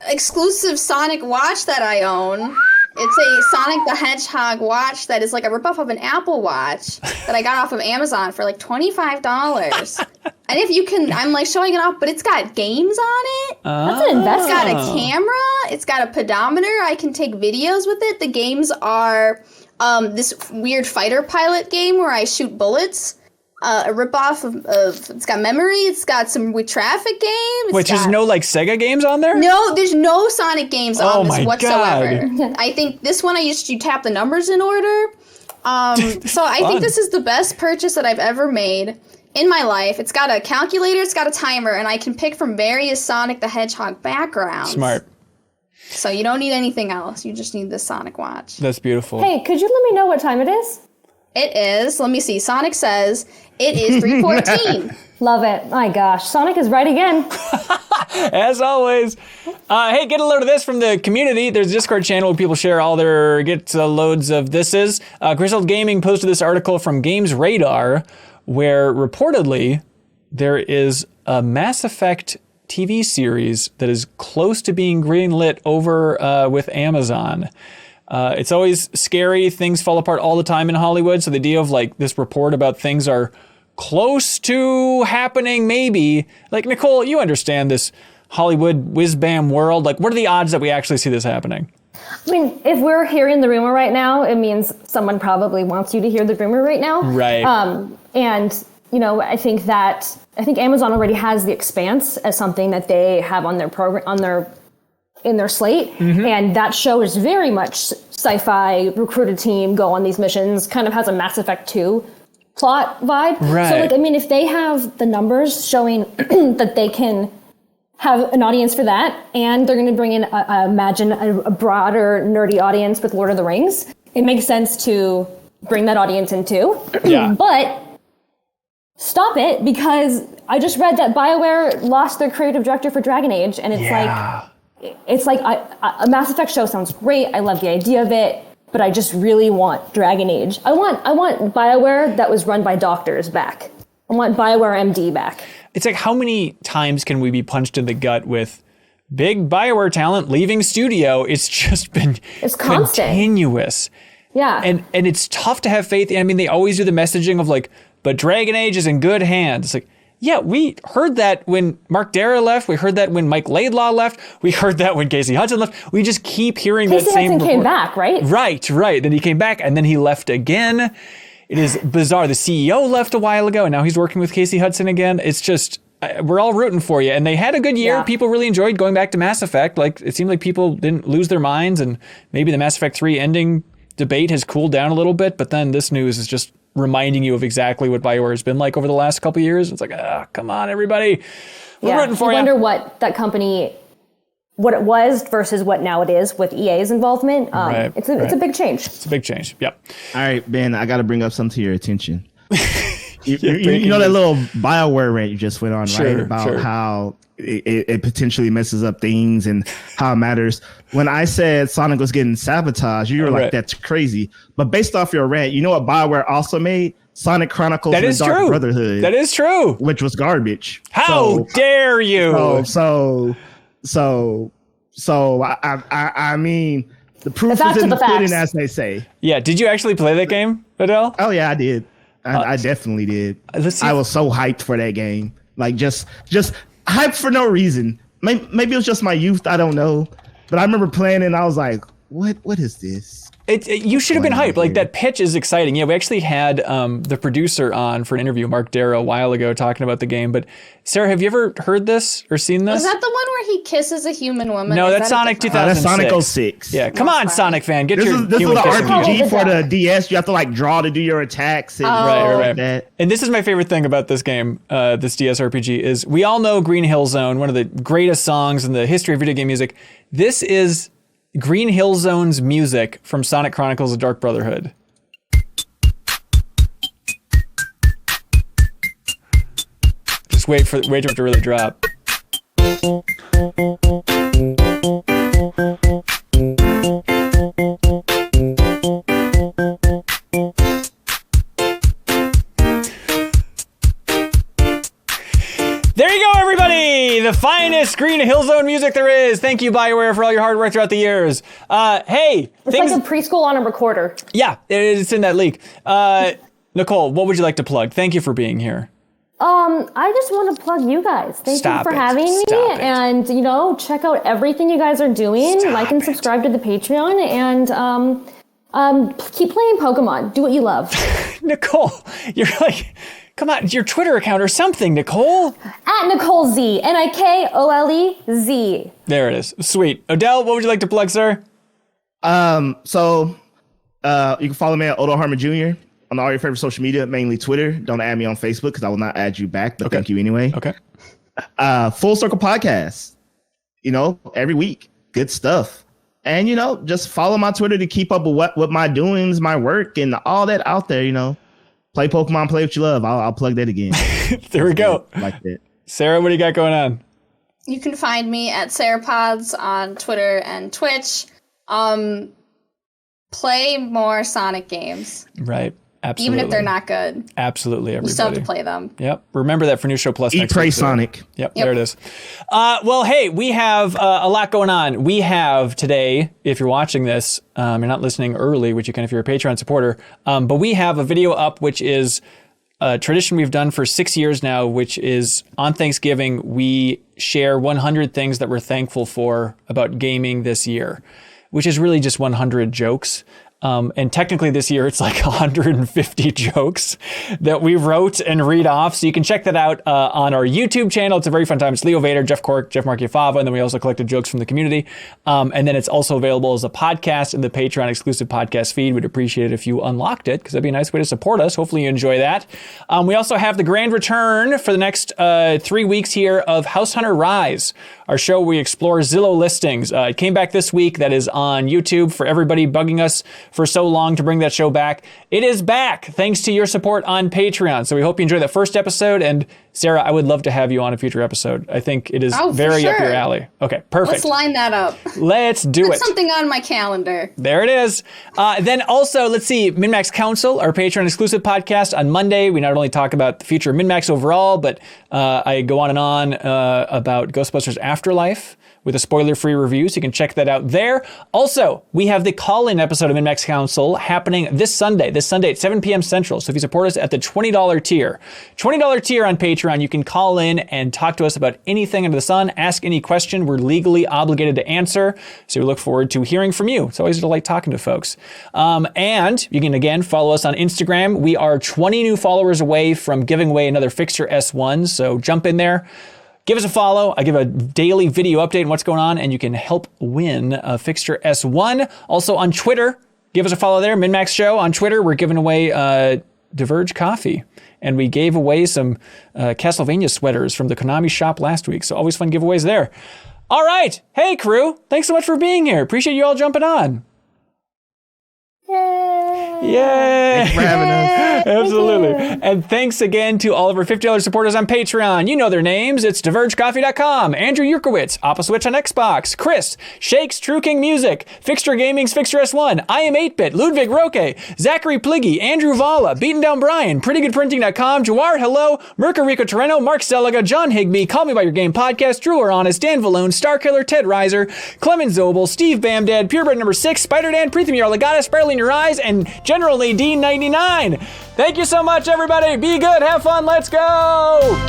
S4: exclusive Sonic watch that I own. It's a Sonic the Hedgehog watch that is like a ripoff of an Apple Watch that I got off of Amazon for like $25. And if you can, I'm like showing it off, but it's got games on it.
S6: That's an investment.
S4: It's got a camera. It's got a pedometer. I can take videos with it. The games are this weird fighter pilot game where I shoot bullets. A ripoff of it's got memory. It's got some with traffic games.
S1: Wait, there's no like Sega games on there?
S4: No, there's no Sonic games on this
S1: my
S4: whatsoever.
S1: God.
S4: I think this one you tap the numbers in order. So I think this is the best purchase that I've ever made in my life. It's got a calculator, it's got a timer, and I can pick from various Sonic the Hedgehog backgrounds.
S1: Smart.
S4: So you don't need anything else. You just need this Sonic watch.
S1: That's beautiful.
S6: Hey, could you let me know what time it is?
S4: It is, let me see, Sonic says it is 3:14.
S6: Love it. My gosh, Sonic is right again.
S1: As always. Hey, get a load of this from the community. There's a Discord channel where people share all their loads of thises. Grizzled Gaming posted this article from Games Radar, where reportedly there is a Mass Effect TV series that is close to being greenlit over with Amazon. It's always scary. Things fall apart all the time in Hollywood. So the idea of like this report about things are close to happening, maybe. Like, Nikole, you understand this Hollywood whiz-bam world. Like, what are the odds that we actually see this happening?
S6: I mean, if we're hearing the rumor right now, it means someone probably wants you to hear the rumor right now.
S1: Right.
S6: And, you know, I think Amazon already has The Expanse as something that they have on their program, in their slate. Mm-hmm. And that show is very much sci-fi, recruited team, go on these missions, kind of has a Mass Effect 2 plot vibe.
S1: Right.
S6: So, like, I mean, if they have the numbers showing that they can have an audience for that, and they're going to bring in, imagine, a broader, nerdy audience with Lord of the Rings, it makes sense to bring that audience in too.
S1: Yeah.
S6: But stop it, because I just read that BioWare lost their creative director for Dragon Age, and it's like a Mass Effect show sounds great. I love the idea of it, but I just really want Dragon Age. I want BioWare that was run by doctors back. I want BioWare MD back.
S1: It's like, how many times can we be punched in the gut with big BioWare talent leaving studio? It's just been
S6: constant.
S1: Continuous.
S6: Yeah.
S1: And it's tough to have faith. I mean, they always do the messaging of like, but Dragon Age is in good hands. It's like, yeah, we heard that when Mark Darrah left. We heard that when Mike Laidlaw left. We heard that when Casey Hudson left. We just keep hearing that same
S6: Casey Hudson
S1: report.
S6: came back, right?
S1: Right. Then he came back, and then he left again. It is bizarre. The CEO left a while ago, and now he's working with Casey Hudson again. It's just, we're all rooting for you. And they had a good year.
S6: Yeah.
S1: People really enjoyed going back to Mass Effect. Like, it seemed like people didn't lose their minds, and maybe the Mass Effect 3 ending debate has cooled down a little bit, but then this news is just reminding you of exactly what BioWare has been like over the last couple of years. It's like, come on, everybody. We're rooting for you.
S6: I wonder what that company, what it was versus what now it is with EA's involvement. It's a big change.
S1: It's a big change. Yep.
S5: All right, Ben, I got to bring up something to your attention. You know that little BioWare rant you just went on, right? About how it potentially messes up things and how it matters. When I said Sonic was getting sabotaged, you were like, that's crazy. But based off your rant, you know what BioWare also made? Sonic Chronicles and the Dark Brotherhood.
S1: That is true.
S5: Which was garbage.
S1: How dare you?
S5: I mean, The proof
S6: facts
S5: is in
S6: are
S5: the
S6: the
S5: pudding,
S6: facts.
S5: as they say.
S1: Yeah. Did you actually play that game, Adele?
S5: Oh yeah, I did. I definitely did.
S1: Let's see
S5: I was so hyped for that game. Like just hyped for no reason. Maybe it was just my youth. I don't know. But I remember playing it and I was like, what is this?
S1: You should have been hyped. Like, that pitch is exciting. Yeah, we actually had the producer on for an interview, Mark Darrow, a while ago talking about the game. But Sarah, have you ever heard this or seen this?
S4: Is that the one where he kisses a human woman?
S1: No,
S4: Is
S1: that's
S4: that
S1: Sonic 2006.
S5: That's Sonic 06.
S1: Yeah, come on, Sonic fan. Get
S5: This
S1: your
S5: is the
S1: human kissing
S5: RPG
S1: music.
S5: for the DS. You have to like draw to do your attacks. And
S1: Right.
S5: that.
S1: And this is my favorite thing about this game, this DS RPG, is we all know Green Hill Zone, one of the greatest songs in the history of video game music. This is Green Hill Zone's music from Sonic Chronicles: The Dark Brotherhood. Just wait for it to really drop. There you go, everybody! The finest Green Hill Zone music there is. Thank you, BioWare, for all your hard work throughout the years. Hey,
S6: It's like a preschool on a recorder.
S1: Yeah, it's in that leak. Nikole, what would you like to plug? Thank you for being here.
S6: I just want to plug you guys. Thank you for having me. And, check out everything you guys are doing. And subscribe to the Patreon. And keep playing Pokemon. Do what you love.
S1: Nikole, you're like... Come on, your Twitter account or something, Nikole.
S6: At Nikole Z. NIKOLEZ.
S1: There it is. Sweet. Odell, what would you like to plug, sir?
S5: So you can follow me at Odo Harmon Jr. on all your favorite social media, mainly Twitter. Don't add me on Facebook because I will not add you back, but thank you anyway.
S1: Okay.
S5: Full Circle Podcast. Every week. Good stuff. And, just follow my Twitter to keep up with what my doings, my work, and all that out there, Play Pokemon, play what you love. I'll plug that again.
S1: There we go.
S5: Like that.
S1: Sarah, what do you got going on?
S4: You can find me at SarahPods on Twitter and Twitch. Play more Sonic games.
S1: Right. Absolutely.
S4: Even if they're not good.
S1: Absolutely, everybody.
S4: You still have to play them.
S1: Yep. Remember that for New Show Plus next
S5: Pray
S1: week.
S5: Sonic.
S1: Yep, there it is. Well, hey, we have a lot going on. We have today, if you're watching this, you're not listening early, which you can if you're a Patreon supporter, but we have a video up, which is a tradition we've done for 6 years now, which is on Thanksgiving, we share 100 things that we're thankful for about gaming this year, which is really just 100 jokes. And technically this year it's like 150 jokes that we wrote and read off. So you can check that out on our YouTube channel. It's a very fun time. It's Leo Vader, Jeff Cork, Jeff Markiafava, and then we also collected jokes from the community. And then it's also available as a podcast in the Patreon exclusive podcast feed. We'd appreciate it if you unlocked it because that'd be a nice way to support us. Hopefully you enjoy that. We also have the grand return for the next 3 weeks here of House Hunter Rise, our show where we explore Zillow listings. It came back this week. That is on YouTube for everybody bugging us for so long to bring that show back. It is back thanks to your support on Patreon. So we hope you enjoyed that first episode. And Sarah, I would love to have you on a future episode. I think it is very up your alley. Okay, perfect.
S4: Let's line that up.
S1: Let's do
S4: Put
S1: it.
S4: something on my calendar.
S1: There it is. Then also, let's see, MinnMax Council, our Patreon exclusive podcast on Monday. We not only talk about the future of MinnMax overall, but I go on and on about Ghostbusters Afterlife with a spoiler-free review, so you can check that out there. Also, we have the call-in episode of MinnMax Council happening this Sunday at 7 p.m. Central. So if you support us at the $20 tier on Patreon, you can call in and talk to us about anything under the sun, ask any question we're legally obligated to answer. So we look forward to hearing from you. It's always a delight talking to folks. And you can, again, follow us on Instagram. We are 20 new followers away from giving away another Fixture S1, so jump in there. Give us a follow. I give a daily video update on what's going on, and you can help win a Fixture S1. Also on Twitter, give us a follow there. MinnMax Show on Twitter. We're giving away Diverge coffee, and we gave away some Castlevania sweaters from the Konami shop last week. So always fun giveaways there. All right. Hey, crew. Thanks so much for being here. Appreciate you all jumping on. Yay!
S5: Thanks for having us.
S1: Absolutely. And thanks again to all of our $50 supporters on Patreon. You know their names. It's divergecoffee.com, Andrew Uerkwitz, Opposwitch on Xbox, Kris, Shakes, True King Music, Fixture Gaming's Fixture S1, I Am 8-Bit, Ludwig Roque, Zachary Pligge, Andrew Vala, BeatenDownBrian, PrettyGoodPrinting.com, Jawarhello, Mirko Arico-Torreno, Mark Seliga, John Higby, Call Me By Your Game Podcast, Drew or Honest, Dan Valoon, Starkiller, Ted Reiser, Clemens Zobel, Steve Bamdad, Purebred Number 6, Spider-Dan, Preetham Yarlagata, Sparkle in Your Eyes, and General Nadine 99. Thank you so much, everybody. Be good. Have fun. Let's go.